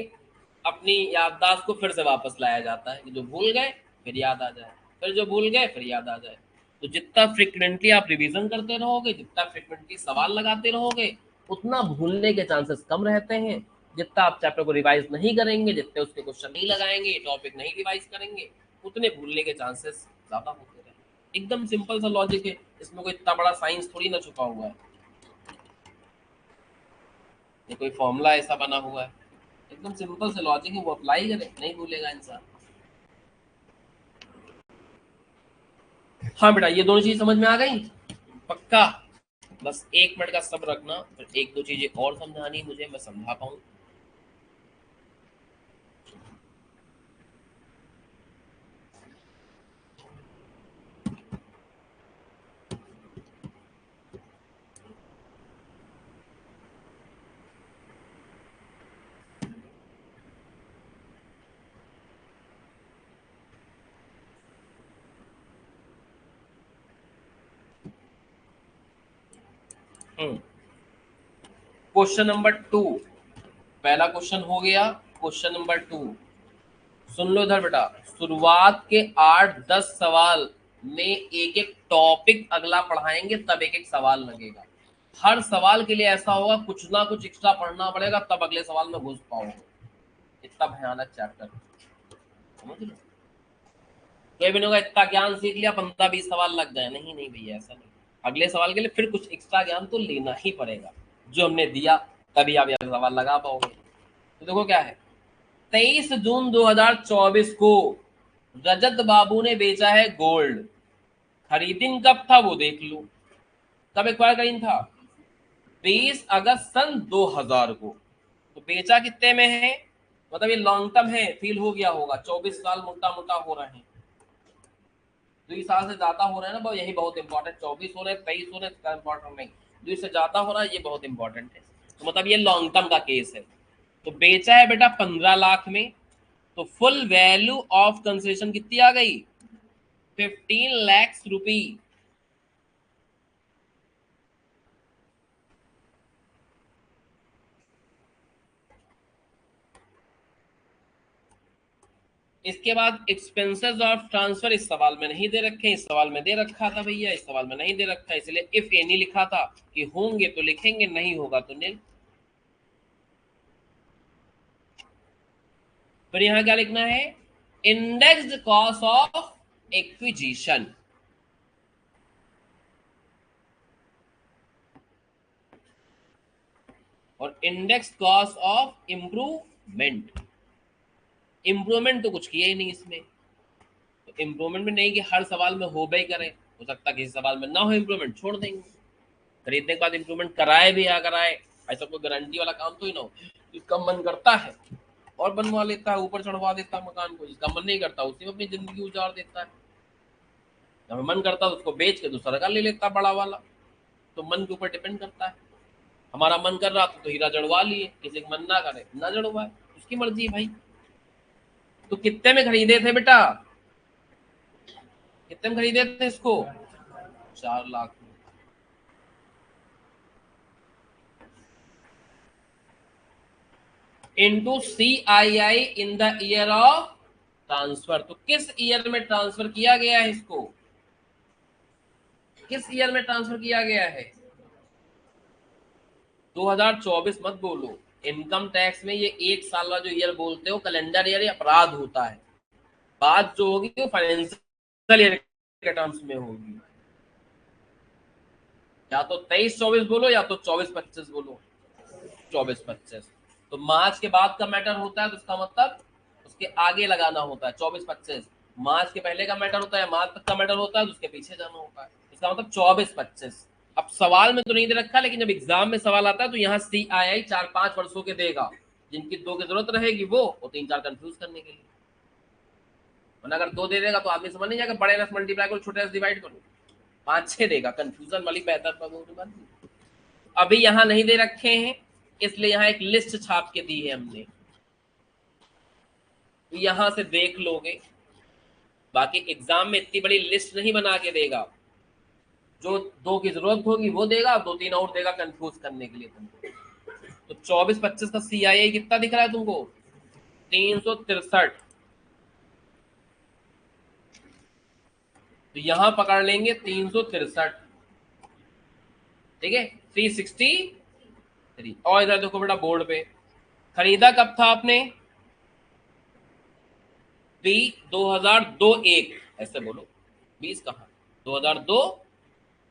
अपनी याददाश्त को फिर से वापस लाया जाता है कि जो भूल गए फिर याद आ जाए, फिर जो भूल गए फिर याद आ जाए। तो जितना फ्रिक्वेंटली आप रिवीजन करते रहोगे, जितना फ्रिक्वेंटली सवाल लगाते रहोगे, उतना भूलने के चांसेस कम रहते हैं। जितना आप चैप्टर को रिवाइज नहीं करेंगे, जितने उसके क्वेश्चन नहीं लगाएंगे, टॉपिक नहीं रिवाइज करेंगे, उतने भूलने के चांसेस ज्यादा होते रहेंगे। एकदम सिंपल सा लॉजिक है, इसमें कोई इतना बड़ा साइंस थोड़ी ना छुपा हुआ है, ये कोई फॉर्मूला ऐसा बना हुआ है। एकदम सिंपल से लॉजिक है, वो अप्लाई करें, नहीं भूलेगा इंसान। हाँ बेटा, ये दोनों चीज समझ में आ गई पक्का? बस 1 मिनट का सब्र रखना, फिर 1-2 चीजें और समझानी मुझे, मैं समझा पाऊं। क्वेश्चन नंबर 2, पहला क्वेश्चन हो गया। क्वेश्चन नंबर 2 सुन लो इधर बेटा। शुरुआत के 8-10 सवाल में एक एक टॉपिक अगला पढ़ाएंगे, तब एक एक सवाल लगेगा। हर सवाल के लिए ऐसा होगा कुछ ना कुछ एक्स्ट्रा पढ़ना पड़ेगा, तब अगले सवाल में घुस पाओगे। इतना भयानक चैप्टर, समझ लो। कोई भी नहीं होगा इतना ज्ञान सीख लिया 15-20 सवाल लग जाए, नहीं नहीं भैया ऐसा नहीं। अगले सवाल के लिए फिर कुछ एक्स्ट्रा ज्ञान तो लेना ही पड़ेगा, जो हमने दिया तभी आप यह सवाल लगा पाओगे। तो देखो क्या है, 23 जून 2024 को रजत बाबू ने बेचा है गोल्ड। खरीदिन कब था वो देख लो, कब एक्वायर करीन था? 20 अगस्त सन 2000 को। तो बेचा कितने में है? मतलब ये लॉन्ग टर्म है, फील हो गया होगा। 24 साल मोटा मोटा हो रहे हैं, 2 साल से ज्यादा हो रहे हैं ना, यही बहुत इंपॉर्टेंट। 24 हो रहे हैं, 23 हो रहे हैं, इसका इंपॉर्टेंट नहीं, 2 से ज्यादा हो रहा है, ये बहुत इंपॉर्टेंट है। तो मतलब ये लॉन्ग टर्म का केस है। तो बेचा है बेटा 15 लाख में, तो फुल वैल्यू ऑफ कंसेशन कितनी आ गई? 15 लाख रुपी। इसके बाद एक्सपेंसेस ऑफ ट्रांसफर इस सवाल में नहीं दे रखे, इस सवाल में दे रखा था भैया, इस सवाल में नहीं दे रखा, इसलिए इफ एनी लिखा था कि होंगे तो लिखेंगे, नहीं होगा तो नहीं। फिर यहां क्या लिखना है? इंडेक्स्ड कॉस्ट ऑफ एक्विजिशन, और index cost of improvement. Improvement तो कुछ किया ही नहीं इसमें, तो इम्प्रूवमेंट में नहीं कि हर सवाल में हो भी करे, हो सकता है किसी सवाल में ना हो इम्प्रूवमेंट, छोड़ देंगे। खरीदने के बाद इम्प्रूवमेंट कराए भी या कराए, ऐसा कोई गारंटी वाला काम तो ही ना हो। जिसका मन करता है और बनवा लेता है, ऊपर चढ़वा देता है मकान को, जिसका मन नहीं करता उसी में अपनी जिंदगी उजाड़ देता है। जब मन करता है उसको बेच के दूसरा का ले लेता है बड़ा वाला। तो मन के ऊपर डिपेंड करता है। हमारा मन कर रहा तो हीरा जड़वा लिए, किसी का मन ना करे ना जड़वाए, उसकी मर्जी है भाई। तो कितने में खरीदे थे बेटा? कितने में खरीदे थे इसको? 4 लाख में। Into CII in the year of transfer. तो किस ईयर में ट्रांसफर किया गया है इसको? किस ईयर में ट्रांसफर किया गया है? 2024 मत बोलो। इनकम टैक्स में ये 1 साल वाला जो ईयर बोलते हो कैलेंडर ईयर, अपराध होता है। बात जो होगी वो फाइनेंशियल ईयर के टर्म्स में होगी। या तो 23-24 बोलो या तो 24-25 बोलो। 24-25 तो मार्च के बाद का मैटर होता है, तो इसका मतलब उसके आगे लगाना होता है 24-25। मार्च के पहले का मैटर होता है, मार्च तक का मैटर होता है, तो उसके पीछे जाना होता है। इसका मतलब 24-25। अब सवाल में तो नहीं दे रखा, लेकिन जब एग्जाम में सवाल आता है तो यहाँ CII 4-5 वर्षों के देगा। जिनकी 2 की जरूरत रहेगी वो 3-4 कंफ्यूज करने के लिए। वरना अगर 2 दे देगा तो आदमी समझ नहीं जाएगा, बड़े एस मल्टीप्लाई करो, छोटे एस डिवाइड करो। 5-6 देगा, कंफ्यूजन वाली बेहतर। अभी यहाँ नहीं दे रखे हैं, इसलिए यहाँ एक लिस्ट छाप के दी है हमने, तो यहां से देख लोगे। बाकी एग्जाम में इतनी बड़ी लिस्ट नहीं बना के देगा, जो 2 की जरूरत होगी वो देगा, 2-3 और देगा कंफ्यूज करने के लिए तुमको। तो 24-25 का CII कितना दिख रहा है तुमको? 363। तो यहां पकड़ लेंगे 363, ठीक है, 363। और इधर देखो बेटा बोर्ड पे, खरीदा कब था आपने? 2002-1, ऐसे बोलो। 20 कहा, 2002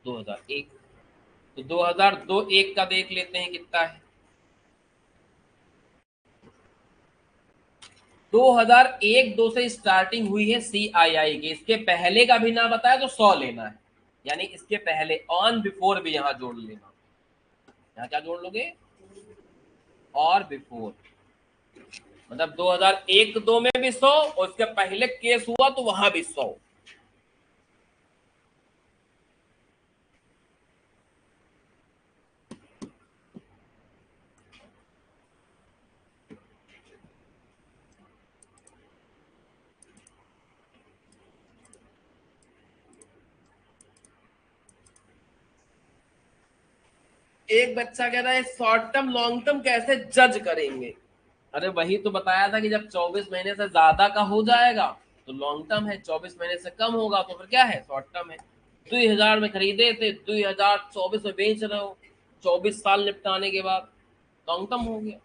2001। तो 2002-1 का देख लेते हैं कितना है। 2001-2 से स्टार्टिंग हुई है CII की, इसके पहले का भी ना बताया तो 100 लेना है, यानी इसके पहले ऑन बिफोर भी यहां जोड़ लेना। यहां क्या जोड़ लोगे? और बिफोर, मतलब 2001-2 में भी 100 और उसके पहले केस हुआ तो वहां भी 100। एक बच्चा कह रहा है शॉर्ट टर्म लॉन्ग टर्म कैसे जज करेंगे? अरे वही तो बताया था कि जब 24 महीने से ज्यादा का हो जाएगा तो लॉन्ग टर्म है, 24 महीने से कम होगा तो फिर क्या है? शॉर्ट टर्म है। 2000 में खरीदे थे, 2024 में बेच रहे हो, 24 साल निपटाने के बाद लॉन्ग टर्म हो गया।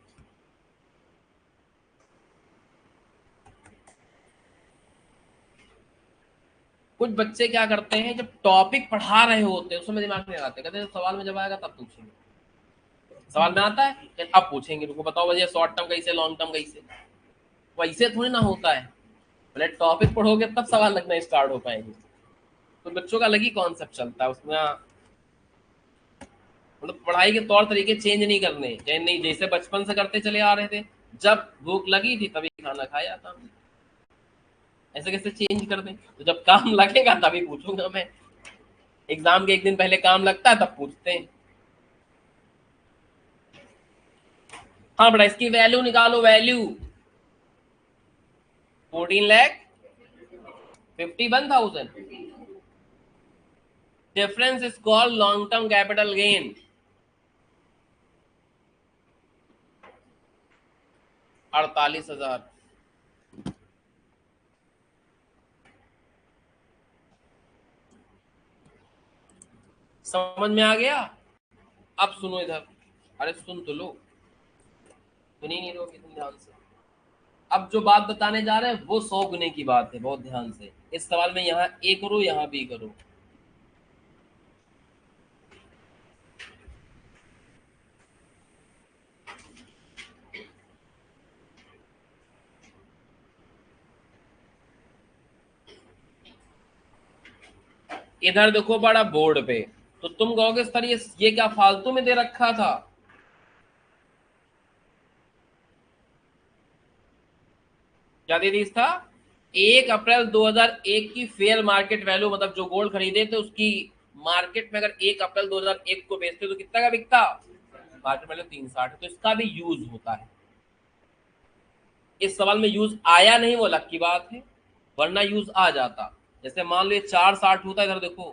कुछ बच्चे क्या करते हैं, जब टॉपिक पढ़ा रहे होते हैं उस समय दिमाग में आते, कहते हैं सवाल में जब आएगा तब पूछेंगे। सवाल में आता है कि अब पूछेंगे, रुको बताओ भैया शॉर्ट टर्म कैसे, लॉन्ग टर्म कैसे। वैसे थोड़ी ना होता है, पहले टॉपिक पढ़ोगे तब सवाल लगना स्टार्ट हो पाएंगे। तो बच्चों का अलग ही कॉन्सेप्ट चलता है उसमें, मतलब पढ़ाई के तौर तरीके चेंज नहीं करने, नहीं जैसे बचपन से करते चले आ रहे थे, जब भूख लगी थी तभी खाना खाया था, ऐसे कैसे चेंज कर दें? तो जब काम लगेगा तभी पूछूंगा मैं, एग्जाम के एक दिन पहले काम लगता है तब पूछते हैं। हाँ बेटा इसकी वैल्यू निकालो, value 14,51,000। Difference is called long term capital gain. 48,000। समझ में आ गया? अब सुनो इधर, अरे सुन तो लो, सुन ही नहीं रहो कितनी ध्यान से। अब जो बात बताने जा रहे हैं वो 100 गुने की बात है, बहुत ध्यान से। इस सवाल में यहाँ ए करो यहाँ बी करो। इधर देखो बड़ा बोर्ड पे, तो तुम कहोगे सर ये क्या फालतू में दे रखा था? क्या दे दी था? 1 अप्रैल 2001 की फेयर मार्केट वैल्यू, मतलब जो गोल्ड खरीदे थे उसकी मार्केट में अगर 1 अप्रैल 2001 को बेचते तो कितना का बिकता? Market value 360। तो इसका भी यूज होता है। इस सवाल में यूज आया नहीं वो अलग की बात है, वरना यूज आ जाता। जैसे मान लो 460 होता, इधर देखो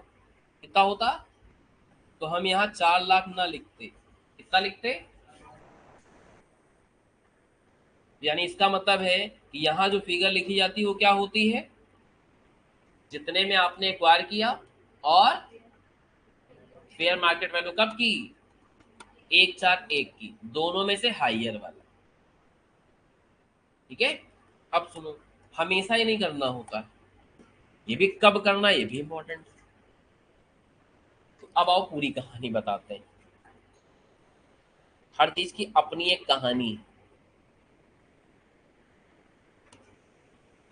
कितना होता, तो हम यहाँ 4 लाख ना लिखते, कितना लिखते? यानी इसका मतलब है कि यहाँ जो फिगर लिखी जाती है वो क्या होती है? जितने में आपने एक्वायर किया और फेयर मार्केट वैल्यू कब की? 141 की, दोनों में से हाइयर वाला। ठीक है? अब सुनो, हमेशा ही नहीं करना होता, ये भी कब करना ये भी इंपॉर्टेंट। तो अब आओ पूरी कहानी बताते हैं। हर चीज की अपनी एक कहानी है।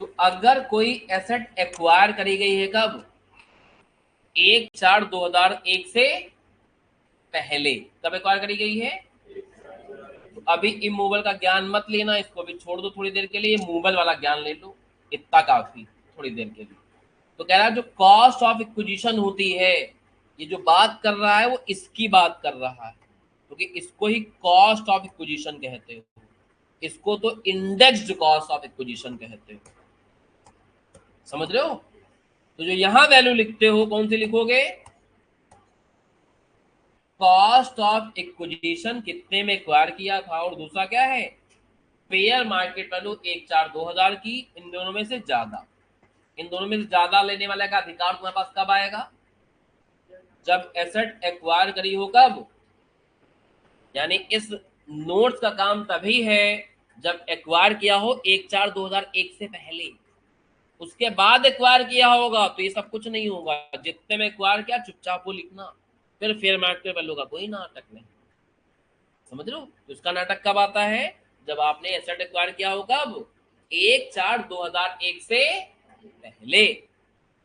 तो अगर कोई एसेट एक्वायर करी गई है कब? 1/4/2001 से पहले। कब एक्वायर करी गई है? तो अभी इमूवल का ज्ञान मत लेना, इसको भी छोड़ दो थोड़ी देर के लिए, मूवल वाला ज्ञान ले लो, इतना काफी थोड़ी देर के लिए। तो कह रहा है जो कॉस्ट ऑफ इक्विजिशन होती है, ये जो बात कर रहा है वो इसकी बात कर रहा है, क्योंकि इसको ही कॉस्ट ऑफ इक्विजिशन कहते हो, इसको तो इंडेक्स्ड कॉस्ट ऑफ इक्विजिशन कहते हो। समझ रहे हो? तो जो यहां वैल्यू लिखते हो कौन सी लिखोगे? कॉस्ट ऑफ इक्विजिशन, कितने में एक्वायर किया था, और दूसरा क्या है? फेयर मार्केट वैल्यू 1/4/2000 की, इन दोनों में से ज्यादा। इन दोनों में से ज्यादा लेने वाले का अधिकार तुम्हारे पास कब आएगा? जब एसेट एक्वायर करी हो, कब? यानी इस नोट्स का काम तभी है जब एक्वायर किया हो 1/4/2001 से पहले। उसके बाद एक्वायर किया होगा तो ये सब कुछ नहीं होगा, जितने में एक्वायर किया चुपचाप वो लिखना, फिर फेयर मार्केट वैल्यू का कोई नाटक नहीं। समझ लो? तो इसका नाटक कब आता है? जब आपने एसेट एक्वायर किया हो, कब? 1/4/2001 से पहले।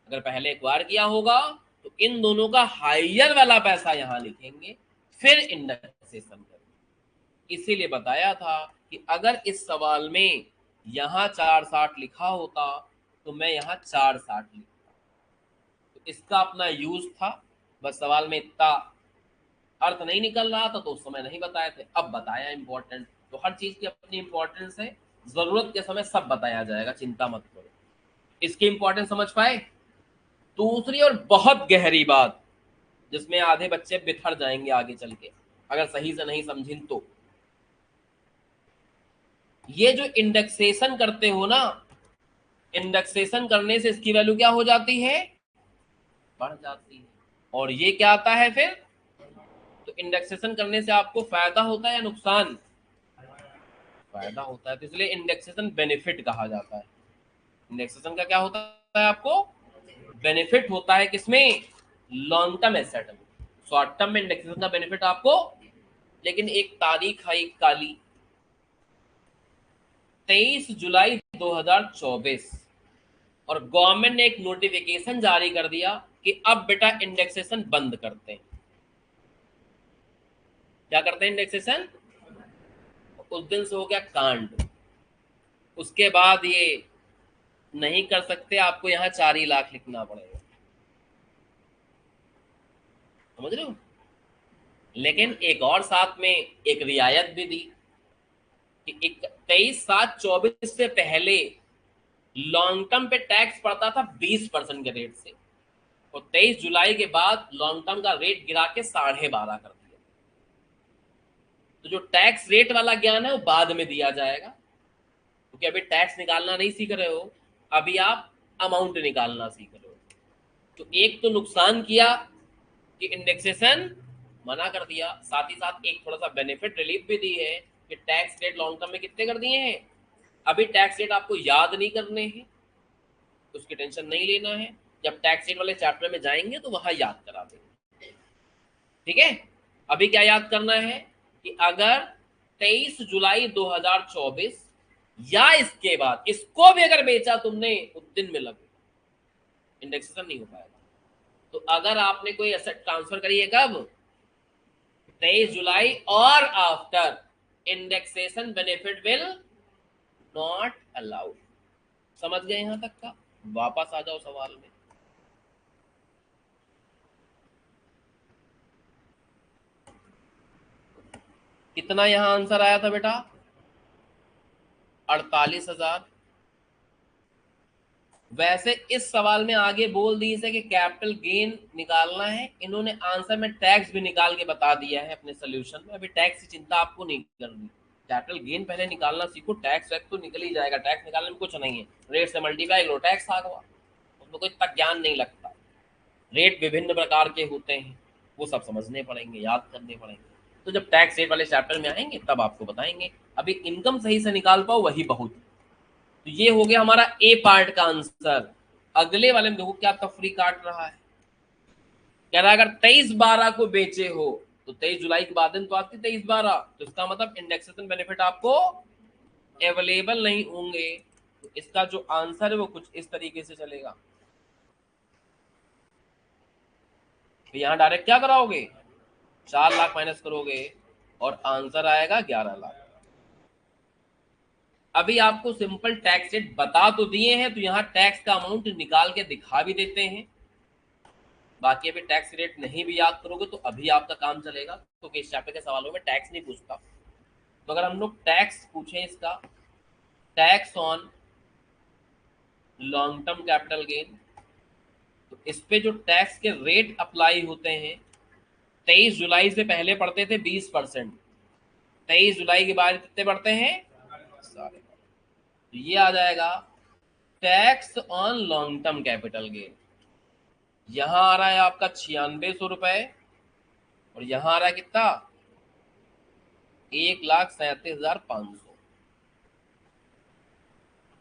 अगर पहले एक्वायर किया होगा तो इन दोनों का हायर वाला पैसा यहां लिखेंगे, फिर इंडेक्सेशन करेंगे। इसीलिए बताया था कि अगर इस सवाल में यहां 460 लिखा होता तो मैं यहां 460 लिखता। तो इसका अपना यूज था, बस सवाल में इतना अर्थ नहीं निकल रहा था तो उस समय नहीं बताए थे, अब बताया इंपॉर्टेंट। तो हर चीज की अपनी इंपॉर्टेंस है, जरूरत के समय सब बताया जाएगा, चिंता मत करो। इसकी इंपॉर्टेंस समझ पाए। दूसरी और बहुत गहरी बात जिसमें आधे बच्चे बिखर जाएंगे आगे चल के अगर सही से नहीं समझें तो, ये जो इंडेक्सेशन करते हो ना, इंडेक्सेशन करने से इसकी वैल्यू क्या हो जाती है, बढ़ जाती है। और ये क्या आता है फिर, तो इंडेक्सेशन करने से आपको फायदा होता है या नुकसान, फायदा होता है। तो इसलिए इंडेक्सेशन बेनिफिट कहा जाता है। इंडेक्सेशन का क्या होता है, आपको बेनिफिट होता है किसमें, लॉन्ग टर्म एसेट में। शॉर्ट टर्म में इंडेक्सेशन का बेनिफिट आपको, लेकिन एक तारीख आई काली, 23 जुलाई 2024, और गवर्नमेंट ने एक नोटिफिकेशन जारी कर दिया कि अब बेटा इंडेक्सेशन बंद करते हैं। क्या करते हैं, इंडेक्सेशन। उस दिन से हो गया कांड। उसके बाद ये नहीं कर सकते, आपको यहाँ 4 लाख लिखना पड़ेगा, समझ रहे हो। लेकिन एक और साथ में एक रियायत भी दी कि 23/7/24 से पहले लॉन्ग टर्म पे टैक्स पड़ता था 20% के रेट से, और 23 जुलाई के बाद लॉन्ग टर्म का रेट गिरा के 12.5 कर दिया। तो जो टैक्स रेट वाला ज्ञान है वो बाद में दिया जाएगा, क्योंकि अभी टैक्स निकालना नहीं सीख रहे हो, अभी आप अमाउंट निकालना सीख रहे हो। तो एक तो नुकसान किया कि इंडेक्सेशन मना कर दिया, साथ ही साथ एक थोड़ा सा बेनिफिट रिलीफ भी दी है कि टैक्स रेट लॉन्ग टर्म में कितने कर दिए हैं। अभी टैक्स रेट आपको याद नहीं करने हैं, उसकी टेंशन नहीं लेना है, जब टैक्स रेट वाले चैप्टर में जाएंगे तो वहां याद करा देंगे, ठीक है। अभी क्या याद करना है कि अगर 23 जुलाई 2024 या इसके बाद इसको भी अगर बेचा तुमने उस दिन में लगे, इंडेक्सेशन नहीं हो पाएगा। तो अगर आपने कोई एसेट ट्रांसफर करी है कब, 23 जुलाई और after, indexation benefit will not allowed. समझ गए यहां तक का, वापस आ जाओ सवाल में। कितना यहां आंसर आया था बेटा, 48,000। वैसे इस सवाल में आगे बोल दी इसे कि कैपिटल गेन निकालना है, इन्होंने आंसर में टैक्स भी निकाल के बता दिया है अपने सोल्यूशन में। अभी टैक्स की चिंता आपको नहीं करनी, कैपिटल गेन पहले निकालना सीखो, टैक्स वैक्स तो निकल ही जाएगा, टैक्स निकालने में कुछ नहीं है। रेट से मल्टीप्लाई लो, टैक्स आ गया, उसमें कोई इतना ज्ञान नहीं लगता। रेट विभिन्न प्रकार के होते हैं, वो सब समझने पड़ेंगे, याद करने पड़ेंगे। तो जब टैक्स रेट वाले चैप्टर में आएंगे तब आपको बताएंगे, अभी इनकम सही से निकाल पाओ वही बहुत। तो ये हो गया हमारा ए पार्ट का आंसर। अगले वाले में देखो क्या तफरी काट रहा है, कह रहा है अगर 23/12 को बेचे हो तो 23 जुलाई के बाद दिन तो आती 23/12, तो इसका मतलब इंडेक्सेशन बेनिफिट आपको अवेलेबल नहीं होंगे। तो इसका जो आंसर है वो कुछ इस तरीके से चलेगा। तो यहां डायरेक्ट क्या कराओगे, 4 लाख माइनस करोगे और आंसर आएगा 11 लाख। अभी आपको सिंपल टैक्स रेट बता तो दिए हैं, तो यहाँ टैक्स का अमाउंट निकाल के दिखा भी देते हैं। बाकी अभी टैक्स रेट नहीं भी याद करोगे तो अभी आपका काम चलेगा, क्योंकि इस चैप्टर के सवालों में टैक्स नहीं पूछता। तो अगर हम लोग टैक्स पूछें इसका, tax on long term capital gain, तो इस पे जो टैक्स के रेट अप्लाई होते हैं, 23 जुलाई से पहले पड़ते थे 20%, 23 जुलाई के बाद कितने बढ़ते हैं, सारे। तो ये आ जाएगा tax on long term capital gain. यहां आ रहा है आपका 9600 रुपए, और यहां आ रहा है कितना, 1,37,500।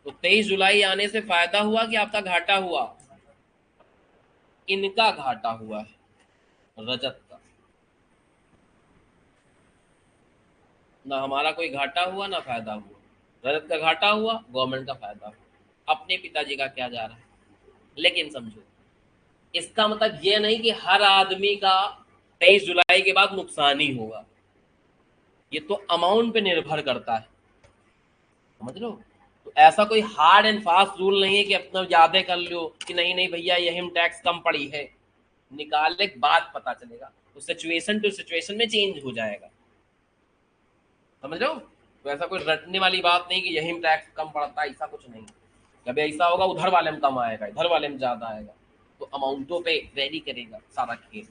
तो 23 जुलाई आने से फायदा हुआ कि आपका घाटा हुआ, इनका घाटा हुआ है रजत का, ना हमारा कोई घाटा हुआ ना फायदा हुआ। रजत का घाटा हुआ, गवर्नमेंट का फायदा हुआ, अपने पिताजी का क्या जा रहा है। लेकिन समझो, इसका मतलब ये नहीं कि हर आदमी का 23 जुलाई के बाद नुकसान ही होगा, ये तो अमाउंट पे निर्भर करता है, समझ लो। तो ऐसा कोई हार्ड एंड फास्ट रूल नहीं है कि अपना यादें कर लो कि नहीं नहीं भैया ये हम टैक्स कम पड़ी है, निकालने के बाद पता चलेगा, तो सिचुएशन टू सिचुएशन में चेंज हो जाएगा, समझ लो। तो ऐसा कोई रटने वाली बात नहीं कि यही टैक्स कम पड़ता है, ऐसा कुछ नहीं। कभी ऐसा होगा उधर वाले में कम आएगा, इधर वाले में ज्यादा आएगा, तो अमाउंटों पे वेरी करेगा सारा खेल।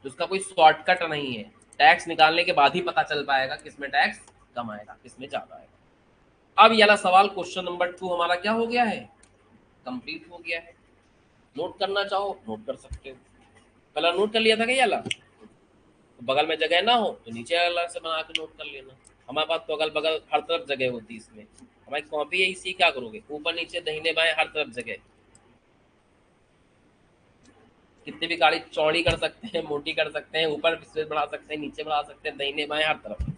तो उसका कोई शॉर्टकट नहीं है, टैक्स निकालने के बाद ही पता चल पाएगा किसमें टैक्स कम आएगा किसमें ज्यादा आएगा। अब ये वाला सवाल क्वेश्चन नंबर 2 हमारा क्या हो गया है, कंप्लीट हो गया है। नोट करना चाहो नोट कर सकते हो। कलर नोट कर लिया था क्या ये वाला, तो बगल में जगह ना हो तो नीचे अलग से बना के नोट कर लेना। हमारे पास तो अगल बगल हर तरफ जगह होती है, इसमें हमारी कॉपी है, इसी क्या करोगे, ऊपर नीचे दाहिने बाएं हर तरफ जगह, कितनी भी गाड़ी चौड़ी कर सकते हैं, मोटी कर सकते हैं, ऊपर स्पेस बढ़ा सकते हैं, नीचे बढ़ा सकते हैं, दाहिने बाएं हर तरफ।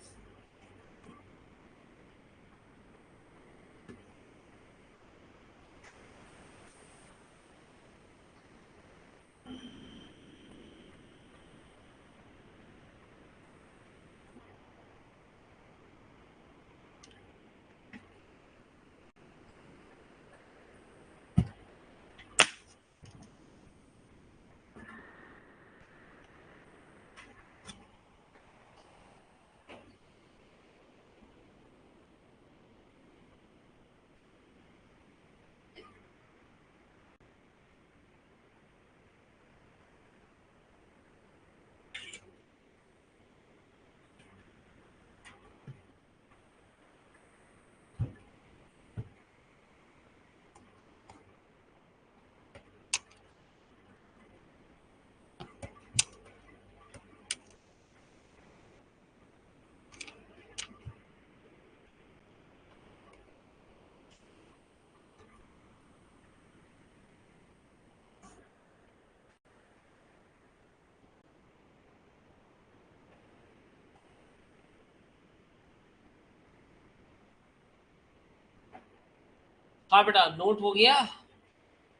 हाँ बेटा नोट हो गया।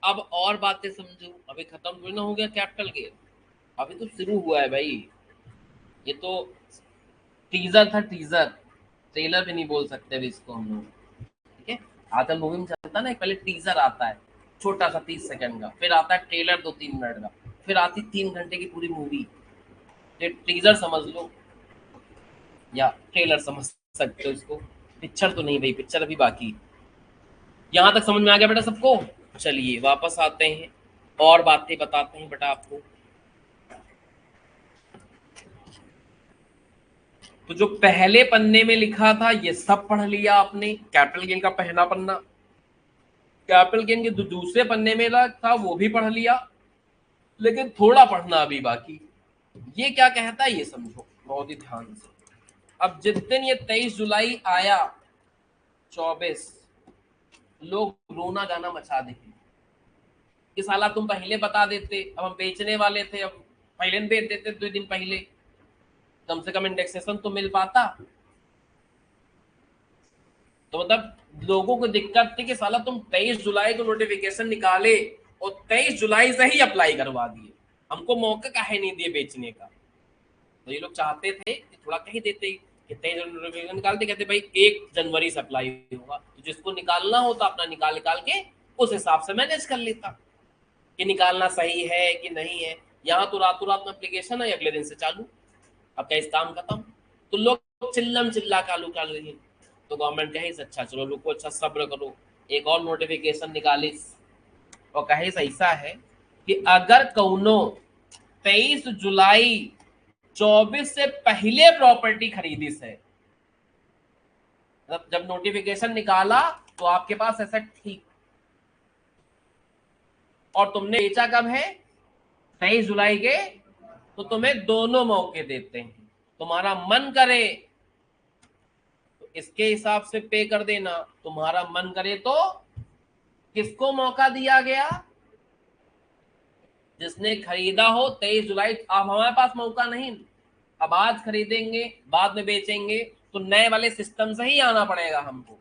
अब और बातें समझो, अभी खत्म थोड़ी ना हो गया कैपिटल गेन, अभी तो शुरू हुआ है भाई। ये तो टीजर था, टीजर, ट्रेलर भी नहीं बोल सकते अभी इसको हम लोग, ठीक है। आजकल मूवी में चलता है ना, पहले टीजर आता है छोटा सा 30 सेकंड का, फिर आता है ट्रेलर 2-3 मिनट का, फिर आती 3 घंटे की पूरी मूवी। ये टीजर समझ लो या ट्रेलर समझ सकते हो इसको, पिक्चर तो नहीं भाई, पिक्चर अभी बाकी। यहाँ तक समझ में आ गया बेटा सबको। चलिए वापस आते हैं और बातें बताते हैं बेटा आपको। तो जो पहले पन्ने में लिखा था ये सब पढ़ लिया आपने, कैपिटल गेन का पहला पन्ना। कैपिटल गेन के दूसरे पन्ने में था वो भी पढ़ लिया, लेकिन थोड़ा पढ़ना अभी बाकी। ये क्या कहता है ये समझो बहुत ही ध्यान से। अब जिस दिन ये 23 जुलाई आया, 24 लोग रोना गाना मचा देंगे कि साला तुम पहले बता देते, अब हम बेचने वाले थे, अब पहले बेच देते 2 दिन पहले, कम से कम इंडेक्सेशन तो मिल पाता। तो मतलब लोगों को दिक्कत थी कि साला तुम 23 जुलाई को नोटिफिकेशन निकाले और 23 जुलाई से ही अप्लाई करवा दिए, हमको मौका काहे नहीं दिए बेचने का। तो ये लोग चाहते थे कि थोड़ा कहीं देते कि 23 नोटिफिकेशन निकालते, कहते भाई 1 जनवरी से अप्लाई होगा, तो जिसको निकालना होता अपना निकाल निकाल के उस हिसाब से मैनेज कर लेता कि निकालना सही है कि नहीं है। यहाँ तो रातों रात में एप्लीकेशन है, अगले दिन से चालू, अब क्या इस काम खत्म। तो लोग चिल्लम चिल्ला कालू कालू ही। तो गवर्नमेंट कहे अच्छा चलो रुको, अच्छा सब्र करो, एक और नोटिफिकेशन निकाली, और कहे ऐसा है कि अगर कौनो 23 जुलाई 24 से पहले प्रॉपर्टी खरीदी से, मतलब जब नोटिफिकेशन निकाला तो आपके पास एसेट थी और तुमने बेचा कब है 23 जुलाई के, तो तुम्हें दोनों मौके देते हैं। तुम्हारा मन करे तो इसके हिसाब से पे कर देना, तुम्हारा मन करे तो किसको मौका दिया गया, जिसने खरीदा हो 23 जुलाई। अब हमारे पास मौका नहीं, अब आज खरीदेंगे बाद में बेचेंगे तो नए वाले सिस्टम से ही आना पड़ेगा हमको।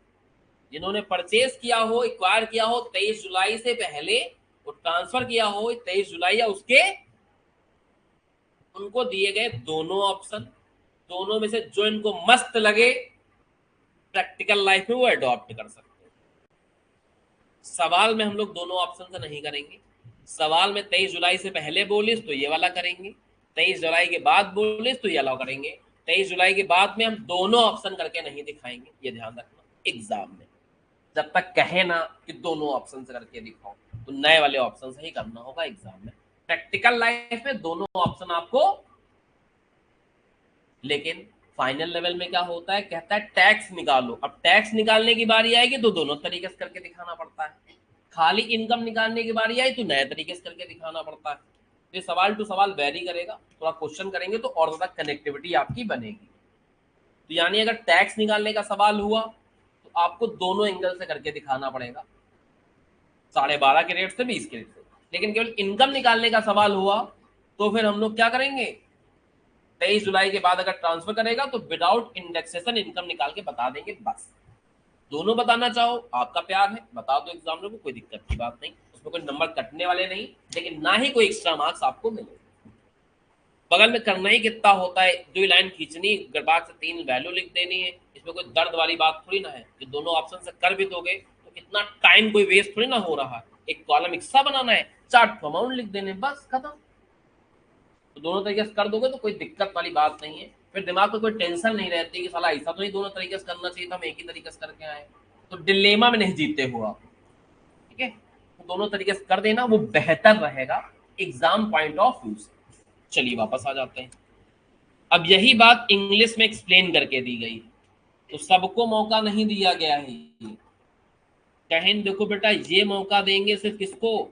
जिन्होंने परचेज किया हो, एक्वायर किया हो 23 जुलाई से पहले, वो ट्रांसफर किया हो 23 जुलाई या उसके, उनको दिए गए दोनों ऑप्शन, दोनों में से जो इनको मस्त लगे प्रैक्टिकल लाइफ में वो अडॉप्ट कर सकते हैं। सवाल में हम लोग दोनों ऑप्शन से नहीं करेंगे। सवाल में 23 जुलाई से पहले बोलिस तो ये वाला करेंगे, 23 जुलाई के बाद बोलिस तो ये अलाउ करेंगे। 23 जुलाई के बाद में हम दोनों ऑप्शन करके नहीं दिखाएंगे, ये ध्यान रखना। एग्जाम में जब तक कहे ना कि दोनों ऑप्शन से करके दिखाओ, तो नए वाले ऑप्शन से ही करना होगा एग्जाम में। प्रैक्टिकल लाइफ में दोनों ऑप्शन आपको, लेकिन फाइनल लेवल में क्या होता है, कहता है टैक्स निकालो। अब टैक्स निकालने की बारी आएगी तो दोनों तरीके से करके दिखाना पड़ता है। खाली इनकम निकालने की बारी आई तो नए तरीके से करके दिखाना पड़ता है। तो सवाल टू सवाल वेरी करेगा, थोड़ा क्वेश्चन करेंगे तो और ज्यादा कनेक्टिविटी आपकी बनेगी। तो यानी अगर टैक्स निकालने का सवाल हुआ तो आपको दोनों एंगल से करके दिखाना पड़ेगा, 12.5 के रेट से 20 के रेट से। लेकिन केवल इनकम निकालने का सवाल हुआ तो फिर हम लोग क्या करेंगे, 23 जुलाई के बाद अगर ट्रांसफर करेगा तो विदाउट इंडेक्सेशन इनकम निकाल के बता देंगे, बस। दोनों बताना चाहो आपका प्यार है, बता दो एग्जाम में, कोई दिक्कत की बात नहीं, उसमें कोई नंबर कटने वाले नहीं, लेकिन ना ही कोई एक्स्ट्रा मार्क्स आपको मिले। बगल में करना ही कितना होता है, 2 लाइन खींचनी, गड़बाग से 3 वैल्यू लिख देनी है। इसमें कोई दर्द वाली बात थोड़ी ना है कि दोनों ऑप्शन से कर भी दोगे तो इतना टाइम कोई वेस्ट थोड़ी ना हो रहा है। एक कॉलम एक्स्ट्रा बनाना है, 4 अमाउंट लिख देने, बस खत्म। तो दोनों तरीके से कर दोगे तो कोई दिक्कत वाली बात नहीं है, फिर दिमाग में कोई टेंशन नहीं रहती कि साला ऐसा तो नहीं दोनों तरीके से करना चाहिए था, हम एक ही तरीके से करके आए। तो डिलेमा में नहीं जीते हो आप, ठीक है। तो दोनों तरीके से कर देना, वो बेहतर रहेगा एग्जाम पॉइंट ऑफ व्यू से। चलिए वापस आ जाते हैं। अब यही बात इंग्लिश में एक्सप्लेन करके दी गई, तो सबको मौका नहीं दिया गया है। कहें देखो बेटा, ये मौका देंगे सिर्फ किसको,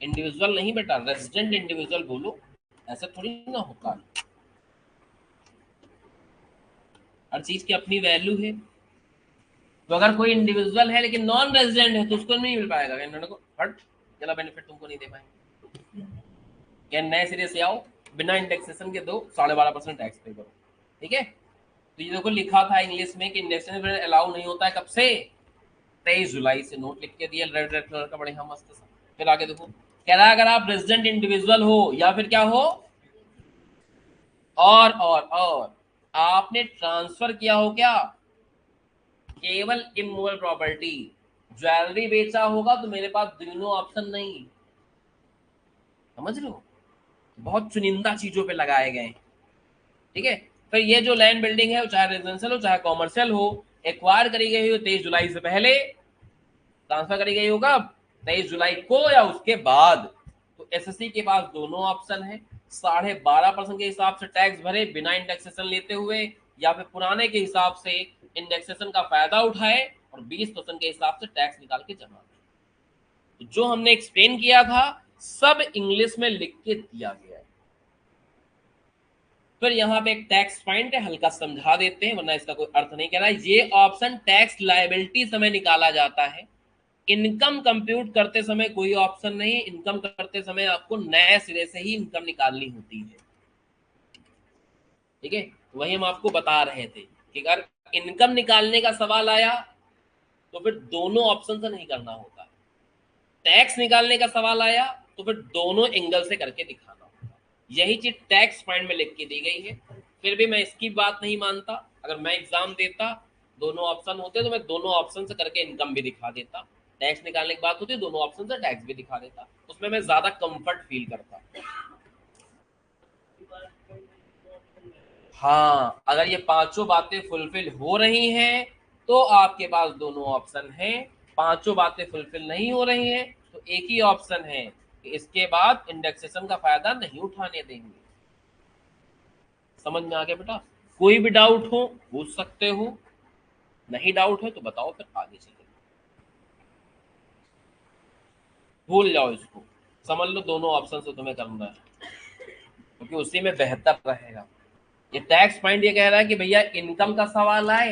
इंडिविजुअल नहीं बेटा, रेजिडेंट इंडिविजुअल बोलो, ऐसा थोड़ी ना होता है। हर चीज की अपनी वैल्यू है। तो अगर कोई इंडिविजुअल है लेकिन नॉन रेजिडेंट है तो उसको नहीं मिल पाएगा, को हट, चला बेनिफिट तुमको नहीं दे पाएंगे। क्या नए सिरे से आओ, बिना इंडेक्सेशन के दो, 12.5% टैक्स पे करो, ठीक है। तो ये देखो लिखा था इंग्लिश में कि इंडेक्सेशन अलाउ नहीं होता है, कब से, 23 जुलाई से। नोट लिख के दिया रेड रेड कलर का, बढ़िया मस्त सा। फिर आगे देखो, कह रहा है अगर आप रेजिडेंट इंडिविजुअल हो या फिर क्या हो, और आपने ट्रांसफर किया हो क्या, केवल इमूवेबल प्रॉपर्टी, ज्वेलरी बेचा होगा तो मेरे पास दोनों ऑप्शन नहीं। समझ रहे हो, बहुत चुनिंदा चीजों पे लगाए गए, ठीक है। फिर ये जो लैंड बिल्डिंग है, चाहे रेजिडेंशियल हो चाहे कॉमर्शियल हो, एक्वायर करी गई हो 23 जुलाई से पहले, ट्रांसफर करी गई होगा 23 जुलाई को या उसके बाद, तो एसएससी के पास दोनों ऑप्शन है, 12.5% के हिसाब से टैक्स भरे बिना इंडेक्सेशन लेते हुए, या फिर पुराने के हिसाब से इंडेक्सेशन का फायदा उठाए और 20% के हिसाब से टैक्स निकाल के जमा करे। तो जो हमने एक्सप्लेन किया था सब इंग्लिश में लिख के दिया गया है। फिर यहाँ पे एक टैक्स पॉइंट है, हल्का समझा देते हैं वरना इसका कोई अर्थ नहीं कह रहा है। ये ऑप्शन टैक्स लायबिलिटी समय निकाला जाता है, इनकम कंप्यूट करते समय कोई ऑप्शन नहीं। इनकम करते समय आपको नए सिरे से ही इनकम निकालनी होती है, ठीक है। वही हम आपको बता रहे थे कि अगर इनकम निकालने का सवाल आया तो फिर दोनों ऑप्शन से नहीं करना होता, टैक्स निकालने का सवाल आया तो फिर दोनों एंगल से करके दिखाना होगा। यही चीज टैक्स पॉइंट में लिख के दी गई है। फिर भी मैं इसकी बात नहीं मानता, अगर मैं एग्जाम देता दोनों ऑप्शन होते तो मैं दोनों ऑप्शन से करके इनकम भी दिखा देता, टैक्स निकालने की बात होती है दोनों ऑप्शन से टैक्स भी दिखा देता, उसमें मैं ज्यादा कंफर्ट फील करता। हाँ, अगर ये पांचों बातें फुलफिल हो रही हैं तो आपके पास दोनों ऑप्शन हैं। पांचों बातें फुलफिल नहीं हो रही हैं तो एक ही ऑप्शन है कि इसके बाद इंडेक्सेशन का फायदा नहीं उठाने देंगे। समझ में आ गया बेटा, कोई भी डाउट हो पूछ सकते हो, नहीं डाउट है तो बताओ, फिर आगे चले। भूल जाओ इसको, समझ लो दोनों ऑप्शन से तुम्हें करना है क्योंकि उसी में बेहतर रहेगा। ये टैक्स पॉइंट ये कह रहा है कि भैया इनकम का सवाल आए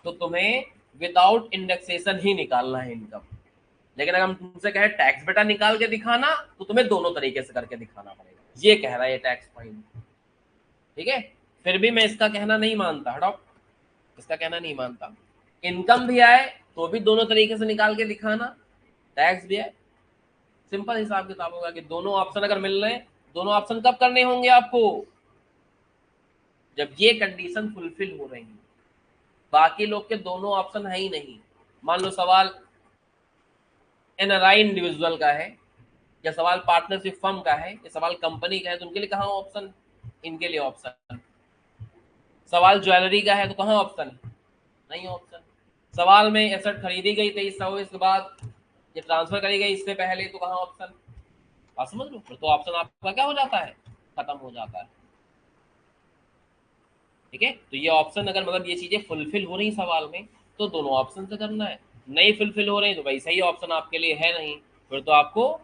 तो तुम्हें विदाउट इंडेक्सेशन ही निकालना है इनकम, लेकिन अगर हम तुमसे कहें टैक्स बेटा निकाल के दिखाना तो तुम्हें दोनों तरीके से करके दिखाना पड़ेगा, ये कह रहा है ये टैक्स पॉइंट, ठीक है। फिर भी मैं इसका कहना नहीं मानता, हटाओ, इसका कहना नहीं मानता। इनकम भी आए तो भी दोनों तरीके से निकाल के दिखाना, टैक्स भी आए, सिंपल हिसाब किताब होगा कि दोनों ऑप्शन अगर मिल रहे हैं, दोनों ऑप्शन कब करने होंगे आपको, जब ये कंडीशन फुलफिल हो रही है। बाकी लोग के दोनों ऑप्शन है ही नहीं। मान लो सवाल एनआरआई इंडिविजुअल का है, या सवाल पार्टनरशिप फर्म का है, या सवाल कंपनी का है, तो उनके लिए कहाँ ऑप्शन, इनके लिए ऑप्शन। सवाल ज्वेलरी का है तो कहाँ ऑप्शन, नहीं ऑप्शन। सवाल में एसेट खरीदी गई 23 के बाद, ये ट्रांसफर करी गई इससे पहले, तो कहाँ ऑप्शन। बात समझ लो, फिर तो ऑप्शन आपका क्या हो जाता है, खत्म हो जाता है। ठीक है, तो ये ऑप्शन अगर मतलब ये चीजें फुलफिल हो रही सवाल में तो दोनों ऑप्शन से करना है, नहीं फुलफिल हो रही तो भाई सही ऑप्शन आपके लिए है नहीं, फिर तो आपको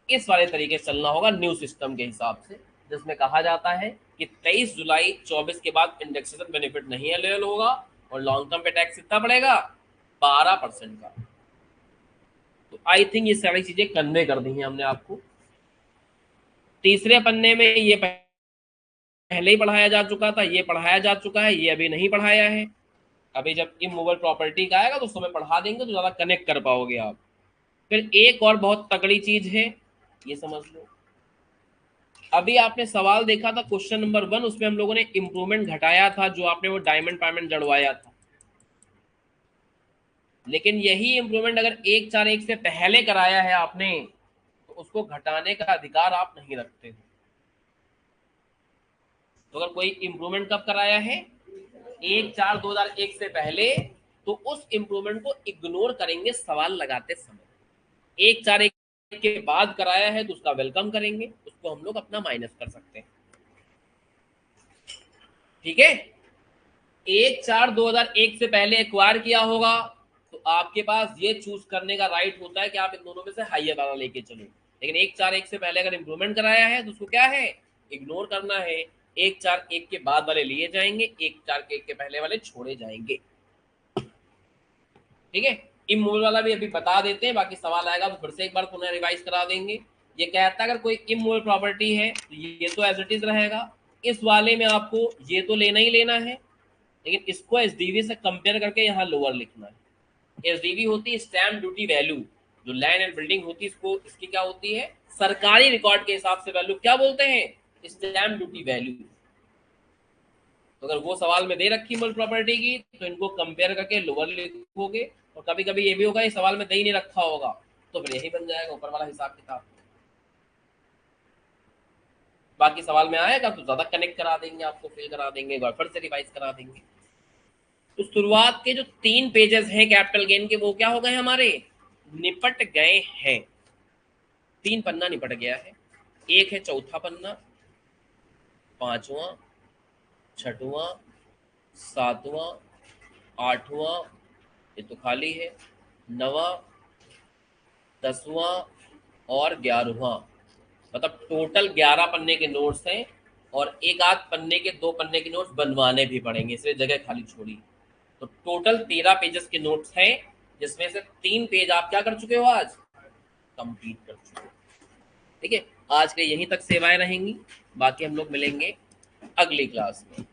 इस वाले तरीके से चलना होगा न्यू सिस्टम के हिसाब से, जिसमें कहा जाता है कि 23 जुलाई 24 के बाद इंडेक्सेशन बेनिफिट नहीं अवेलेबल होगा और लॉन्ग टर्म पे टैक्स कितना पड़ेगा, 12% का। तो आई थिंक ये सारी चीजें कन्वे कर दी हैं हमने आपको। तीसरे पन्ने में ये पहले ही पढ़ाया जा चुका था, ये पढ़ाया जा चुका है, ये अभी नहीं पढ़ाया है। अभी जब इमूवेबल प्रॉपर्टी का आएगा तो उस समय पढ़ा देंगे तो ज्यादा कनेक्ट कर पाओगे आप। फिर एक और बहुत तगड़ी चीज है, ये समझ लो। अभी आपने सवाल देखा था क्वेश्चन नंबर 1, उसमें हम लोगों ने इंप्रूवमेंट घटाया था, जो आपने वो डायमंड पेमेंट जड़वाया था। लेकिन यही इंप्रूवमेंट अगर 141 से पहले कराया है आपने, तो उसको घटाने का अधिकार आप नहीं रखते। तो अगर कोई इंप्रूवमेंट कब कराया है, 1/4/2001 से पहले, तो उस इंप्रूवमेंट को इग्नोर करेंगे सवाल लगाते समय। 1/4/1 के बाद कराया है तो उसका वेलकम करेंगे, उसको हम लोग अपना माइनस कर सकते हैं। ठीक है, 1/4/2001 से पहले एक्वायर किया होगा तो आपके पास ये चूज करने का राइट होता है कि आप इन दोनों में से हाइयर वाला लेके चलो। लेकिन 1/4/1 से पहले अगर इंप्रूवमेंट कराया है तो उसको क्या है, इग्नोर करना है। 1/4/1 के बाद वाले लिए जाएंगे, 1/4/1 के पहले वाले छोड़े जाएंगे। ठीक है, इमूवेबल वाला भी अभी बता देते हैं, बाकी सवाल आएगा तो फिर से एक बार पुनः रिवाइज करा देंगे। ये कहता है अगर कोई इमूवेबल प्रॉपर्टी है तो ये तो एज इट इज रहेगा, इस वाले में आपको ये तो लेना ही लेना है, लेकिन इसको एसडीवी से कंपेयर करके यहाँ लोअर लिखना है। एसडीवी होती है स्टैम्प ड्यूटी वैल्यू, जो लैंड एंड बिल्डिंग होती है इसको, इसकी क्या होती है, सरकारी रिकॉर्ड के हिसाब से वैल्यू क्या बोलते हैं, स्टैम्प ड्यूटी वैल्यू। तो अगर वो सवाल में दे रखी मूल प्रॉपर्टी की तो इनको कंपेयर करके लोअर लिखोगे, और कभी कभी ये भी होगा ये सवाल में दे ही नहीं रखा होगा तो फिर यही बन जाएगा ऊपर वाला हिसाब किताब। बाकी सवाल में आएगा तो ज्यादा कनेक्ट करा देंगे, आपको फिल करा देंगे, एक बार फिर से रिवाइज करा देंगे। तो शुरुआत के जो 3 पेजेस हैं कैपिटल गेन के, वो क्या हो गए हमारे, निपट गए हैं। 3 पन्ना निपट गया है, एक है चौथा पन्ना, 5वां, 6वां, 7वां, 8वां, ये तो खाली है, 9वां, 10वां और 11वां। मतलब टोटल 11 पन्ने के नोट्स हैं, और एक आध पन्ने के 2 पन्ने के नोट्स बनवाने भी पड़ेंगे, इसलिए जगह खाली छोड़ी। तो टोटल 13 पेजेस के नोट्स हैं, जिसमें से 3 पेज आप क्या कर चुके हो, आज कंप्लीट कर चुके हो। ठीक है, आज के यहीं तक सेवाएं रहेंगी, बाकी हम लोग मिलेंगे अगली क्लास में।